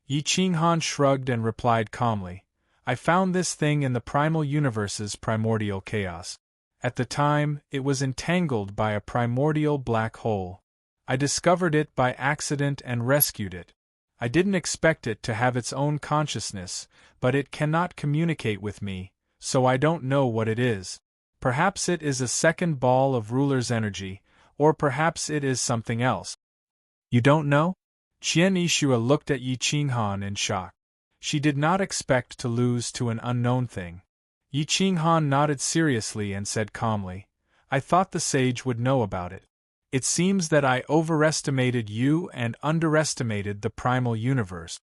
Yi Qinghan shrugged and replied calmly, I found this thing in the primal universe's primordial chaos. At the time, it was entangled by a primordial black hole. I discovered it by accident and rescued it. I didn't expect it to have its own consciousness, but it cannot communicate with me, so I don't know what it is. Perhaps it is a second ball of ruler's energy, or perhaps it is something else. You don't know? Qian Yixue looked at Yi Qinghan in shock. She did not expect to lose to an unknown thing. Yi Qinghan nodded seriously and said calmly, I thought the sage would know about it. It seems that I overestimated you and underestimated the primal universe.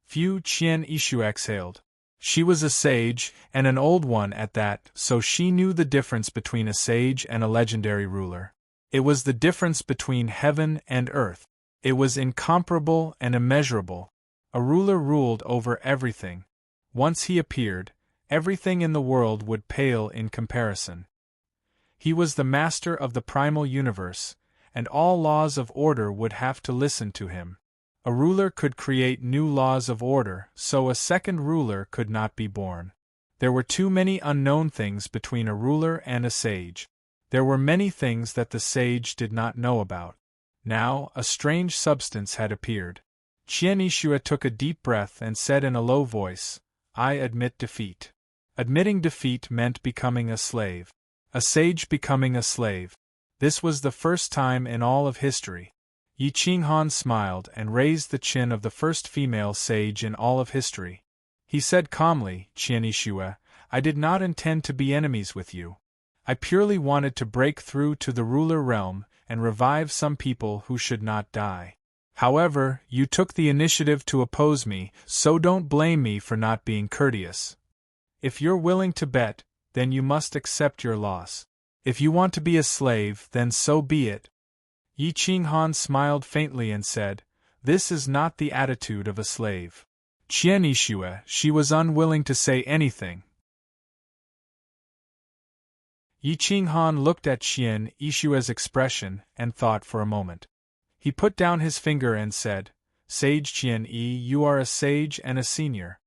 Phew, Qian Yixue exhaled. She was a sage, and an old one at that, so she knew the difference between a sage and a legendary ruler. It was the difference between heaven and earth. It was incomparable and immeasurable. A ruler ruled over everything. Once he appeared, everything in the world would pale in comparison. He was the master of the primal universe, and all laws of order would have to listen to him. A ruler could create new laws of order, so a second ruler could not be born. There were too many unknown things between a ruler and a sage. There were many things that the sage did not know about. Now, a strange substance had appeared. Qian Yixue took a deep breath and said in a low voice, I admit defeat. Admitting defeat meant becoming a slave. A sage becoming a slave. This was the first time in all of history. Yi Qinghan smiled and raised the chin of the first female sage in all of history. He said calmly, Qian Yixue, I did not intend to be enemies with you. I purely wanted to break through to the ruler realm and revive some people who should not die. However, you took the initiative to oppose me, so don't blame me for not being courteous. If you're willing to bet, then you must accept your loss. If you want to be a slave, then so be it. Yi Qinghan smiled faintly and said, This is not the attitude of a slave. Qian Yixue, she was unwilling to say anything. Yi Qinghan looked at Qian Yixue's expression and thought for a moment. He put down his finger and said, Sage Qian Yi, you are a sage and a senior.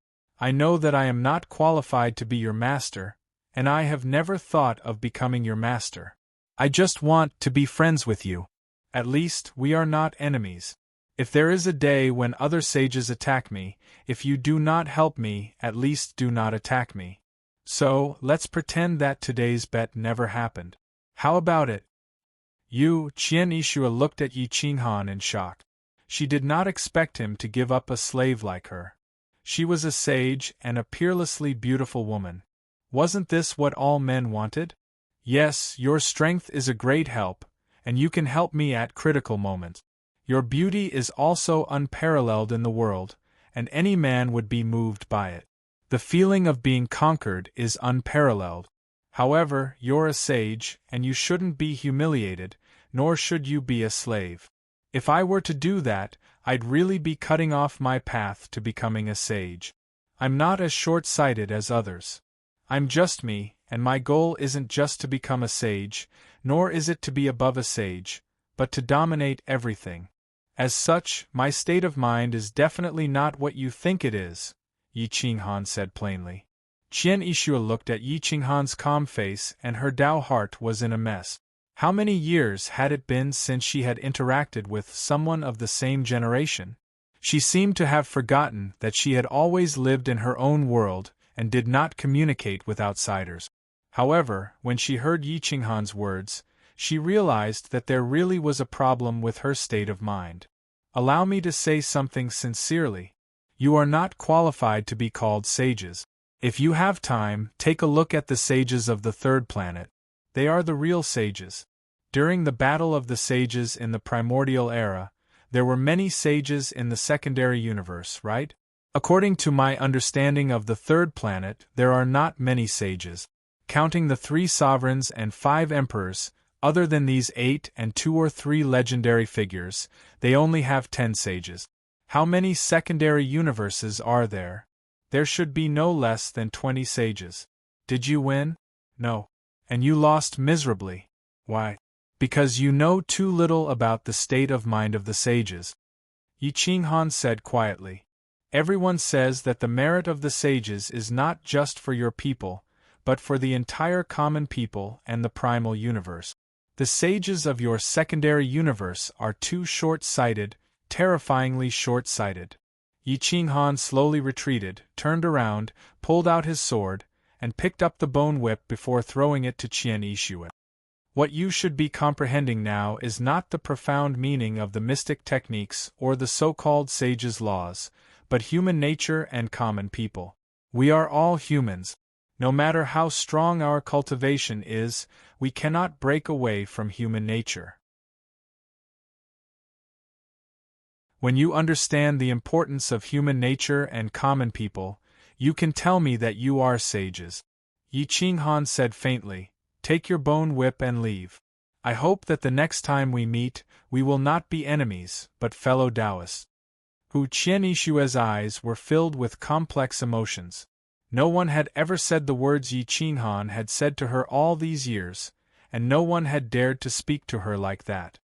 I know that I am not qualified to be your master, and I have never thought of becoming your master. I just want to be friends with you. At least, we are not enemies. If there is a day when other sages attack me, if you do not help me, at least do not attack me. So, let's pretend that today's bet never happened. How about it? Qian Yixue looked at Yi Qinghan in shock. She did not expect him to give up a slave like her. She was a sage and a peerlessly beautiful woman. Wasn't this what all men wanted? Yes, your strength is a great help, and you can help me at critical moments. Your beauty is also unparalleled in the world, and any man would be moved by it. The feeling of being conquered is unparalleled. However, you're a sage, and you shouldn't be humiliated, nor should you be a slave. If I were to do that, I'd really be cutting off my path to becoming a sage. I'm not as short-sighted as others. I'm just me, and my goal isn't just to become a sage, nor is it to be above a sage, but to dominate everything. As such, my state of mind is definitely not what you think it is, Yi Qinghan said plainly. Qian Yixue looked at Yi Qinghan's calm face and her Dao heart was in a mess. How many years had it been since she had interacted with someone of the same generation? She seemed to have forgotten that she had always lived in her own world and did not communicate with outsiders. However, when she heard Yi Qinghan's words, she realized that there really was a problem with her state of mind. Allow me to say something sincerely. You are not qualified to be called sages. If you have time, take a look at the sages of the third planet. They are the real sages. During the battle of the sages in the primordial era, there were many sages in the secondary universe, right? According to my understanding of the third planet, there are not many sages. Counting the 3 sovereigns and 5 emperors, other than these 8 and 2 or 3 legendary figures, they only have 10 sages. How many secondary universes are there? There should be no less than 20 sages. Did you win? No. And you lost miserably. Why? Because you know too little about the state of mind of the sages. Yi Qinghan said quietly. Everyone says that the merit of the sages is not just for your people, but for the entire common people and the primal universe. The sages of your secondary universe are too short-sighted, terrifyingly short-sighted. Yi Qinghan slowly retreated, turned around, pulled out his sword, and picked up the bone whip before throwing it to Qian Yixue. What you should be comprehending now is not the profound meaning of the mystic techniques or the so-called sages' laws, but human nature and common people. We are all humans. No matter how strong our cultivation is, we cannot break away from human nature. When you understand the importance of human nature and common people, you can tell me that you are sages. Yi Qinghan said faintly, take your bone whip and leave. I hope that the next time we meet, we will not be enemies, but fellow Taoists. Qian Yixue's eyes were filled with complex emotions. No one had ever said the words Yi Qinghan had said to her all these years, and no one had dared to speak to her like that.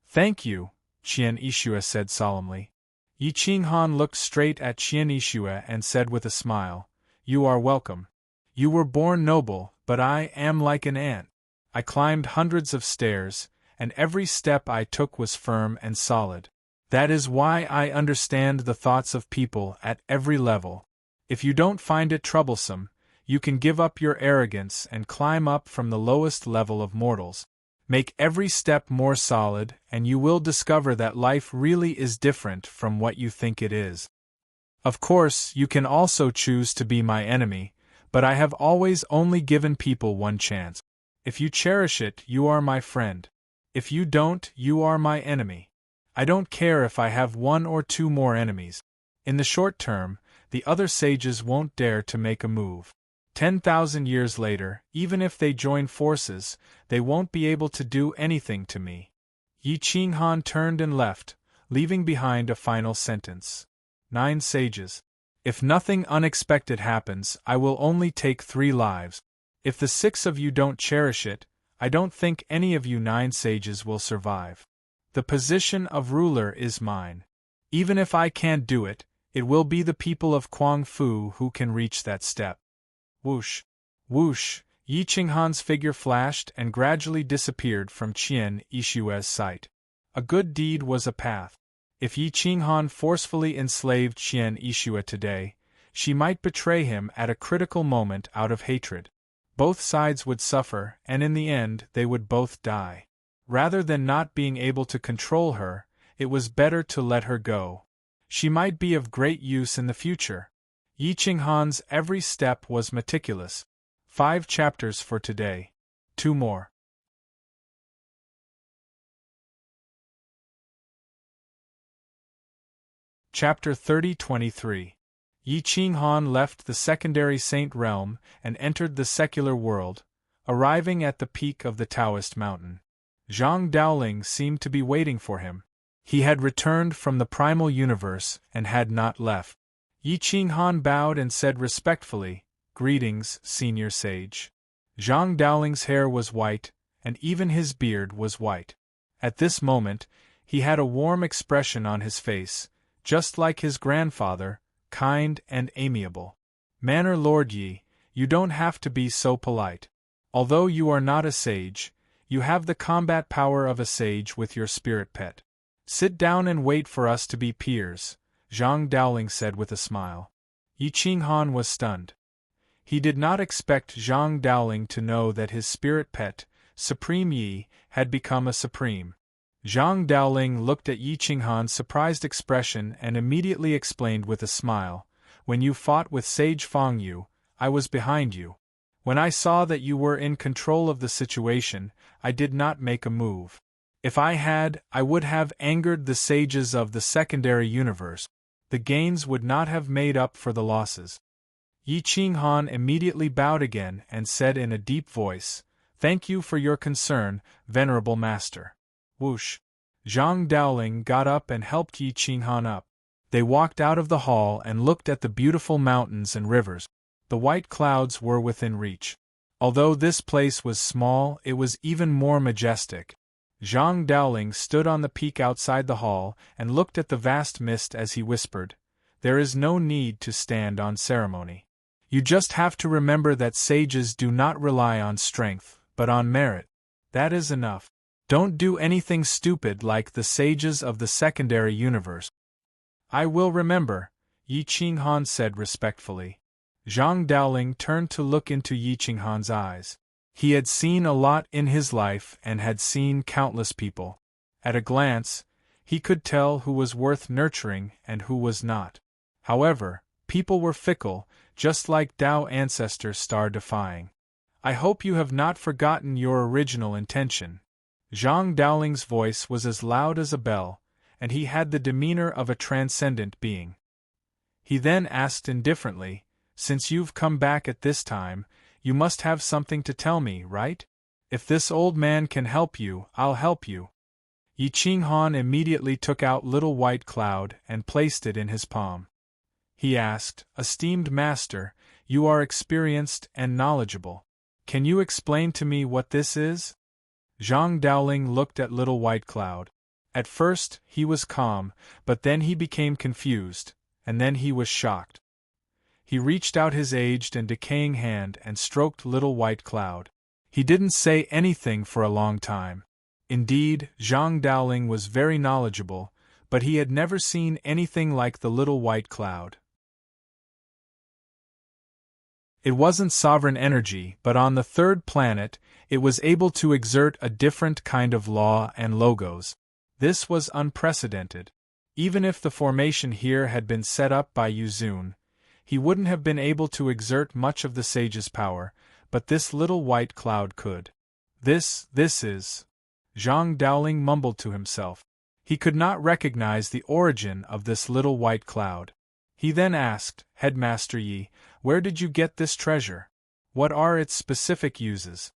Thank you, Qian Yixue said solemnly. Yi Qinghan looked straight at Qian Yixue and said with a smile, you are welcome. You were born noble, but I am like an ant. I climbed hundreds of stairs, and every step I took was firm and solid. That is why I understand the thoughts of people at every level. If you don't find it troublesome, you can give up your arrogance and climb up from the lowest level of mortals. Make every step more solid, and you will discover that life really is different from what you think it is. Of course, you can also choose to be my enemy, but I have always only given people one chance. If you cherish it, you are my friend. If you don't, you are my enemy. I don't care if I have 1 or 2 more enemies. In the short term, the other sages won't dare to make a move. 10,000 years later, even if they join forces, they won't be able to do anything to me. Yi Qinghan turned and left, leaving behind a final sentence. 9 sages. If nothing unexpected happens, I will only take 3 lives. If the 6 of you don't cherish it, I don't think any of you 9 sages will survive. The position of ruler is mine. Even if I can't do it, it will be the people of Kuang Fu who can reach that step. Whoosh! Whoosh! Yi Qinghan's figure flashed and gradually disappeared from Qian Yixue's sight. A good deed was a path. If Yi Qinghan forcefully enslaved Qian Yixue today, she might betray him at a critical moment out of hatred. Both sides would suffer, and in the end they would both die. Rather than not being able to control her, it was better to let her go. She might be of great use in the future. Yi Qinghan's every step was meticulous. 5 chapters for today. 2 more. Chapter 30-23. Yi Qinghan left the secondary saint realm and entered the secular world, arriving at the peak of the Taoist mountain. Zhang Daoling seemed to be waiting for him. He had returned from the primal universe and had not left. Yi Qinghan bowed and said respectfully, "Greetings, senior sage." Zhang Daoling's hair was white, and even his beard was white. At this moment, He had a warm expression on his face, just like his grandfather, kind and amiable. Manor Lord Yi, you don't have to be so polite. Although you are not a sage, you have the combat power of a sage with your spirit pet. Sit down and wait for us to be peers, Zhang Dowling said with a smile. Yi Qinghan was stunned. He did not expect Zhang Dowling to know that his spirit pet, Supreme Yi, had become a supreme. Zhang Dowling looked at Yi Qinghan's surprised expression and immediately explained with a smile, "When you fought with Sage Feng Yu, I was behind you. When I saw that you were in control of the situation, I did not make a move. If I had, I would have angered the sages of the secondary universe. The gains would not have made up for the losses." Yi Qinghan immediately bowed again and said in a deep voice, "Thank you for your concern, venerable master." Whoosh! Zhang Dowling got up and helped Yi Qinghan up. They walked out of the hall and looked at the beautiful mountains and rivers. The white clouds were within reach. Although this place was small, it was even more majestic. Zhang Dowling stood on the peak outside the hall and looked at the vast mist as he whispered, "There is no need to stand on ceremony. You just have to remember that sages do not rely on strength, but on merit. That is enough. Don't do anything stupid like the sages of the secondary universe." "I will remember," Yi Qinghan said respectfully. Zhang Dowling turned to look into Yi Qinghan's eyes. He had seen a lot in his life and had seen countless people. At a glance, he could tell who was worth nurturing and who was not. However, people were fickle, just like Tao ancestor star-defying. "I hope you have not forgotten your original intention." Zhang Dowling's voice was as loud as a bell, and he had the demeanor of a transcendent being. He then asked indifferently, "Since you've come back at this time, you must have something to tell me, right? If this old man can help you, I'll help you." Yi Qinghan immediately took out Little White Cloud and placed it in his palm. He asked, "Esteemed master, you are experienced and knowledgeable. Can you explain to me what this is?" Zhang Dowling looked at Little White Cloud. At first, he was calm, but then he became confused, and then he was shocked. He reached out his aged and decaying hand and stroked Little White Cloud. He didn't say anything for a long time. Indeed, Zhang Dowling was very knowledgeable, but he had never seen anything like the Little White Cloud. It wasn't sovereign energy, but on the third planet, it was able to exert a different kind of law and logos. This was unprecedented. Even if the formation here had been set up by Yuzun, he wouldn't have been able to exert much of the sage's power, but this Little White Cloud could. This is... Zhang Dowling mumbled to himself. He could not recognize the origin of this Little White Cloud. He then asked, "Headmaster Yi, where did you get this treasure? What are its specific uses?"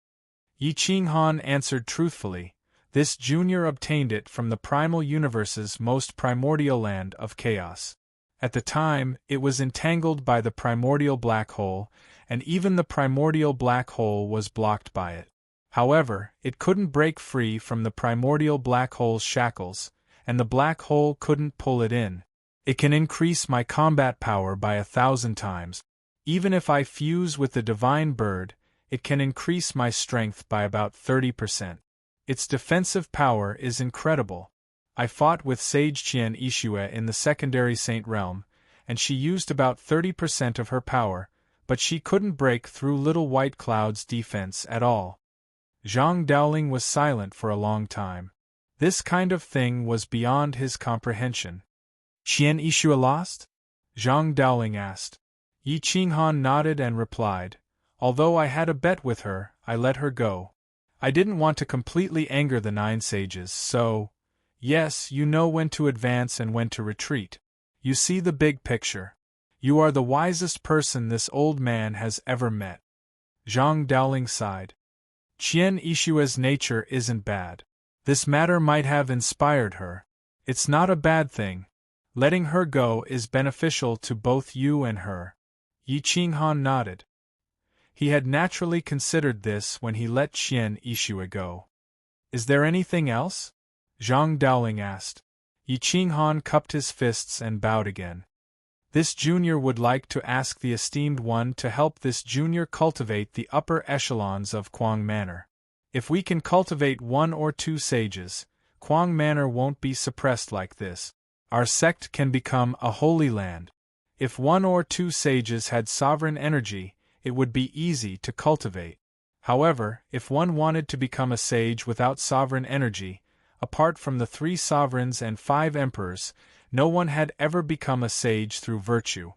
Yi Qinghan answered truthfully, "This junior obtained it from the primal universe's most primordial land of chaos. At the time, it was entangled by the primordial black hole, and even the primordial black hole was blocked by it. However, it couldn't break free from the primordial black hole's shackles, and the black hole couldn't pull it in. It can increase my combat power by 1,000 times. Even if I fuse with the divine bird, it can increase my strength by about 30%. Its defensive power is incredible. I fought with Sage Qian Ishue in the secondary Saint Realm, and she used about 30% of her power, but she couldn't break through Little White Cloud's defense at all." Zhang Dowling was silent for a long time. This kind of thing was beyond his comprehension. "Qian Ishue lost?" Zhang Dowling asked. Yi Qinghan nodded and replied, "Although I had a bet with her, I let her go. I didn't want to completely anger the 9 sages, so... Yes, you know when to advance and when to retreat. You see the big picture. You are the wisest person this old man has ever met." Zhang Dowling sighed. "Qian Ishue's nature isn't bad. This matter might have inspired her. It's not a bad thing. Letting her go is beneficial to both you and her." Yi Qinghan nodded. He had naturally considered this when he let Qian Ishue go. "Is there anything else?" Zhang Daoling asked. Yi Qinghan cupped his fists and bowed again. This junior would like to ask the esteemed one to help this junior cultivate the upper echelons of Kuang Manor. If we can cultivate 1 or 2 sages, Kuang Manor won't be suppressed like this. Our sect can become a holy land. If 1 or 2 sages had sovereign energy, it would be easy to cultivate. However, if one wanted to become a sage without sovereign energy, apart from the 3 sovereigns and 5 emperors, no one had ever become a sage through virtue.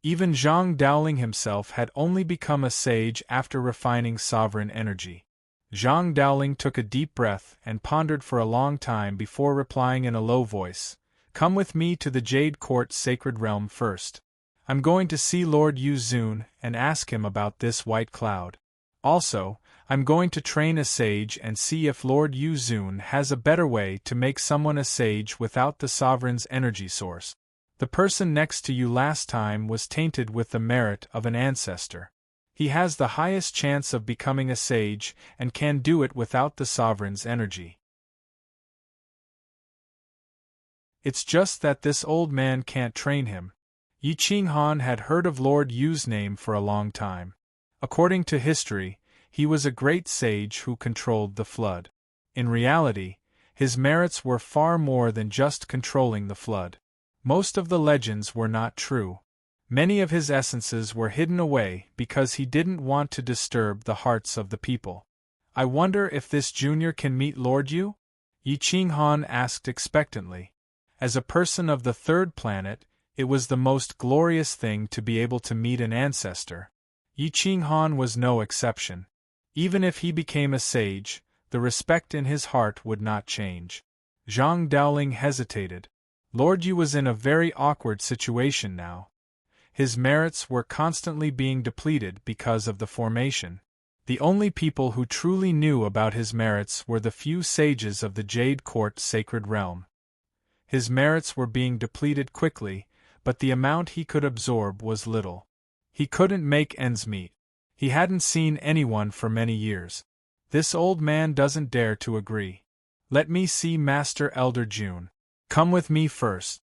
Even Zhang Daoling himself had only become a sage after refining sovereign energy. Zhang Daoling took a deep breath and pondered for a long time before replying in a low voice, "Come with me to the Jade Court's sacred realm first. I'm going to see Lord Yu Zun and ask him about this white cloud. Also, I'm going to train a sage and see if Lord Yu Zun has a better way to make someone a sage without the sovereign's energy source. The person next to you last time was tainted with the merit of an ancestor. He has the highest chance of becoming a sage and can do it without the sovereign's energy. It's just that this old man can't train him." Yi Qinghan had heard of Lord Yu's name for a long time. According to history, he was a great sage who controlled the flood. In reality, his merits were far more than just controlling the flood. Most of the legends were not true. Many of his essences were hidden away because he didn't want to disturb the hearts of the people. "I wonder if this junior can meet Lord Yu?" Yi Qinghan asked expectantly. As a person of the 3rd planet, it was the most glorious thing to be able to meet an ancestor. Yi Qinghan was no exception. Even if he became a sage, the respect in his heart would not change. Zhang Daoling hesitated. Lord Yu was in a very awkward situation now. His merits were constantly being depleted because of the formation. The only people who truly knew about his merits were the few sages of the Jade Court sacred realm. His merits were being depleted quickly, but the amount he could absorb was little. He couldn't make ends meet. He hadn't seen anyone for many years. This old man doesn't dare to agree. "Let me see Master Elder Jun. Come with me first."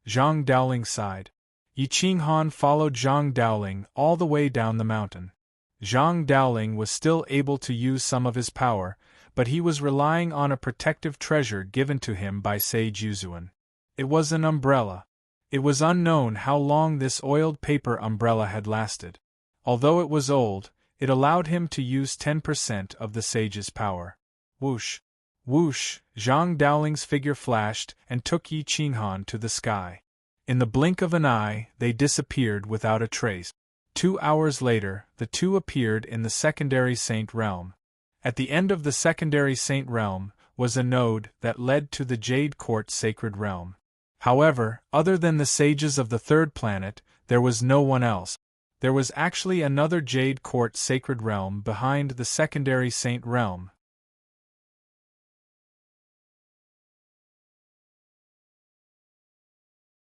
Zhang Daoling sighed. Yi Qinghan followed Zhang Daoling all the way down the mountain. Zhang Daoling was still able to use some of his power, but he was relying on a protective treasure given to him by Sage Yuzuan. It was an umbrella. It was unknown how long this oiled paper umbrella had lasted. Although it was old, it allowed him to use 10% of the sage's power. Whoosh! Whoosh! Zhang Daoling's figure flashed and took Yi Qinghan to the sky. In the blink of an eye, they disappeared without a trace. 2 hours later, the two appeared in the secondary saint realm. At the end of the secondary saint realm was a node that led to the Jade Court sacred realm. However, other than the sages of the 3rd planet, there was no one else. There was actually another Jade Court sacred realm behind the secondary saint realm.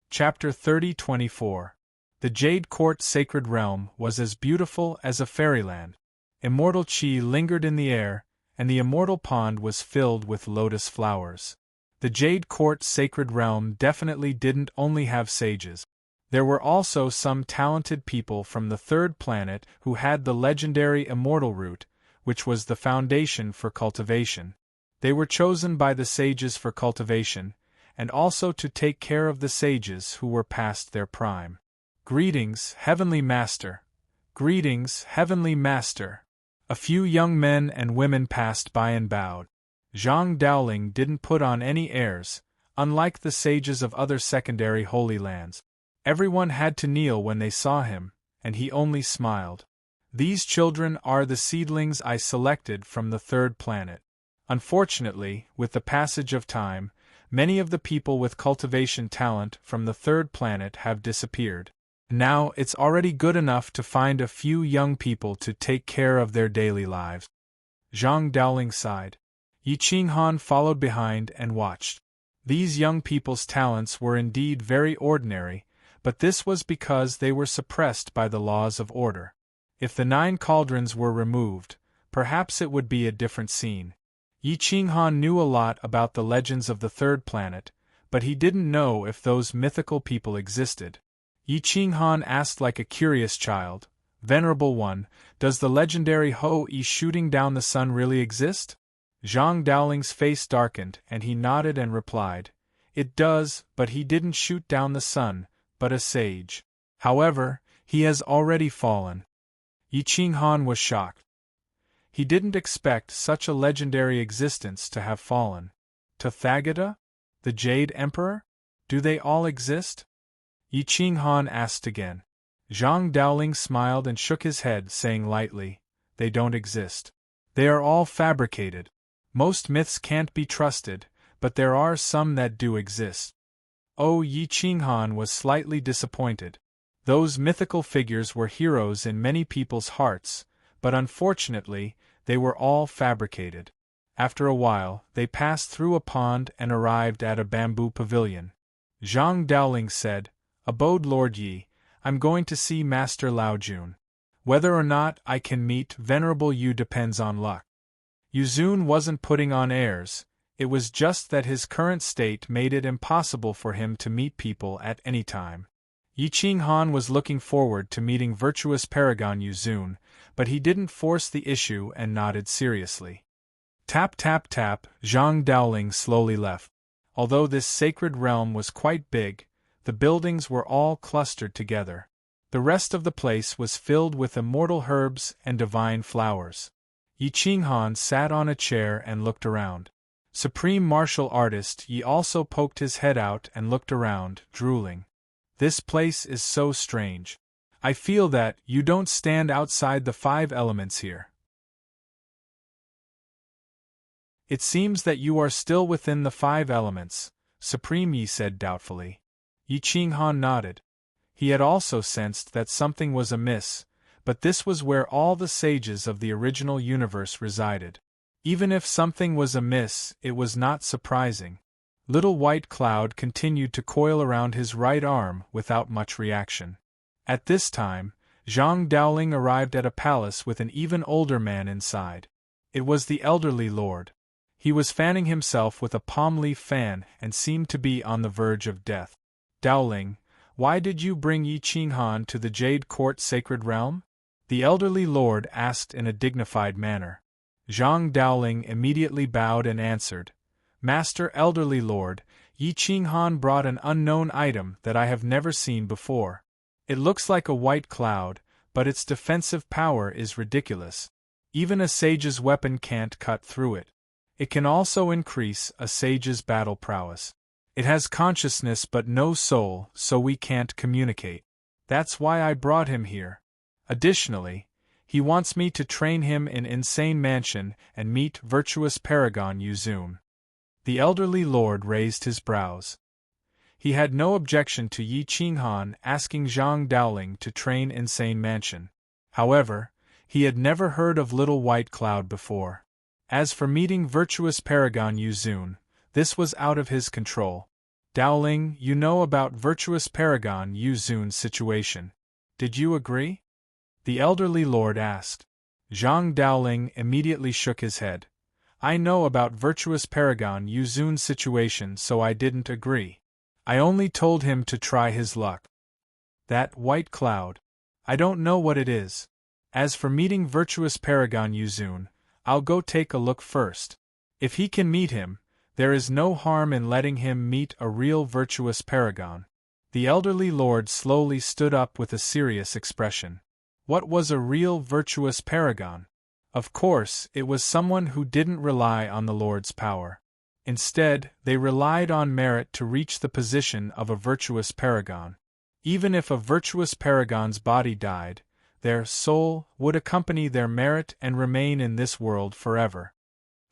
Chapter 30-24. The Jade Court sacred realm was as beautiful as a fairyland. Immortal qi lingered in the air, and the immortal pond was filled with lotus flowers. The Jade Court sacred realm definitely didn't only have sages. There were also some talented people from the 3rd planet who had the legendary immortal root, which was the foundation for cultivation. They were chosen by the sages for cultivation, and also to take care of the sages who were past their prime. "Greetings, Heavenly Master! Greetings, Heavenly Master!" A few young men and women passed by and bowed. Zhang Daoling didn't put on any airs, unlike the sages of other secondary holy lands. Everyone had to kneel when they saw him, and he only smiled. "These children are the seedlings I selected from the 3rd planet. Unfortunately, with the passage of time, many of the people with cultivation talent from the 3rd planet have disappeared. Now it's already good enough to find a few young people to take care of their daily lives." Zhang Daoling sighed. Yi Qinghan followed behind and watched. These young people's talents were indeed very ordinary, but this was because they were suppressed by the laws of order. If the 9 cauldrons were removed, perhaps it would be a different scene. Yi Qinghan knew a lot about the legends of the third planet, but he didn't know if those mythical people existed. Yi Qinghan asked like a curious child, "Venerable One, does the legendary Ho-Yi shooting down the sun really exist?" Zhang Daoling's face darkened and he nodded and replied, "It does, but he didn't shoot down the sun, but a sage. However, he has already fallen." Yi Qinghan was shocked. He didn't expect such a legendary existence to have fallen. Tathagata? The Jade Emperor? Do they all exist? Yi Qinghan asked again. Zhang Daoling smiled and shook his head, saying lightly, "They don't exist. They are all fabricated. Most myths can't be trusted, but there are some that do exist." Oh, Yi Qinghan was slightly disappointed. Those mythical figures were heroes in many people's hearts, but unfortunately, they were all fabricated. After a while, they passed through a pond and arrived at a bamboo pavilion. Zhang Daoling said, "Abode Lord Yi, I'm going to see Master Lao Jun. Whether or not I can meet Venerable Yu depends on luck." Yuzun wasn't putting on airs, it was just that his current state made it impossible for him to meet people at any time. Yi Qinghan was looking forward to meeting virtuous paragon Yuzun, but he didn't force the issue and nodded seriously. Tap tap tap, Zhang Daoling slowly left. Although this sacred realm was quite big, the buildings were all clustered together. The rest of the place was filled with immortal herbs and divine flowers. Yi Qinghan sat on a chair and looked around. Supreme martial artist Yi also poked his head out and looked around, drooling. "This place is so strange. I feel that you don't stand outside the 5 elements here. It seems that you are still within the 5 elements," Supreme Yi said doubtfully. Yi Qinghan nodded. He had also sensed that something was amiss, but this was where all the sages of the original universe resided. Even if something was amiss, it was not surprising. Little white cloud continued to coil around his right arm without much reaction. At this time, Zhang Daoling arrived at a palace with an even older man inside. It was the elderly lord. He was fanning himself with a palm leaf fan and seemed to be on the verge of death. "Daoling, why did you bring Yi Qinghan to the Jade Court Sacred Realm?" the elderly lord asked in a dignified manner. Zhang Daoling immediately bowed and answered, "Master Elderly Lord, Yi Qinghan brought an unknown item that I have never seen before. It looks like a white cloud, but its defensive power is ridiculous. Even a sage's weapon can't cut through it. It can also increase a sage's battle prowess. It has consciousness but no soul, so we can't communicate. That's why I brought him here. Additionally, he wants me to train him in Insane Mansion and meet virtuous paragon Yuzun." The elderly lord raised his brows. He had no objection to Yi Qinghan asking Zhang Daoling to train Insane Mansion. However, he had never heard of Little White Cloud before. As for meeting virtuous paragon Yuzun, this was out of his control. "Daoling, you know about virtuous paragon Yuzun's situation. Did you agree?" the elderly lord asked. Zhang Daoling immediately shook his head. "I know about virtuous paragon Yuzun's situation, so I didn't agree. I only told him to try his luck. That white cloud. I don't know what it is. As for meeting virtuous paragon Yuzun, I'll go take a look first. If he can meet him, there is no harm in letting him meet a real virtuous paragon." The elderly lord slowly stood up with a serious expression. What was a real virtuous paragon? Of course, it was someone who didn't rely on the Lord's power. Instead, they relied on merit to reach the position of a virtuous paragon. Even if a virtuous paragon's body died, their soul would accompany their merit and remain in this world forever.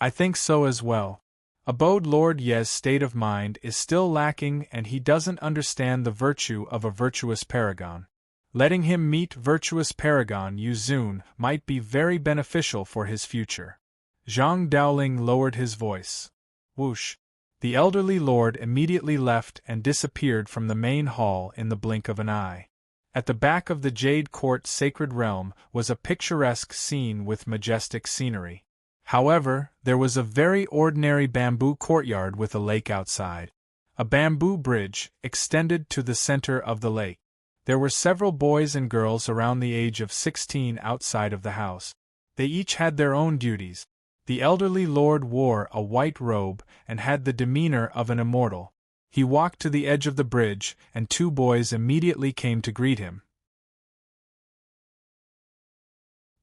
I think so as well. Abode Lord Ye's state of mind is still lacking and he doesn't understand the virtue of a virtuous paragon. Letting him meet virtuous paragon Yuzun might be very beneficial for his future. Zhang Daoling lowered his voice. Whoosh! The elderly lord immediately left and disappeared from the main hall in the blink of an eye. At the back of the Jade Court Sacred Realm was a picturesque scene with majestic scenery. However, there was a very ordinary bamboo courtyard with a lake outside. A bamboo bridge extended to the center of the lake. There were several boys and girls around the age of 16 outside of the house. They each had their own duties. The elderly lord wore a white robe and had the demeanor of an immortal. He walked to the edge of the bridge, and two boys immediately came to greet him.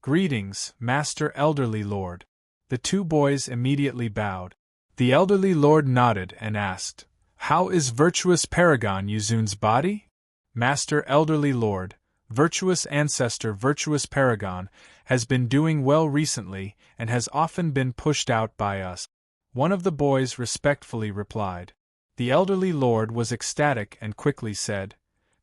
"Greetings, Master Elderly Lord." The two boys immediately bowed. The elderly lord nodded and asked, "How is virtuous Paragon Yuzune's body?" "Master Elderly Lord, virtuous ancestor virtuous Paragon, has been doing well recently and has often been pushed out by us," one of the boys respectfully replied. The elderly lord was ecstatic and quickly said,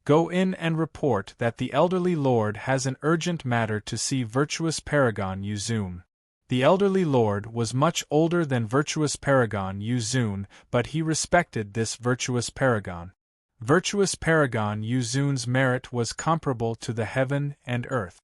"Go in and report that the elderly lord has an urgent matter to see virtuous Paragon Yuzune." The elderly lord was much older than virtuous Paragon Yuzune, but he respected this virtuous Paragon. Virtuous Paragon Yuzune's merit was comparable to the heaven and earth.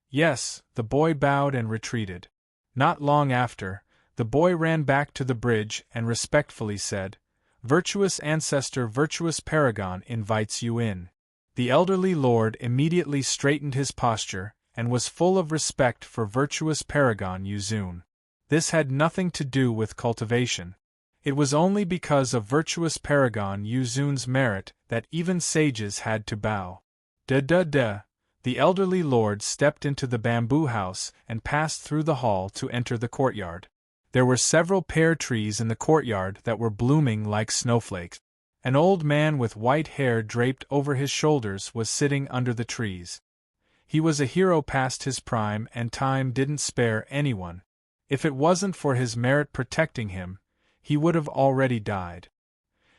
"Yes," the boy bowed and retreated. Not long after, the boy ran back to the bridge and respectfully said, "Virtuous ancestor virtuous Paragon invites you in." The elderly lord immediately straightened his posture, and was full of respect for virtuous Paragon Yuzune. This had nothing to do with cultivation. It was only because of virtuous Paragon Yuzune's merit that even sages had to bow. Da. The elderly lord stepped into the bamboo house and passed through the hall to enter the courtyard. There were several pear trees in the courtyard that were blooming like snowflakes. An old man with white hair draped over his shoulders was sitting under the trees. He was a hero past his prime, and time didn't spare anyone. If it wasn't for his merit protecting him, he would have already died.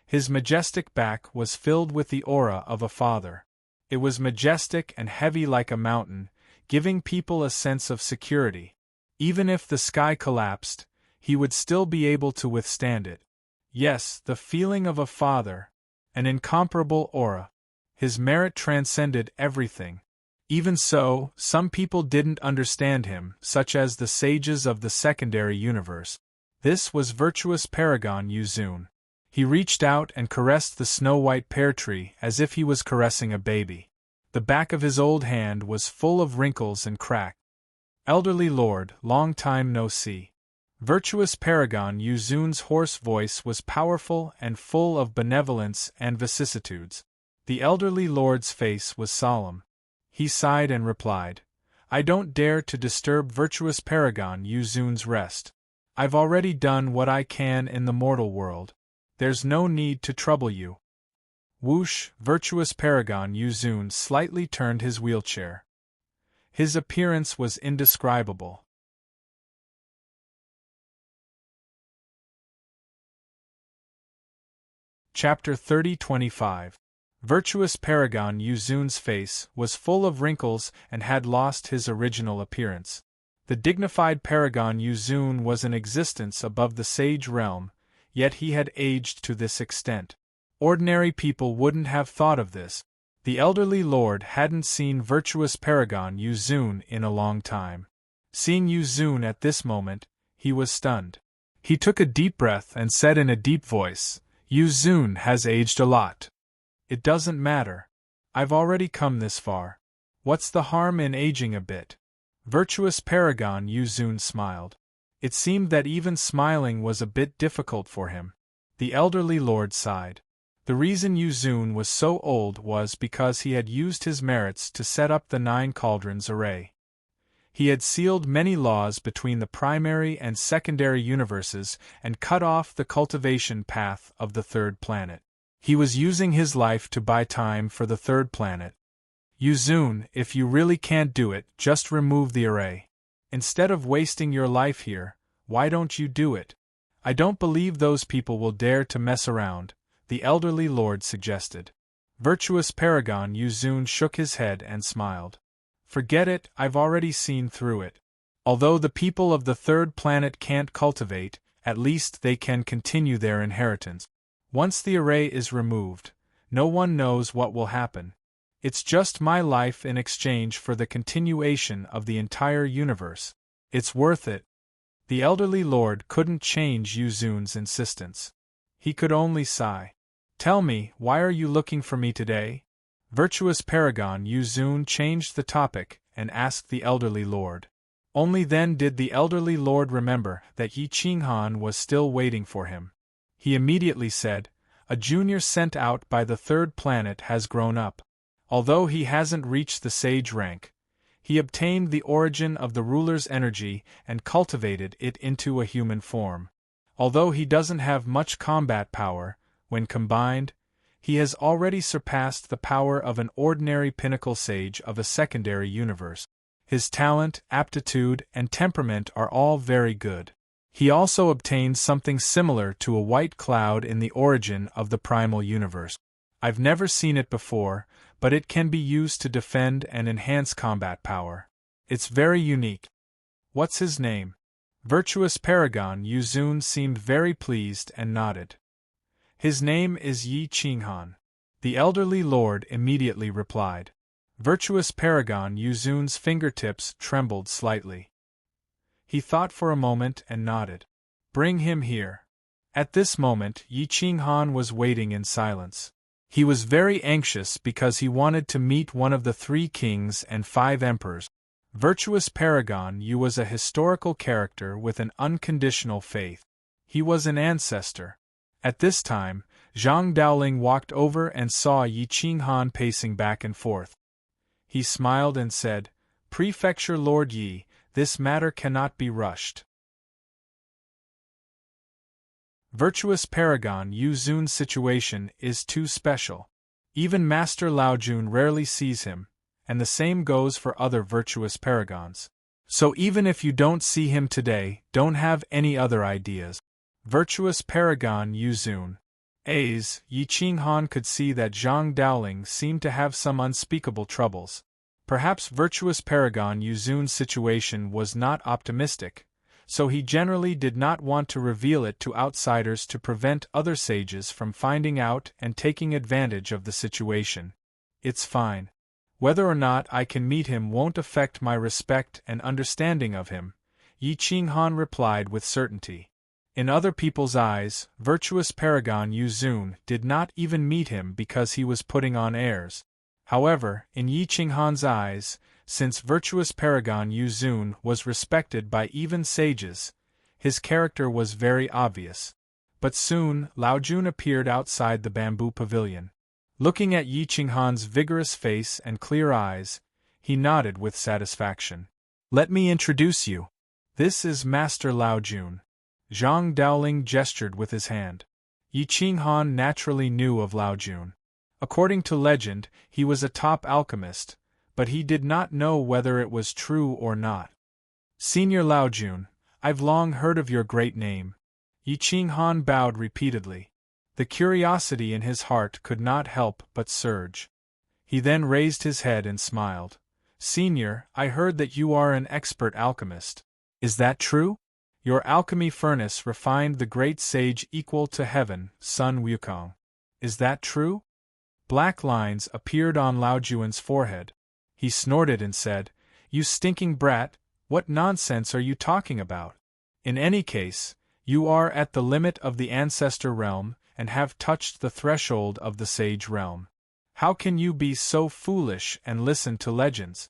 His majestic back was filled with the aura of a father. It was majestic and heavy like a mountain, giving people a sense of security. Even if the sky collapsed, he would still be able to withstand it. Yes, the feeling of a father, an incomparable aura. His merit transcended everything. Even so, some people didn't understand him, such as the sages of the secondary universe. This was virtuous Paragon Yuzune. He reached out and caressed the snow-white pear tree as if he was caressing a baby. The back of his old hand was full of wrinkles and cracks. "Elderly lord, long time no see." Virtuous Paragon Yuzune's hoarse voice was powerful and full of benevolence and vicissitudes. The elderly lord's face was solemn. He sighed and replied, "I don't dare to disturb virtuous Paragon Yuzune's rest. I've already done what I can in the mortal world. There's no need to trouble you." Whoosh! Virtuous Paragon Yuzune slightly turned his wheelchair. His appearance was indescribable. Chapter 30-25. Virtuous Paragon Yuzune's face was full of wrinkles and had lost his original appearance. The dignified Paragon Yuzune was in existence above the sage realm, yet he had aged to this extent. Ordinary people wouldn't have thought of this. The elderly lord hadn't seen virtuous Paragon Yuzune in a long time. Seeing Yuzune at this moment, he was stunned. He took a deep breath and said in a deep voice, "Yuzune has aged a lot. It doesn't matter. I've already come this far. What's the harm in aging a bit?" Virtuous Paragon Yuzune smiled. It seemed that even smiling was a bit difficult for him. The elderly lord sighed. The reason Yuzune was so old was because he had used his merits to set up the 9 cauldrons array. He had sealed many laws between the primary and secondary universes and cut off the cultivation path of the 3rd planet. He was using his life to buy time for the 3rd planet. "Yuzune, if you really can't do it, just remove the array. Instead of wasting your life here, why don't you do it? I don't believe those people will dare to mess around," the elderly lord suggested. Virtuous Paragon Yuzune shook his head and smiled. "Forget it, I've already seen through it. Although the people of the 3rd planet can't cultivate, at least they can continue their inheritance. Once the array is removed, no one knows what will happen. It's just my life in exchange for the continuation of the entire universe. It's worth it." The elderly lord couldn't change Yu Zun's insistence. He could only sigh. Tell me, why are you looking for me today? Virtuous paragon Yu Zun changed the topic and asked the elderly lord. Only then did the elderly lord remember that Yi Qinghan was still waiting for him. He immediately said, "A junior sent out by the third planet has grown up. Although he hasn't reached the sage rank, he obtained the origin of the ruler's energy and cultivated it into a human form. Although he doesn't have much combat power, when combined, he has already surpassed the power of an ordinary pinnacle sage of a secondary universe. His talent, aptitude, and temperament are all very good. He also obtained something similar to a white cloud in the origin of the primal universe. I've never seen it before, but it can be used to defend and enhance combat power. It's very unique." "What's his name?" Virtuous paragon Yu Zun seemed very pleased and nodded. "His name is Yi Qinghan," the elderly lord immediately replied. Virtuous paragon Yu Zun's fingertips trembled slightly. He thought for a moment and nodded. "Bring him here." At this moment Yi Qinghan was waiting in silence. He was very anxious because he wanted to meet one of the 3 kings and 5 emperors. Virtuous paragon Yu was a historical character with an unconditional faith. He was an ancestor. At this time, Zhang Daoling walked over and saw Yi Qinghan pacing back and forth. He smiled and said, "Prefecture Lord Yi, this matter cannot be rushed." Virtuous paragon Yu Zun's situation is too special. Even Master Laojun rarely sees him, and the same goes for other virtuous paragons. So even if you don't see him today, don't have any other ideas. Virtuous paragon Yu Zun. Yi Qinghan could see that Zhang Daoling seemed to have some unspeakable troubles. Perhaps virtuous paragon Yu Zun's situation was not optimistic, so he generally did not want to reveal it to outsiders to prevent other sages from finding out and taking advantage of the situation. "It's fine. Whether or not I can meet him won't affect my respect and understanding of him," Yi Qinghan replied with certainty. In other people's eyes, virtuous paragon Yu Zun did not even meet him because he was putting on airs. However, in Yi Qinghan's eyes, since virtuous paragon Yu Zun was respected by even sages, his character was very obvious. But soon, Laojun appeared outside the bamboo pavilion. Looking at Yi Qinghan's vigorous face and clear eyes, he nodded with satisfaction. "Let me introduce you. This is Master Laojun." Zhang Daoling gestured with his hand. Yi Qinghan naturally knew of Laojun. According to legend, he was a top alchemist, but he did not know whether it was true or not. "Senior Laojun, I've long heard of your great name." Yi Qinghan bowed repeatedly. The curiosity in his heart could not help but surge. He then raised his head and smiled. "Senior, I heard that you are an expert alchemist. Is that true? Your alchemy furnace refined the great sage equal to heaven, Sun Wukong. Is that true?" Black lines appeared on Laojun's forehead. He snorted and said, "You stinking brat, what nonsense are you talking about? In any case, you are at the limit of the ancestor realm and have touched the threshold of the sage realm. How can you be so foolish and listen to legends?"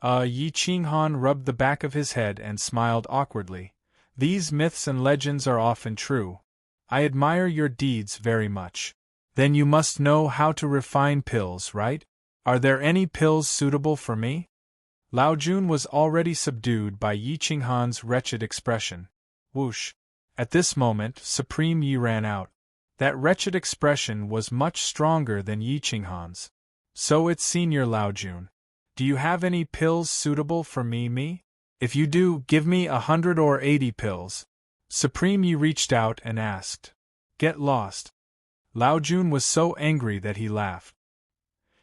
Yi Qinghan rubbed the back of his head and smiled awkwardly. "These myths and legends are often true. I admire your deeds very much. Then you must know how to refine pills, right? Are there any pills suitable for me?" Laojun was already subdued by Yi Qinghan's wretched expression. Whoosh! At this moment, Supreme Yi ran out. That wretched expression was much stronger than Yi Qinghan's. "So it's Senior Laojun. Do you have any pills suitable for me? If you do, give me 100 or 80 pills." Supreme Yi reached out and asked. "Get lost." Laojun was so angry that he laughed.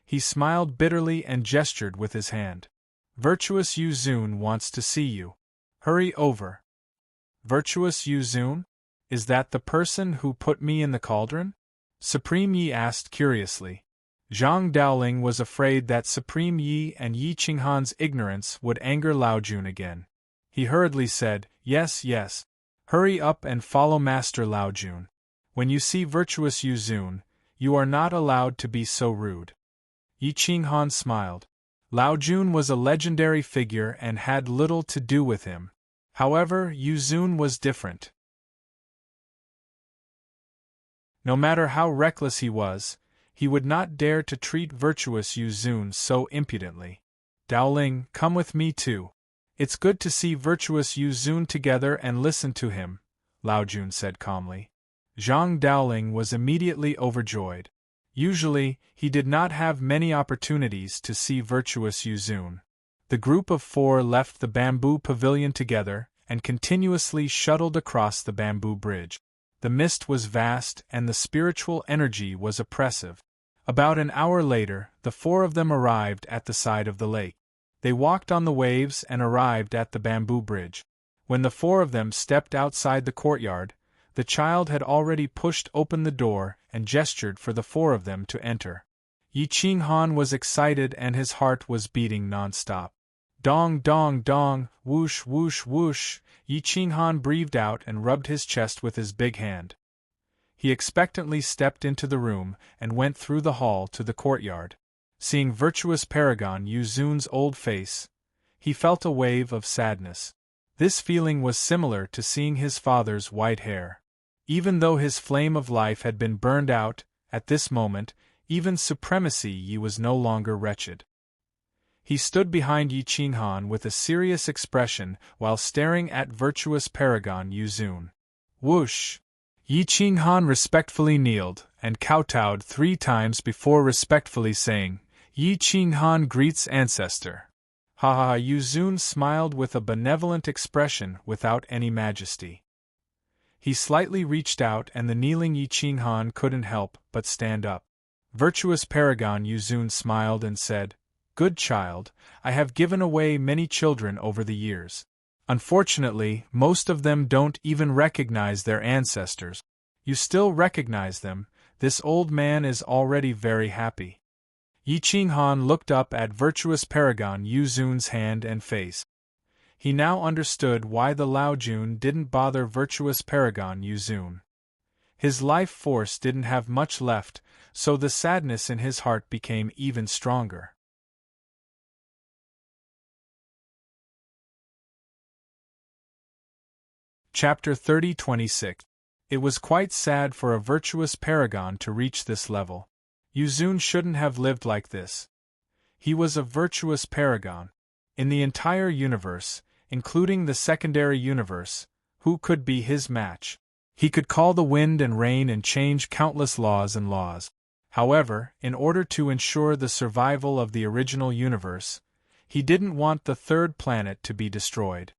He smiled bitterly and gestured with his hand. "Virtuous Yu Zun wants to see you. Hurry over." "Virtuous Yu Zun? Is that the person who put me in the cauldron?" Supreme Yi asked curiously. Zhang Daoling was afraid that Supreme Yi and Yi Qinghan's ignorance would anger Laojun again. He hurriedly said, "Yes, yes. Hurry up and follow Master Lao Jun. When you see virtuous Yu Zun, you are not allowed to be so rude." Yi Qinghan smiled. Lao Jun was a legendary figure and had little to do with him. However, Yu Zun was different. No matter how reckless he was, he would not dare to treat virtuous Yu Zun so impudently. "Dowling, come with me too. It's good to see virtuous Yu Zun together and listen to him," Lao Jun said calmly. Zhang Dowling was immediately overjoyed. Usually, he did not have many opportunities to see virtuous Yu Zun. The group of 4 left the bamboo pavilion together and continuously shuttled across the bamboo bridge. The mist was vast and the spiritual energy was oppressive. About an hour later, the 4 of them arrived at the side of the lake. They walked on the waves and arrived at the bamboo bridge. When the 4 of them stepped outside the courtyard, the child had already pushed open the door and gestured for the 4 of them to enter. Yi Qinghan was excited and his heart was beating non-stop. "Dong, dong, dong, whoosh, whoosh, whoosh," Yi Qinghan breathed out and rubbed his chest with his big hand. He expectantly stepped into the room and went through the hall to the courtyard. Seeing virtuous paragon Yu Zun's old face, he felt a wave of sadness. This feeling was similar to seeing his father's white hair. Even though his flame of life had been burned out, at this moment, even supremacy Yi was no longer wretched. He stood behind Yi Qinghan with a serious expression while staring at virtuous paragon Yu Zun. Whoosh! Yi Qinghan respectfully kneeled and kowtowed 3 times before respectfully saying, "Yi Qinghan greets ancestor." Ha ha! Yu Zun smiled with a benevolent expression without any majesty. He slightly reached out and the kneeling Yi Qinghan couldn't help but stand up. Virtuous paragon Yu Zun smiled and said, "Good child, I have given away many children over the years. Unfortunately, most of them don't even recognize their ancestors. You still recognize them, this old man is already very happy." Yi Qinghan looked up at virtuous paragon Yu Zun's hand and face. He now understood why the Lao Jun didn't bother virtuous paragon Yu Zun. His life force didn't have much left, so the sadness in his heart became even stronger. Chapter 30-26. It was quite sad for a virtuous paragon to reach this level. Yu Zun shouldn't have lived like this. He was a virtuous paragon. In the entire universe, including the secondary universe, who could be his match? He could call the wind and rain and change countless laws and laws. However, in order to ensure the survival of the original universe, he didn't want the 3rd planet to be destroyed.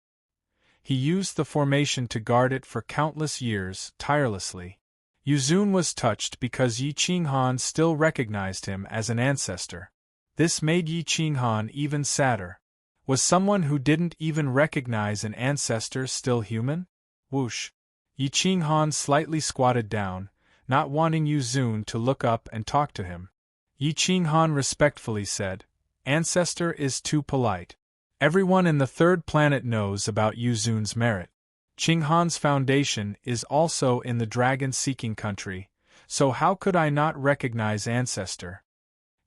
He used the formation to guard it for countless years, tirelessly. Yu Zun was touched because Yi Qinghan still recognized him as an ancestor. This made Yi Qinghan even sadder. Was someone who didn't even recognize an ancestor still human? Whoosh! Yi Qinghan slightly squatted down, not wanting Yu Zun to look up and talk to him. Yi Qinghan respectfully said, "Ancestor is too polite. Everyone in the 3rd planet knows about Yu Zun's merit. Qinghan's foundation is also in the dragon-seeking country, so how could I not recognize ancestor?"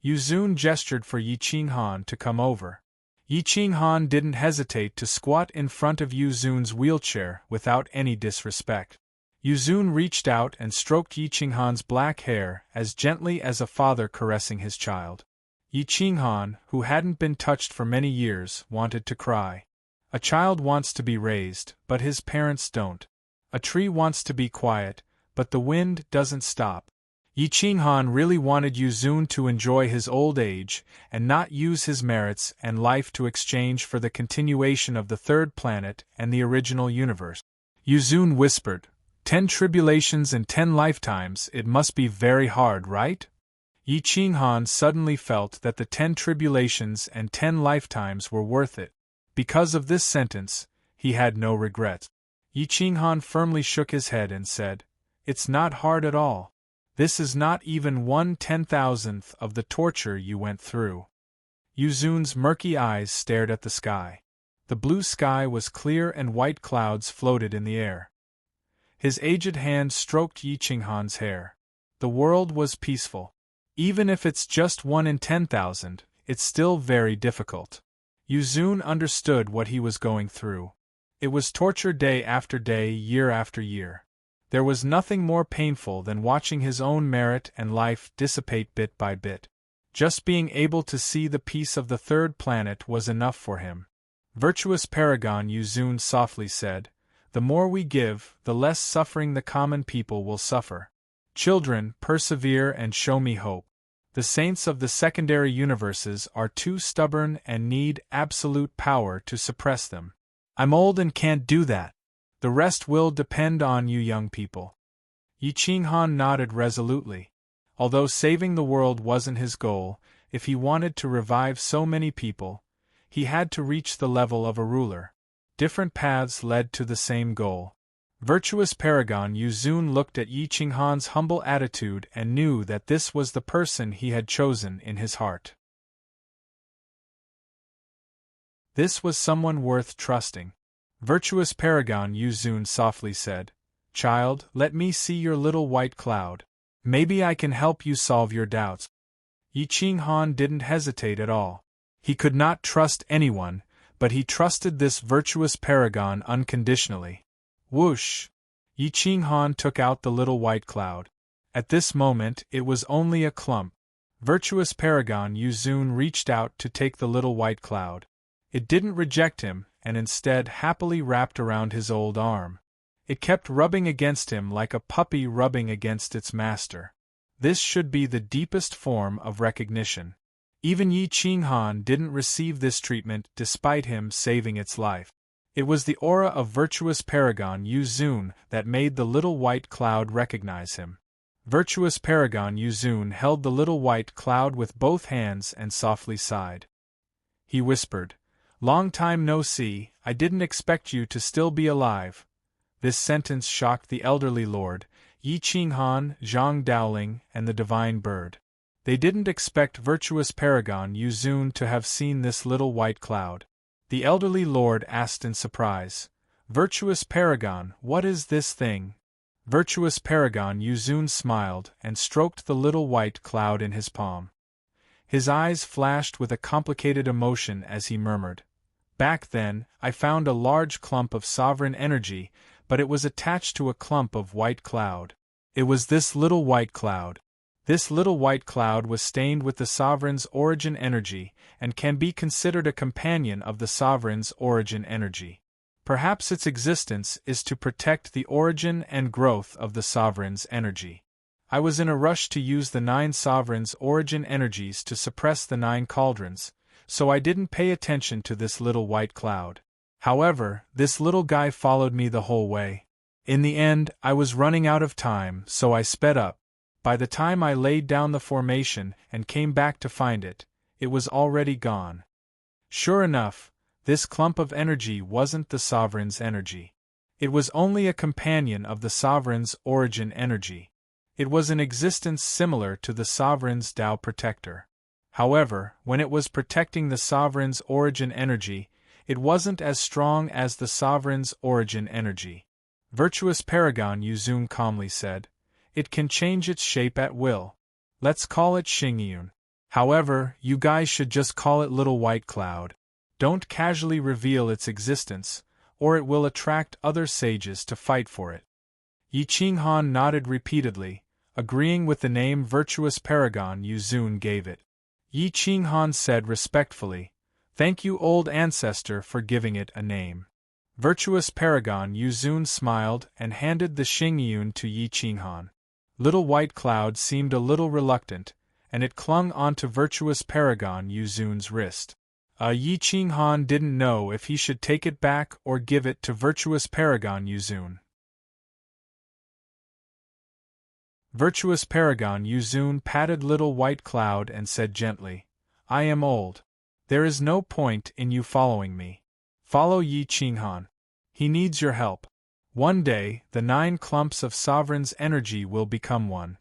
Yu Zun gestured for Yi Qinghan to come over. Yi Qinghan didn't hesitate to squat in front of Yu Zun's wheelchair without any disrespect. Yu Zun reached out and stroked Yi Qinghan's black hair as gently as a father caressing his child. Yi Qinghan, who hadn't been touched for many years, wanted to cry. A child wants to be raised, but his parents don't. A tree wants to be quiet, but the wind doesn't stop. Yi Qinghan really wanted Yu Zun to enjoy his old age and not use his merits and life to exchange for the continuation of the 3rd planet and the original universe. Yu Zun whispered, 10 tribulations and 10 lifetimes, it must be very hard, right? Yi Qinghan suddenly felt that the 10 tribulations and 10 lifetimes were worth it. Because of this sentence, he had no regrets. Yi Qinghan firmly shook his head and said, "It's not hard at all. This is not even 1/10,000th of the torture you went through." Yu Zun's murky eyes stared at the sky. The blue sky was clear and white clouds floated in the air. His aged hand stroked Yi Qinghan's hair. The world was peaceful. Even if it's just 1 in 10,000, it's still very difficult. Yu Zun understood what he was going through. It was torture day after day, year after year. There was nothing more painful than watching his own merit and life dissipate bit by bit. Just being able to see the peace of the third planet was enough for him. Virtuous paragon, Yu Zun softly said, the more we give, the less suffering the common people will suffer. Children, persevere and show me hope. The saints of the secondary universes are too stubborn and need absolute power to suppress them. I'm old and can't do that. The rest will depend on you young people. Yi Qinghan nodded resolutely. Although saving the world wasn't his goal, if he wanted to revive so many people, he had to reach the level of a ruler. Different paths led to the same goal. Virtuous paragon Yu Zun looked at Yi Qinghan's humble attitude and knew that this was the person he had chosen in his heart. This was someone worth trusting. Virtuous paragon Yu Zun softly said, Child, let me see your little white cloud. Maybe I can help you solve your doubts. Yi Qinghan didn't hesitate at all. He could not trust anyone, but he trusted this virtuous paragon unconditionally. Whoosh! Yi Qinghan took out the little white cloud. At this moment, it was only a clump. Virtuous paragon Yu Zun reached out to take the little white cloud. It didn't reject him, and instead happily wrapped around his old arm. It kept rubbing against him like a puppy rubbing against its master. This should be the deepest form of recognition. Even Yi Qinghan didn't receive this treatment despite him saving its life. It was the aura of virtuous paragon Yu Zun that made the little white cloud recognize him. Virtuous paragon Yu Zun held the little white cloud with both hands and softly sighed. He whispered, Long time no see, I didn't expect you to still be alive. This sentence shocked the elderly lord, Yi Qinghan, Zhang Daoling, and the divine bird. They didn't expect virtuous paragon Yu Zun to have seen this little white cloud. The elderly lord asked in surprise, Virtuous paragon, what is this thing? Virtuous paragon Yu Zun smiled and stroked the little white cloud in his palm. His eyes flashed with a complicated emotion as he murmured, Back then, I found a large clump of sovereign energy, but it was attached to a clump of white cloud. It was this little white cloud. This little white cloud was stained with the sovereign's origin energy, and can be considered a companion of the sovereign's origin energy. Perhaps its existence is to protect the origin and growth of the sovereign's energy. I was in a rush to use the 9 sovereigns' origin energies to suppress the 9 cauldrons, so I didn't pay attention to this little white cloud. However, this little guy followed me the whole way. In the end, I was running out of time, so I sped up. By the time I laid down the formation and came back to find it, it was already gone. Sure enough, this clump of energy wasn't the sovereign's energy. It was only a companion of the sovereign's origin energy. It was an existence similar to the sovereign's Tao protector. However, when it was protecting the sovereign's origin energy, it wasn't as strong as the sovereign's origin energy. Virtuous paragon Yu Zun calmly said, It can change its shape at will. Let's call it Xingyun. However, you guys should just call it Little White Cloud. Don't casually reveal its existence, or it will attract other sages to fight for it. Yi Qinghan nodded repeatedly, agreeing with the name Virtuous Paragon Yu Zun gave it. Yi Qinghan said respectfully, Thank you, old ancestor, for giving it a name. Virtuous Paragon Yu Zun smiled and handed the Xingyun to Yi Qinghan. Little White Cloud seemed a little reluctant, and it clung onto Virtuous Paragon Yu Zun's wrist. Yi Qinghan didn't know if he should take it back or give it to Virtuous Paragon Yu Zun. Virtuous Paragon Yu Zun patted Little White Cloud and said gently, I am old. There is no point in you following me. Follow Yi Qinghan. He needs your help. One day, the 9 clumps of sovereign's energy will become one.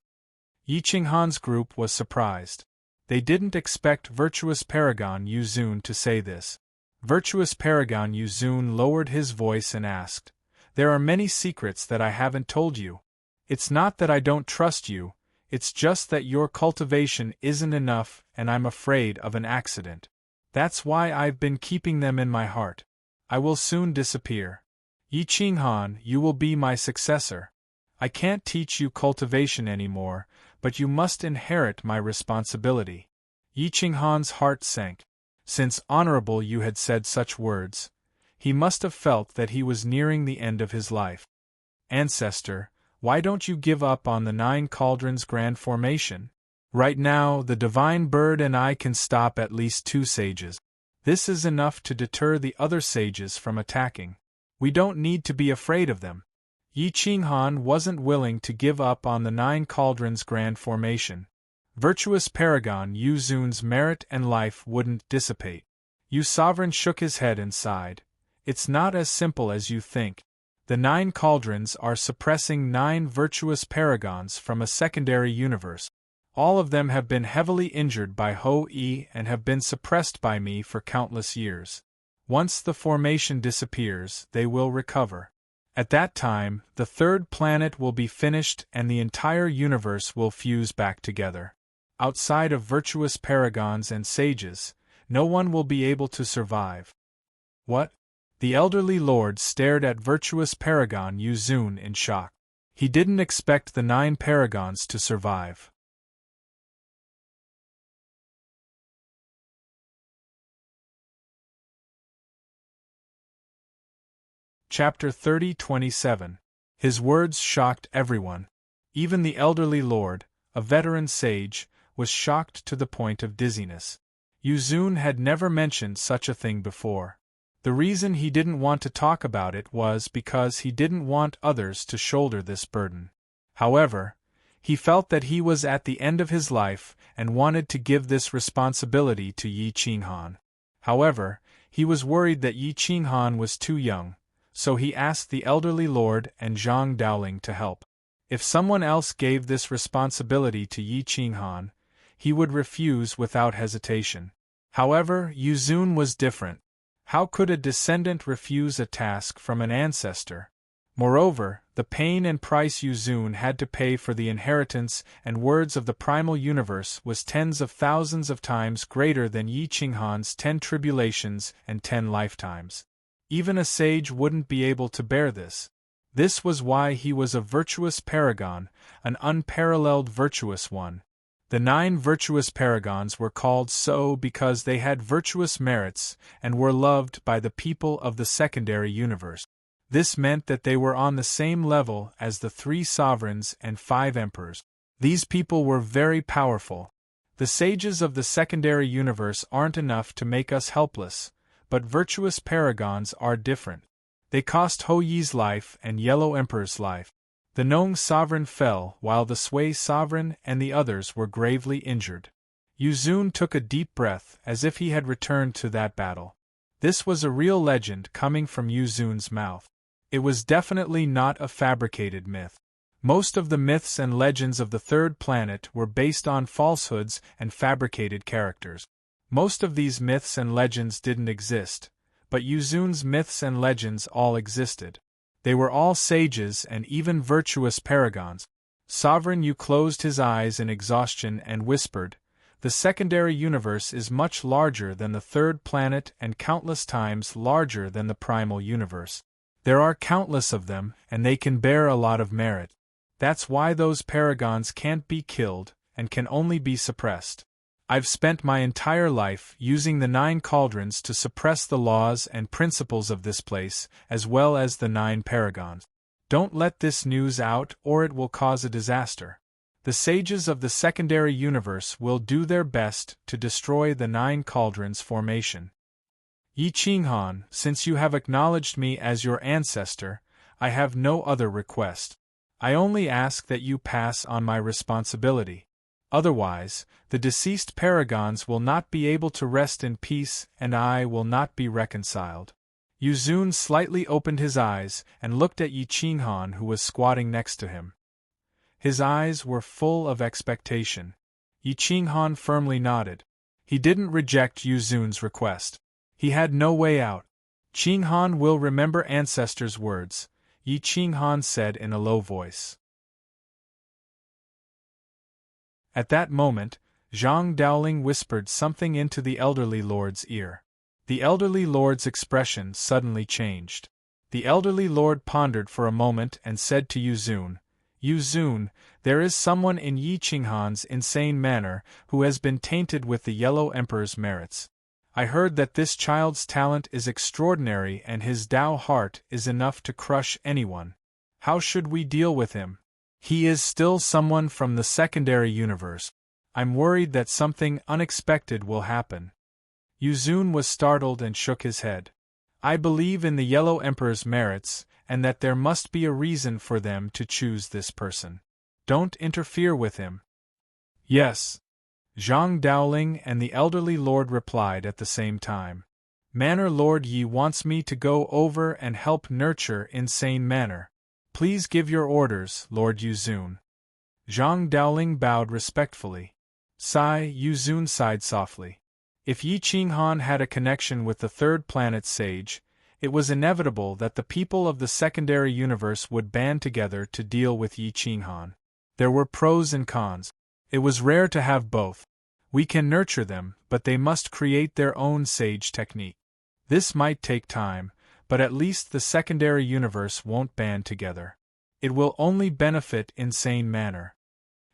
Yi Qinghan's group was surprised. They didn't expect Virtuous Paragon Yu Zun to say this. Virtuous Paragon Yuzun lowered his voice and asked, "There are many secrets that I haven't told you. It's not that I don't trust you, it's just that your cultivation isn't enough and I'm afraid of an accident. That's why I've been keeping them in my heart. I will soon disappear. Yi Qinghan, you will be my successor. I can't teach you cultivation anymore, but you must inherit my responsibility." Yi Qinghan's heart sank. Since Honorable Yu had said such words, he must have felt that he was nearing the end of his life. "Ancestor, why don't you give up on the 9 Cauldrons Grand Formation? Right now, the Divine Bird and I can stop at least 2 sages. This is enough to deter the other sages from attacking. We don't need to be afraid of them." Yi Qinghan wasn't willing to give up on the 9 Cauldrons Grand Formation. Virtuous Paragon Yuzun's merit and life wouldn't dissipate. Yu Sovereign shook his head and sighed. "It's not as simple as you think. The 9 Cauldrons are suppressing 9 virtuous paragons from a secondary universe. All of them have been heavily injured by Ho-E and have been suppressed by me for countless years. Once the formation disappears, they will recover. At that time, the 3rd planet will be finished and the entire universe will fuse back together. Outside of virtuous paragons and sages, no one will be able to survive." "What?" The elderly lord stared at virtuous Paragon Yuzun in shock. He didn't expect the 9 paragons to survive. Chapter 30:27. His words shocked everyone. Even the elderly lord, a veteran sage, was shocked to the point of dizziness. Yuzun had never mentioned such a thing before. The reason he didn't want to talk about it was because he didn't want others to shoulder this burden. However, he felt that he was at the end of his life and wanted to give this responsibility to Yi Qinghan. However, he was worried that Yi Qinghan was too young, so he asked the elderly lord and Zhang Daoling to help. If someone else gave this responsibility to Yi Qinghan, he would refuse without hesitation. However, Yuzun was different. How could a descendant refuse a task from an ancestor? Moreover, the pain and price Yuzun had to pay for the inheritance and words of the primal universe was tens of thousands of times greater than Yi Qinghan's 10 tribulations and 10 lifetimes. Even a sage wouldn't be able to bear this. This was why he was a virtuous paragon, an unparalleled virtuous one. The 9 virtuous paragons were called so because they had virtuous merits and were loved by the people of the secondary universe. This meant that they were on the same level as the 3 sovereigns and 5 emperors. These people were very powerful. The sages of the secondary universe aren't enough to make us helpless, but virtuous paragons are different. They cost Ho Yi's life and Yellow Emperor's life. The Nong sovereign fell while the Sui sovereign and the others were gravely injured. Yuzun took a deep breath as if he had returned to that battle. This was a real legend coming from Yuzun's mouth. It was definitely not a fabricated myth. Most of the myths and legends of the 3rd planet were based on falsehoods and fabricated characters. Most of these myths and legends didn't exist, but Yuzun's myths and legends all existed. They were all sages and even virtuous paragons. Sovereign Yu closed his eyes in exhaustion and whispered, "The secondary universe is much larger than the 3rd planet and countless times larger than the primal universe. There are countless of them, and they can bear a lot of merit. That's why those paragons can't be killed and can only be suppressed. I've spent my entire life using the 9 cauldrons to suppress the laws and principles of this place, as well as the 9 paragons. Don't let this news out or it will cause a disaster. The sages of the secondary universe will do their best to destroy the 9 cauldrons formation. Yi Qinghan, since you have acknowledged me as your ancestor, I have no other request. I only ask that you pass on my responsibility. Otherwise, the deceased paragons will not be able to rest in peace and I will not be reconciled." Yuzun slightly opened his eyes and looked at Yi Qinghan who was squatting next to him. His eyes were full of expectation. Yi Qinghan firmly nodded. He didn't reject Yuzun's request. He had no way out. Qing Han will remember ancestors' words, Yi Qing Han said in a low voice. At that moment, Zhang Daoling whispered something into the elderly lord's ear. The elderly lord's expression suddenly changed. The elderly lord pondered for a moment and said to Yuzun, Yuzun, there is someone in Yi Qinghan's insane manner who has been tainted with the Yellow Emperor's merits. I heard that this child's talent is extraordinary and his Tao heart is enough to crush anyone. How should we deal with him? He is still someone from the secondary universe. I'm worried that something unexpected will happen. Yuzun was startled and shook his head. I believe in the Yellow Emperor's merits, and that there must be a reason for them to choose this person. Don't interfere with him. Yes. Zhang Daoling and the elderly lord replied at the same time. Manor Lord Yi wants me to go over and help nurture Insane Manor. Please give your orders, Lord Yuzun. Zhang Daoling bowed respectfully. Yuzun sighed softly. If Yi Qinghan had a connection with the third planet sage, it was inevitable that the people of the secondary universe would band together to deal with Yi Qinghan. There were pros and cons. It was rare to have both. We can nurture them, but they must create their own sage technique. This might take time, but at least the secondary universe won't band together. It will only benefit Insane Manor.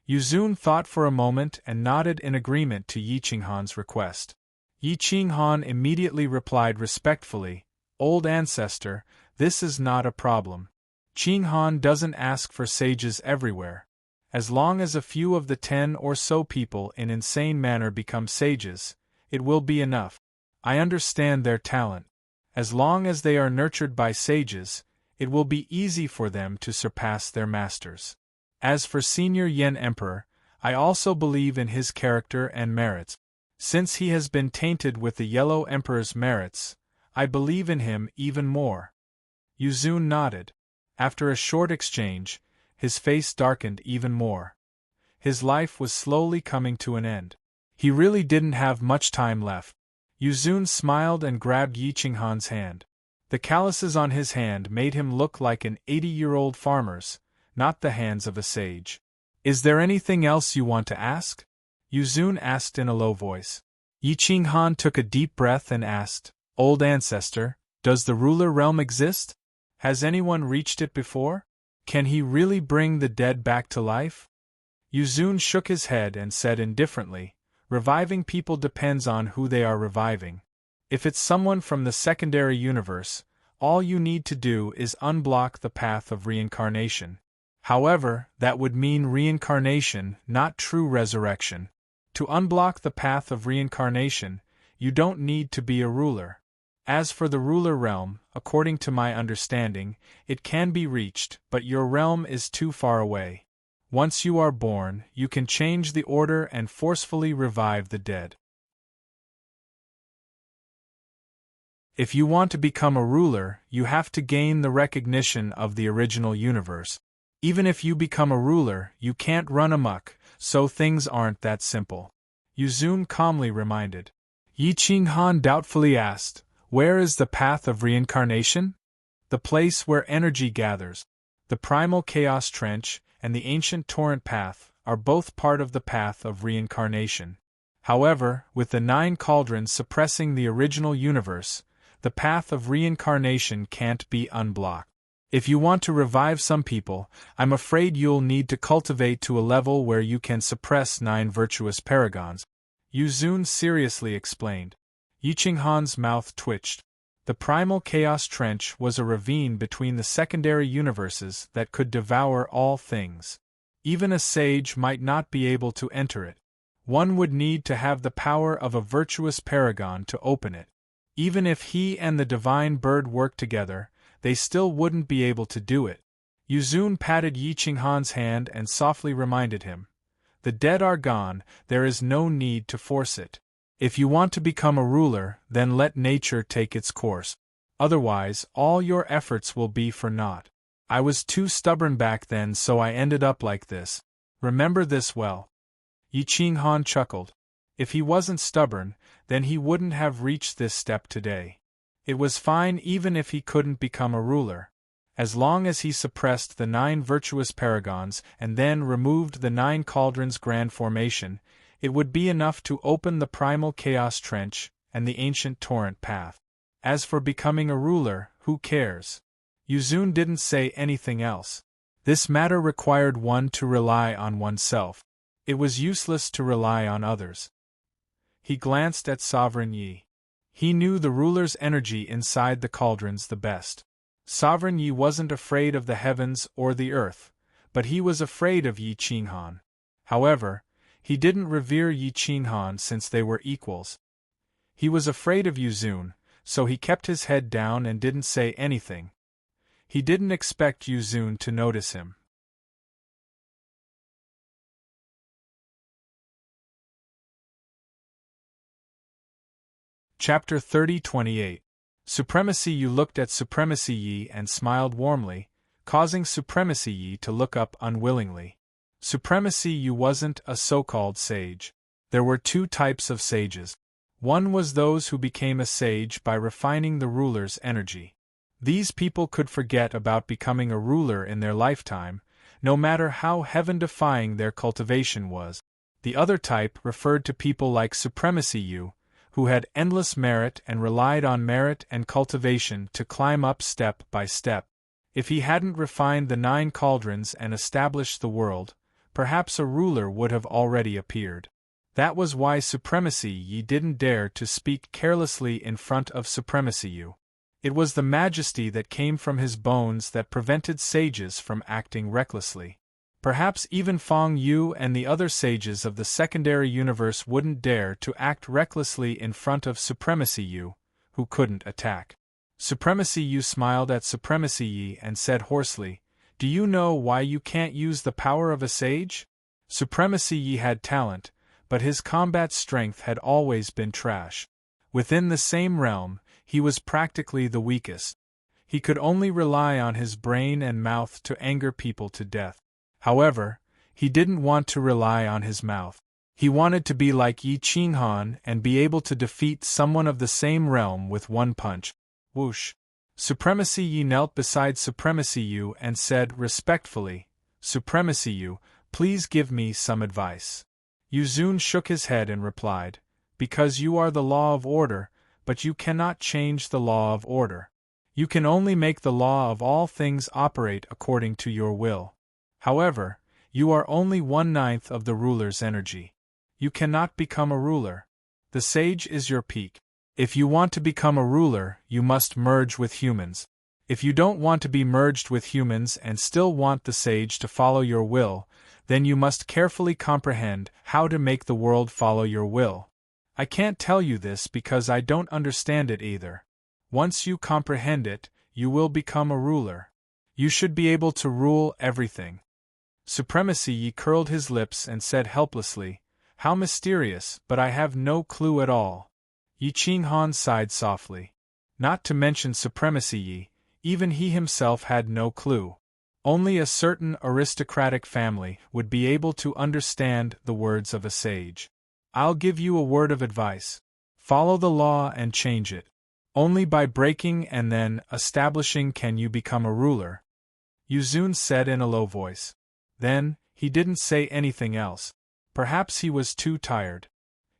Yuzun thought for a moment and nodded in agreement to Yi Qinghan's request. Yi Qinghan immediately replied respectfully, Old ancestor, this is not a problem. Qinghan doesn't ask for sages everywhere. As long as a few of the 10 or so people in Insane Manor become sages, it will be enough. I understand their talent. As long as they are nurtured by sages, it will be easy for them to surpass their masters. As for Senior Yen Emperor, I also believe in his character and merits. Since he has been tainted with the Yellow Emperor's merits, I believe in him even more. Yuzun nodded. After a short exchange, his face darkened even more. His life was slowly coming to an end. He really didn't have much time left. Yuzun smiled and grabbed Yi Qinghan's hand. The calluses on his hand made him look like an 80-year-old farmer's, not the hands of a sage. Is there anything else you want to ask? Yuzun asked in a low voice. Yi Qinghan took a deep breath and asked, Old ancestor, does the ruler realm exist? Has anyone reached it before? Can he really bring the dead back to life? Yuzun shook his head and said indifferently, Reviving people depends on who they are reviving. If it's someone from the secondary universe, all you need to do is unblock the path of reincarnation. However, that would mean reincarnation, not true resurrection. To unblock the path of reincarnation, you don't need to be a ruler. As for the ruler realm, according to my understanding, it can be reached, but your realm is too far away. Once you are born, you can change the order and forcefully revive the dead. If you want to become a ruler, you have to gain the recognition of the original universe. Even if you become a ruler, you can't run amok, so things aren't that simple. Yuzun calmly reminded. Yi Qinghan doubtfully asked, Where is the path of reincarnation? The place where energy gathers. The primal chaos trench and the ancient torrent path are both part of the path of reincarnation. However, with the 9 cauldrons suppressing the original universe, the path of reincarnation can't be unblocked. If you want to revive some people, I'm afraid you'll need to cultivate to a level where you can suppress 9 virtuous paragons. Yuzun seriously explained. Yi Qinghan's mouth twitched. The primal chaos trench was a ravine between the secondary universes that could devour all things. Even a sage might not be able to enter it. One would need to have the power of a virtuous paragon to open it. Even if he and the divine bird worked together, they still wouldn't be able to do it. Yuzun patted Yi Qinghan's hand and softly reminded him. The dead are gone, there is no need to force it. If you want to become a ruler, then let nature take its course. Otherwise, all your efforts will be for naught. I was too stubborn back then, so I ended up like this. Remember this well. Yi Qinghan chuckled. If he wasn't stubborn, then he wouldn't have reached this step today. It was fine even if he couldn't become a ruler. As long as he suppressed the 9 virtuous paragons and then removed the 9 cauldrons grand formation, it would be enough to open the primal chaos trench and the ancient torrent path. As for becoming a ruler, who cares? Yuzun didn't say anything else. This matter required one to rely on oneself. It was useless to rely on others. He glanced at Sovereign Yi. He knew the ruler's energy inside the cauldrons the best. Sovereign Yi wasn't afraid of the heavens or the earth, but he was afraid of Yi Qinghan. However, he didn't revere Yi Qinghan since they were equals. He was afraid of Yuzun, so he kept his head down and didn't say anything. He didn't expect Yuzun to notice him. Chapter 30-28. Supremacy Yi looked at Supremacy Yi and smiled warmly, causing Supremacy Yi to look up unwillingly. Supremacy Yi wasn't a so-called sage. There were 2 types of sages. One was those who became a sage by refining the ruler's energy. These people could forget about becoming a ruler in their lifetime, no matter how heaven-defying their cultivation was. The other type referred to people like Supremacy Yi, who had endless merit and relied on merit and cultivation to climb up step by step. If he hadn't refined the 9 cauldrons and established the world, perhaps a ruler would have already appeared. That was why Supremacy Yi didn't dare to speak carelessly in front of Supremacy Yi. It was the majesty that came from his bones that prevented sages from acting recklessly. Perhaps even Feng Yu and the other sages of the secondary universe wouldn't dare to act recklessly in front of Supremacy Yi, who couldn't attack. Supremacy Yi smiled at Supremacy Yi and said hoarsely, "Do you know why you can't use the power of a sage?" Supremacy Yi had talent, but his combat strength had always been trash. Within the same realm, he was practically the weakest. He could only rely on his brain and mouth to anger people to death. However, he didn't want to rely on his mouth. He wanted to be like Yi Qinghan and be able to defeat someone of the same realm with one punch. Whoosh! Supremacy Yi knelt beside Supremacy Yi and said respectfully, "Supremacy Yi, please give me some advice." Yuzun shook his head and replied, "Because you are the law of order, but you cannot change the law of order. You can only make the law of all things operate according to your will. However, you are only 1/9 of the ruler's energy. You cannot become a ruler. The sage is your peak. If you want to become a ruler, you must merge with humans. If you don't want to be merged with humans and still want the sage to follow your will, then you must carefully comprehend how to make the world follow your will. I can't tell you this because I don't understand it either. Once you comprehend it, you will become a ruler. You should be able to rule everything." Supremacy Yi curled his lips and said helplessly, "How mysterious, but I have no clue at all." Yi Qinghan sighed softly. Not to mention Supremacy Yi, even he himself had no clue. Only a certain aristocratic family would be able to understand the words of a sage. "I'll give you a word of advice. Follow the law and change it. Only by breaking and then establishing can you become a ruler," Yuzun said in a low voice. Then, he didn't say anything else. Perhaps he was too tired.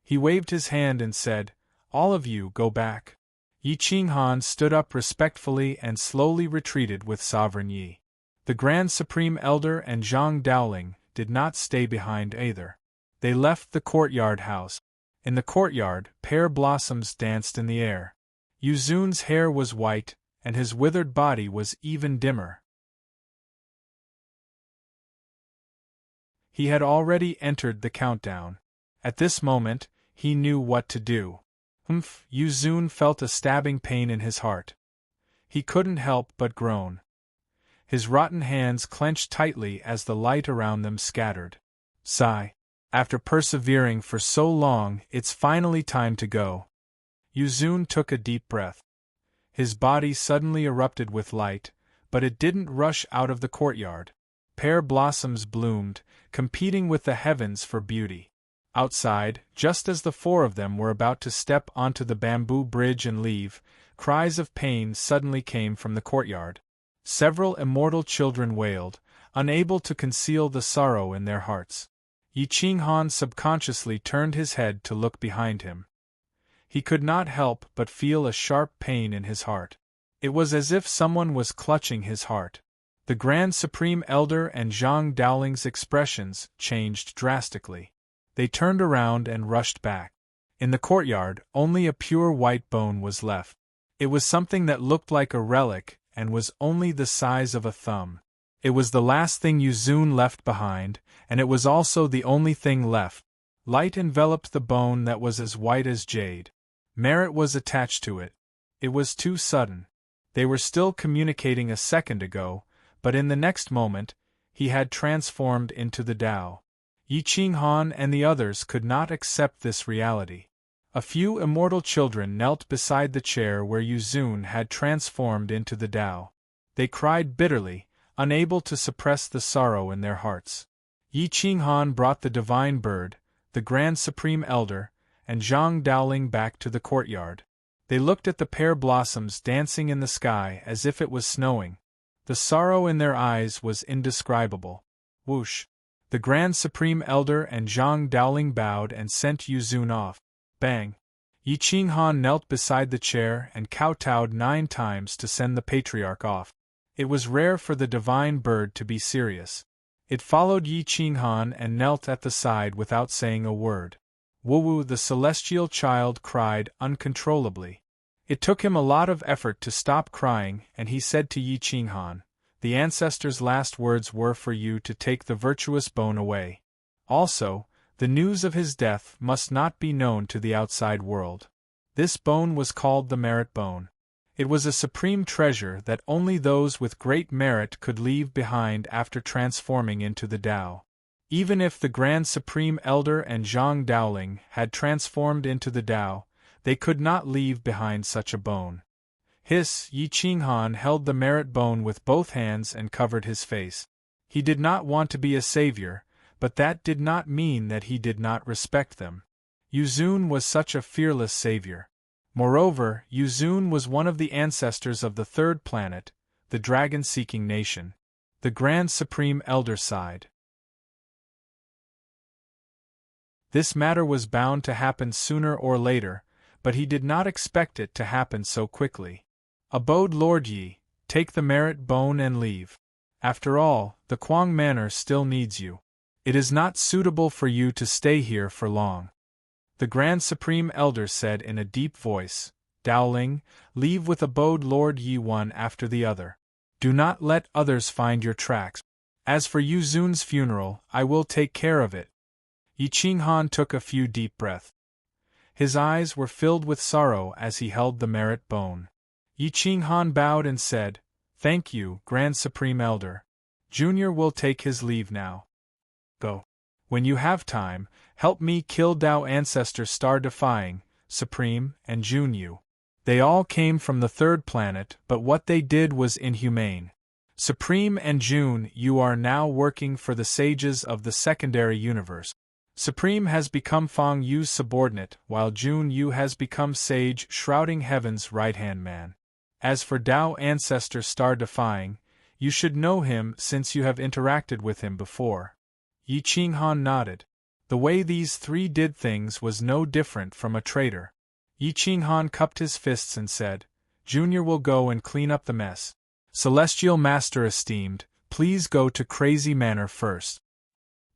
He waved his hand and said, "All of you go back." Yi Qinghan stood up respectfully and slowly retreated with Sovereign Yi. The Grand Supreme Elder and Zhang Daoling did not stay behind either. They left the courtyard house. In the courtyard, pear blossoms danced in the air. Yuzun's hair was white, and his withered body was even dimmer. He had already entered the countdown. At this moment, he knew what to do. Yuzun felt a stabbing pain in his heart. He couldn't help but groan. His rotten hands clenched tightly as the light around them scattered. Sigh. After persevering for so long, it's finally time to go. Yuzun took a deep breath. His body suddenly erupted with light, but it didn't rush out of the courtyard. Pear blossoms bloomed, competing with the heavens for beauty. Outside, just as the four of them were about to step onto the bamboo bridge and leave, cries of pain suddenly came from the courtyard. Several immortal children wailed, unable to conceal the sorrow in their hearts. Yi Qinghan subconsciously turned his head to look behind him. He could not help but feel a sharp pain in his heart. It was as if someone was clutching his heart. The Grand Supreme Elder and Zhang Daoling's expressions changed drastically. They turned around and rushed back. In the courtyard, only a pure white bone was left. It was something that looked like a relic and was only the size of a thumb. It was the last thing Yuzun left behind, and it was also the only thing left. Light enveloped the bone that was as white as jade. Merit was attached to it. It was too sudden. They were still communicating a second ago, but in the next moment, he had transformed into the Tao. Yi Qinghan and the others could not accept this reality. A few immortal children knelt beside the chair where Yuzun had transformed into the Tao. They cried bitterly, unable to suppress the sorrow in their hearts. Yi Qinghan brought the divine bird, the Grand Supreme Elder, and Zhang Daoling back to the courtyard. They looked at the pear blossoms dancing in the sky as if it was snowing. The sorrow in their eyes was indescribable. Whoosh! The Grand Supreme Elder and Zhang Daoling bowed and sent Yuzun off. Bang! Yi Qinghan knelt beside the chair and kowtowed 9 times to send the patriarch off. It was rare for the divine bird to be serious. It followed Yi Qinghan and knelt at the side without saying a word. Wuwu, the celestial child, cried uncontrollably. It took him a lot of effort to stop crying, and he said to Yi Qinghan, "The ancestor's last words were for you to take the virtuous bone away. Also, the news of his death must not be known to the outside world." This bone was called the merit bone. It was a supreme treasure that only those with great merit could leave behind after transforming into the Tao. Even if the Grand Supreme Elder and Zhang Daoling had transformed into the Tao, they could not leave behind such a bone. Yi Qinghan held the merit bone with both hands and covered his face. He did not want to be a savior, but that did not mean that he did not respect them. Yuzun was such a fearless savior. Moreover, Yuzun was one of the ancestors of the third planet, the dragon-seeking nation. The Grand Supreme Elder sighed. This matter was bound to happen sooner or later, but he did not expect it to happen so quickly. Abode Lord Yi, take the merit bone and leave. After all, the Kuang Manor still needs you. It is not suitable for you to stay here for long. The Grand Supreme Elder said in a deep voice, Daoling, leave with Abode Lord Yi one after the other. Do not let others find your tracks. As for Yuzun's funeral, I will take care of it. Yi Qinghan took a few deep breaths. His eyes were filled with sorrow as he held the merit bone. Yi Qinghan bowed and said, Thank you, Grand Supreme Elder. Junior will take his leave now. Go. When you have time, help me kill Tao Ancestor Star-Defying, Supreme, and Junyu. They all came from the third planet, but what they did was inhumane. Supreme and Jun, you are now working for the sages of the secondary universe. Supreme has become Fang Yu's subordinate, while Jun Yu has become Sage Shrouding Heaven's right-hand man. As for Tao Ancestor Star-Defying, you should know him since you have interacted with him before. Yi Qinghan nodded. The way these three did things was no different from a traitor. Yi Qinghan cupped his fists and said, Junior will go and clean up the mess. Celestial Master esteemed, please go to Crazy Manor first.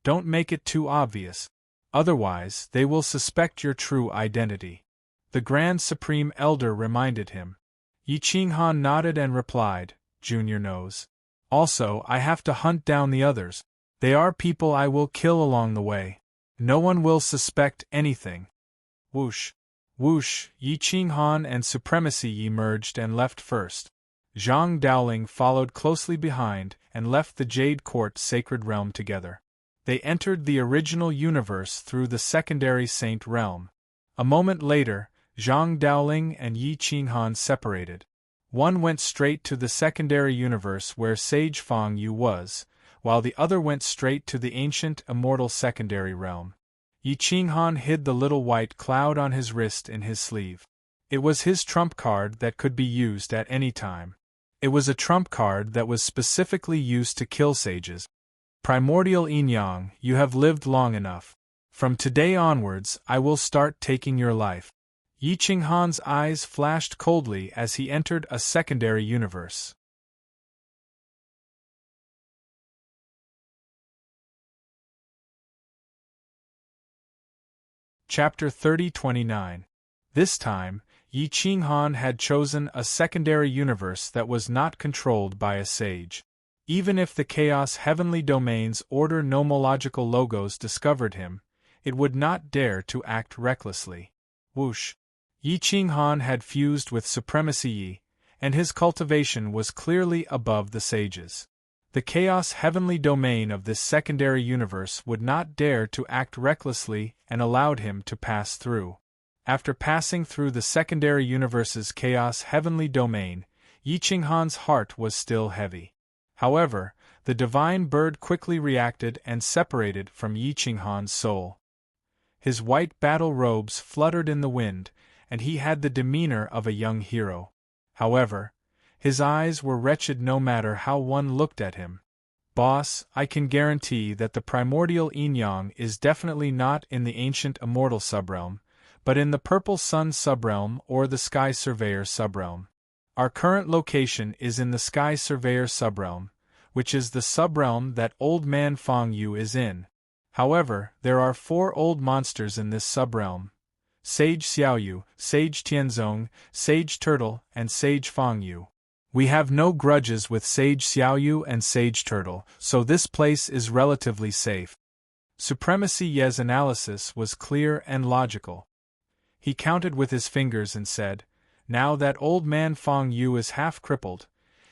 Don't make it too obvious. Otherwise, they will suspect your true identity. The Grand Supreme Elder reminded him. Yi Qinghan nodded and replied, Junior knows. Also, I have to hunt down the others. They are people I will kill along the way. No one will suspect anything. Whoosh. Whoosh, Yi Qinghan and Supremacy emerged and left first. Zhang Daoling followed closely behind and left the Jade Court Sacred Realm together. They entered the original universe through the secondary Saint Realm. A moment later, Zhang Daoling and Yi Qinghan separated. One went straight to the secondary universe where Sage Fang Yu was, while the other went straight to the ancient immortal secondary realm. Yi Qinghan hid the little white cloud on his wrist in his sleeve. It was his trump card that could be used at any time. It was a trump card that was specifically used to kill sages. Primordial Yin-Yang, you have lived long enough. From today onwards, I will start taking your life. Yi Qinghan's eyes flashed coldly as he entered a secondary universe. Chapter 30-29. This time, Yi Qinghan had chosen a secondary universe that was not controlled by a sage. Even if the Chaos Heavenly Domain's Order nomological logos discovered him, it would not dare to act recklessly. Whoosh! Yi Qinghan had fused with Supremacy Yi, and his cultivation was clearly above the sages. The Chaos Heavenly Domain of this secondary universe would not dare to act recklessly and allowed him to pass through. After passing through the secondary universe's Chaos Heavenly Domain, Yi Qinghan's heart was still heavy. However, the divine bird quickly reacted and separated from Yi Qinghan's soul. His white battle robes fluttered in the wind, and he had the demeanor of a young hero. However, his eyes were wretched no matter how one looked at him. Boss, I can guarantee that the primordial Yin-Yang is definitely not in the ancient immortal subrealm, but in the Purple Sun subrealm or the Sky Surveyor subrealm. Our current location is in the Sky Surveyor subrealm, which is the subrealm that Old Man Fang Yu is in. However, there are 4 old monsters in this subrealm: Sage Xiaoyu, Sage Tianzong, Sage Turtle, and Sage Fang Yu. We have no grudges with Sage Xiaoyu and Sage Turtle, so this place is relatively safe. Supremacy Ye's analysis was clear and logical. He counted with his fingers and said, now that Old Man Fang Yu is half crippled,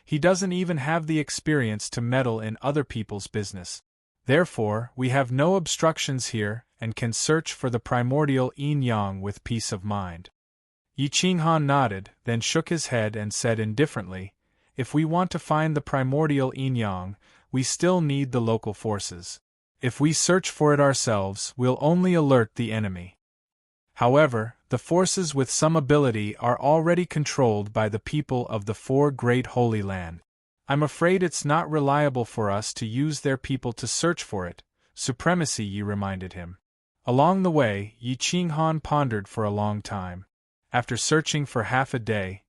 he doesn't even have the experience to meddle in other people's business. Therefore, we have no obstructions here and can search for the primordial Yin-Yang with peace of mind. Yi Qinghan nodded, then shook his head and said indifferently, if we want to find the primordial Yin-Yang, we still need the local forces. If we search for it ourselves, we'll only alert the enemy. However, the forces with some ability are already controlled by the people of the 4 Great Holy Land. I'm afraid it's not reliable for us to use their people to search for it, Supremacy Yi reminded him. Along the way, Yi Qinghan pondered for a long time. After searching for half a day,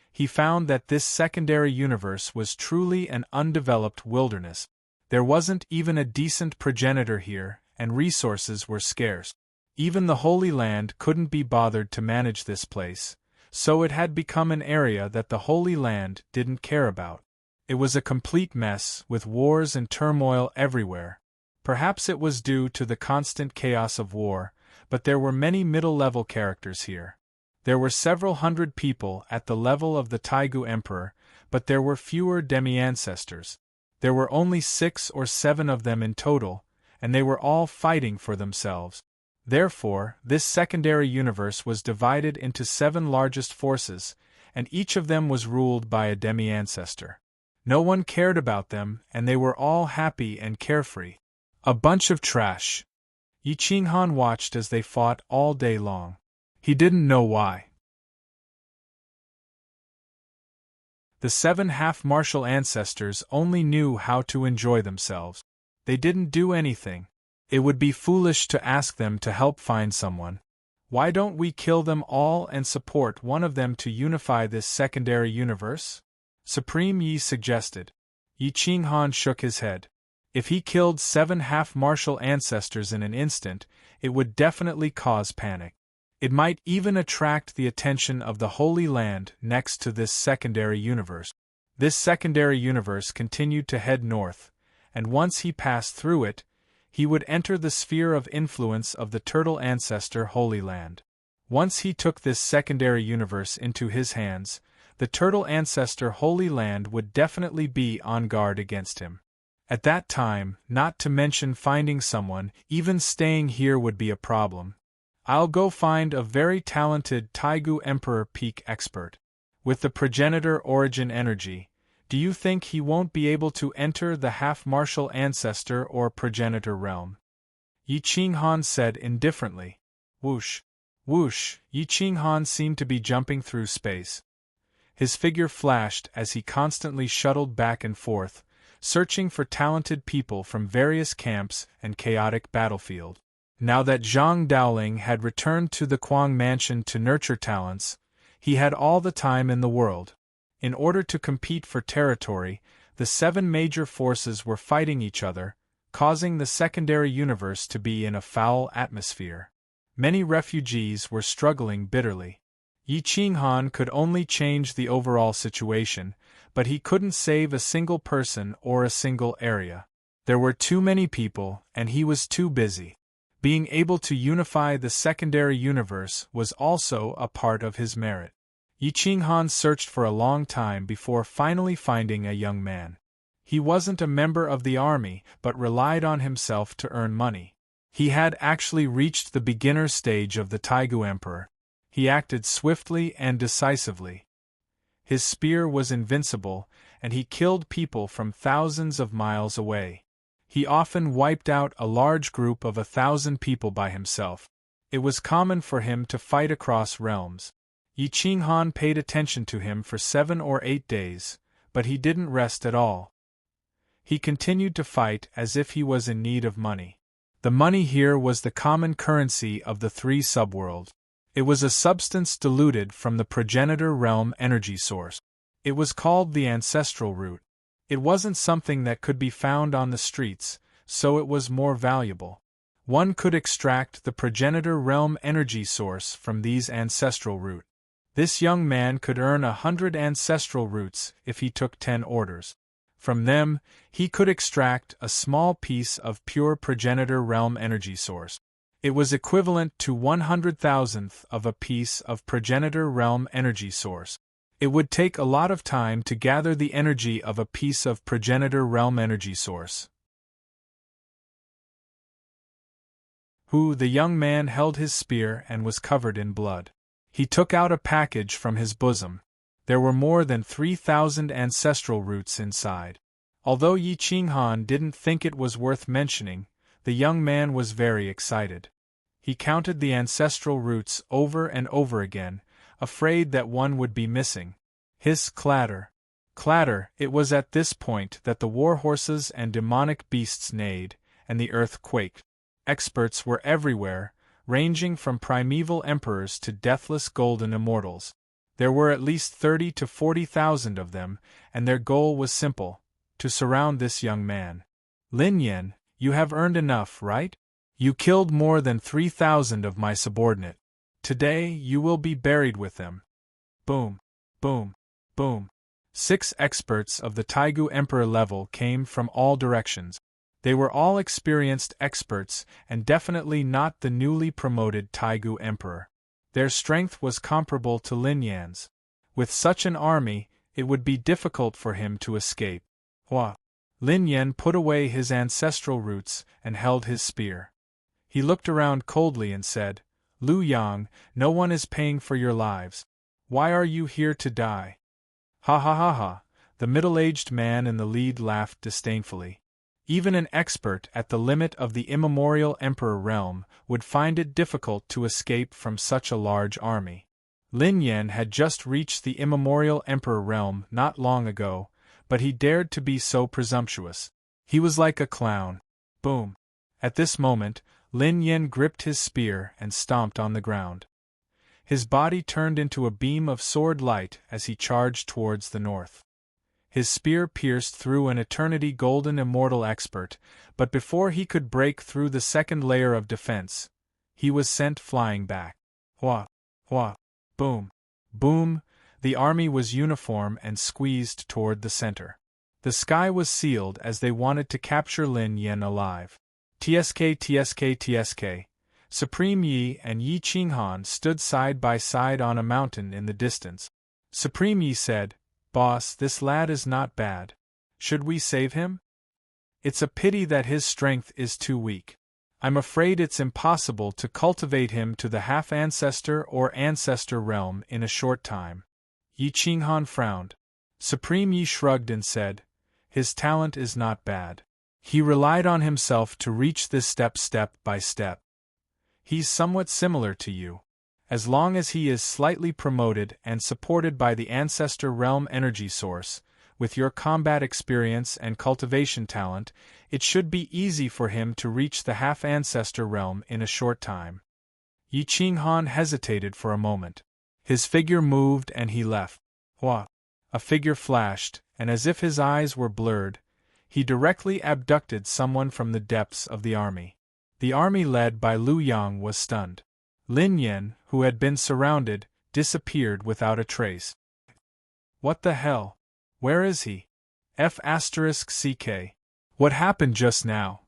he found that this secondary universe was truly an undeveloped wilderness. There wasn't even a decent progenitor here, and resources were scarce. Even the Holy Land couldn't be bothered to manage this place, so it had become an area that the Holy Land didn't care about. It was a complete mess, with wars and turmoil everywhere. Perhaps it was due to the constant chaos of war, but there were many middle-level characters here. There were several hundred people at the level of the Taigu Emperor, but there were fewer demi-ancestors. There were only 6 or 7 of them in total, and they were all fighting for themselves. Therefore, this secondary universe was divided into 7 largest forces, and each of them was ruled by a demi-ancestor. No one cared about them, and they were all happy and carefree. A bunch of trash. Yi Qinghan watched as they fought all day long. He didn't know why. The 7 half-martial ancestors only knew how to enjoy themselves. They didn't do anything. It would be foolish to ask them to help find someone. Why don't we kill them all and support one of them to unify this secondary universe? Supreme Yi suggested. Yi Qinghan shook his head. If he killed 7 half-martial ancestors in an instant, it would definitely cause panic. It might even attract the attention of the Holy Land next to this secondary universe. This secondary universe continued to head north, and once he passed through it, he would enter the sphere of influence of the Turtle Ancestor Holy Land. Once he took this secondary universe into his hands, the Turtle Ancestor Holy Land would definitely be on guard against him. At that time, not to mention finding someone, even staying here would be a problem. I'll go find a very talented Taigu Emperor Peak expert. With the progenitor origin energy, do you think he won't be able to enter the half-martial ancestor or progenitor realm? Yi Qinghan said indifferently. Whoosh! Whoosh! Yi Qinghan seemed to be jumping through space. His figure flashed as he constantly shuttled back and forth, searching for talented people from various camps and chaotic battlefield. Now that Zhang Daoling had returned to the Kuang mansion to nurture talents, he had all the time in the world. In order to compete for territory, the 7 major forces were fighting each other, causing the secondary universe to be in a foul atmosphere. Many refugees were struggling bitterly. Yi Qinghan could only change the overall situation, but he couldn't save a single person or a single area. There were too many people, and he was too busy. Being able to unify the secondary universe was also a part of his merit. Yi Qinghan searched for a long time before finally finding a young man. He wasn't a member of the army, but relied on himself to earn money. He had actually reached the beginner stage of the Taigu Emperor. He acted swiftly and decisively. His spear was invincible, and he killed people from thousands of miles away. He often wiped out a large group of 1,000 people by himself. It was common for him to fight across realms. Yi Qinghan paid attention to him for 7 or 8 days, but he didn't rest at all. He continued to fight as if he was in need of money. The money here was the common currency of the 3 subworlds. It was a substance diluted from the progenitor realm energy source. It was called the ancestral root. It wasn't something that could be found on the streets, so it was more valuable. One could extract the progenitor realm energy source from these ancestral root. This young man could earn 100 ancestral roots if he took 10 orders. From them, he could extract a small piece of pure progenitor realm energy source. It was equivalent to 100,000th of a piece of progenitor realm energy source. It would take a lot of time to gather the energy of a piece of progenitor realm energy source. The young man held his spear and was covered in blood. He took out a package from his bosom. There were more than 3,000 ancestral roots inside. Although Yi Qinghan didn't think it was worth mentioning, the young man was very excited. He counted the ancestral roots over and over again, afraid that one would be missing. Hiss, clatter. Clatter. It was at this point that the war horses and demonic beasts neighed, and the earth quaked. Experts were everywhere, ranging from primeval emperors to deathless golden immortals. There were at least 30 to 40,000 of them, and their goal was simple: to surround this young man. Lin Yan, you have earned enough, right? You killed more than 3,000 of my subordinate. Today you will be buried with them. Boom, boom, boom. 6 experts of the Taigu Emperor level came from all directions. They were all experienced experts and definitely not the newly promoted Taigu Emperor. Their strength was comparable to Lin Yan's. With such an army, it would be difficult for him to escape. Hua! Lin Yan put away his ancestral roots and held his spear. He looked around coldly and said, Lu Yang, no one is paying for your lives. Why are you here to die? Ha ha ha ha! The middle-aged man in the lead laughed disdainfully. Even an expert at the limit of the immemorial Emperor realm would find it difficult to escape from such a large army. Lin Yan had just reached the immemorial Emperor realm not long ago, but he dared to be so presumptuous. He was like a clown. Boom! At this moment, Lin Yan gripped his spear and stomped on the ground. His body turned into a beam of sword light as he charged towards the north. His spear pierced through an eternity golden immortal expert, but before he could break through the second layer of defense, he was sent flying back. Hua! Hua! Boom! Boom! The army was uniform and squeezed toward the center. The sky was sealed as they wanted to capture Lin Yan alive. TSK TSK TSK. Supreme Yi and Yi Qinghan stood side by side on a mountain in the distance. Supreme Yi said, Boss, this lad is not bad. Should we save him? It's a pity that his strength is too weak. I'm afraid it's impossible to cultivate him to the half-ancestor or ancestor realm in a short time. Yi Qinghan frowned. Supreme Yi shrugged and said, His talent is not bad. He relied on himself to reach this step by step. He's somewhat similar to you. As long as he is slightly promoted and supported by the Ancestor Realm energy source, with your combat experience and cultivation talent, it should be easy for him to reach the half-Ancestor Realm in a short time. Yi Qinghan hesitated for a moment. His figure moved and he left. Hua! A figure flashed, and as if his eyes were blurred, he directly abducted someone from the depths of the army. The army led by Liu Yang was stunned. Lin Yan, who had been surrounded, disappeared without a trace. What the hell? Where is he? F***CK. What happened just now?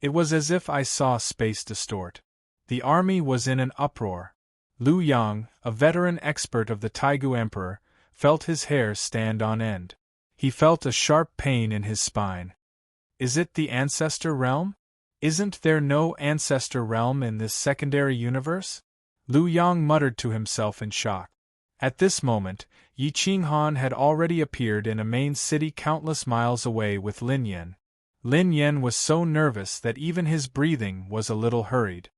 It was as if I saw space distort. The army was in an uproar. Liu Yang, a veteran expert of the Taigu Emperor, felt his hair stand on end. He felt a sharp pain in his spine. Is it the Ancestor Realm? Isn't there no Ancestor Realm in this secondary universe? Liu Yang muttered to himself in shock. At this moment, Yi Qinghan had already appeared in a main city countless miles away with Lin Yan. Lin Yan was so nervous that even his breathing was a little hurried.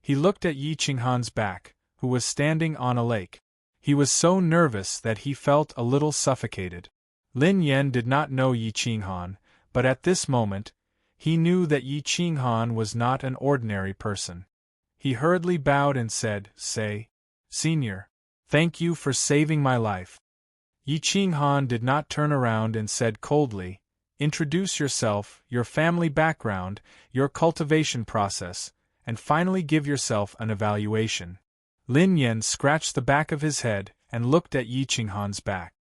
He looked at Yi Qinghan's back, who was standing on a lake. He was so nervous that he felt a little suffocated. Lin Yan did not know Yi Qinghan, but at this moment, he knew that Yi Qinghan was not an ordinary person. He hurriedly bowed and said, Senior, thank you for saving my life. Yi Qinghan did not turn around and said coldly, introduce yourself, your family background, your cultivation process, and finally give yourself an evaluation. Lin Yan scratched the back of his head and looked at Yi Qinghan's back.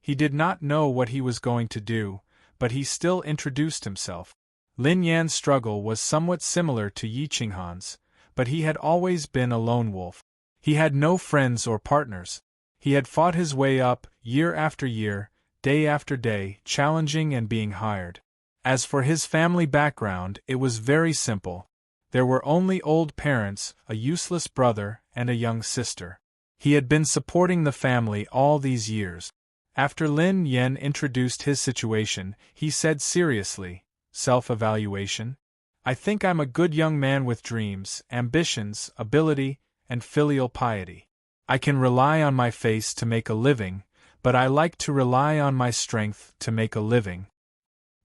He did not know what he was going to do, but he still introduced himself. Lin Yan's struggle was somewhat similar to Yi Qinghan's, but he had always been a lone wolf. He had no friends or partners. He had fought his way up, year after year, day after day, challenging and being hired. As for his family background, it was very simple. There were only old parents, a useless brother, and a young sister. He had been supporting the family all these years. After Lin Yan introduced his situation, he said seriously, self-evaluation? I think I'm a good young man with dreams, ambitions, ability, and filial piety. I can rely on my face to make a living, but I like to rely on my strength to make a living.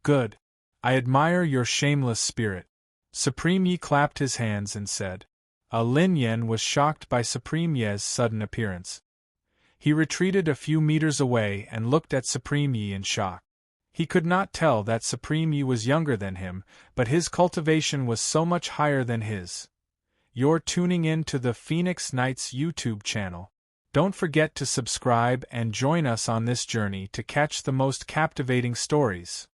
Good. I admire your shameless spirit. Supreme Yi clapped his hands and said. Lin Yan was shocked by Supreme Ye's sudden appearance. He retreated a few meters away and looked at Supreme Yi in shock. He could not tell that Supreme Yi was younger than him, but his cultivation was so much higher than his. You're tuning in to the Phoenix Knights YouTube channel. Don't forget to subscribe and join us on this journey to catch the most captivating stories.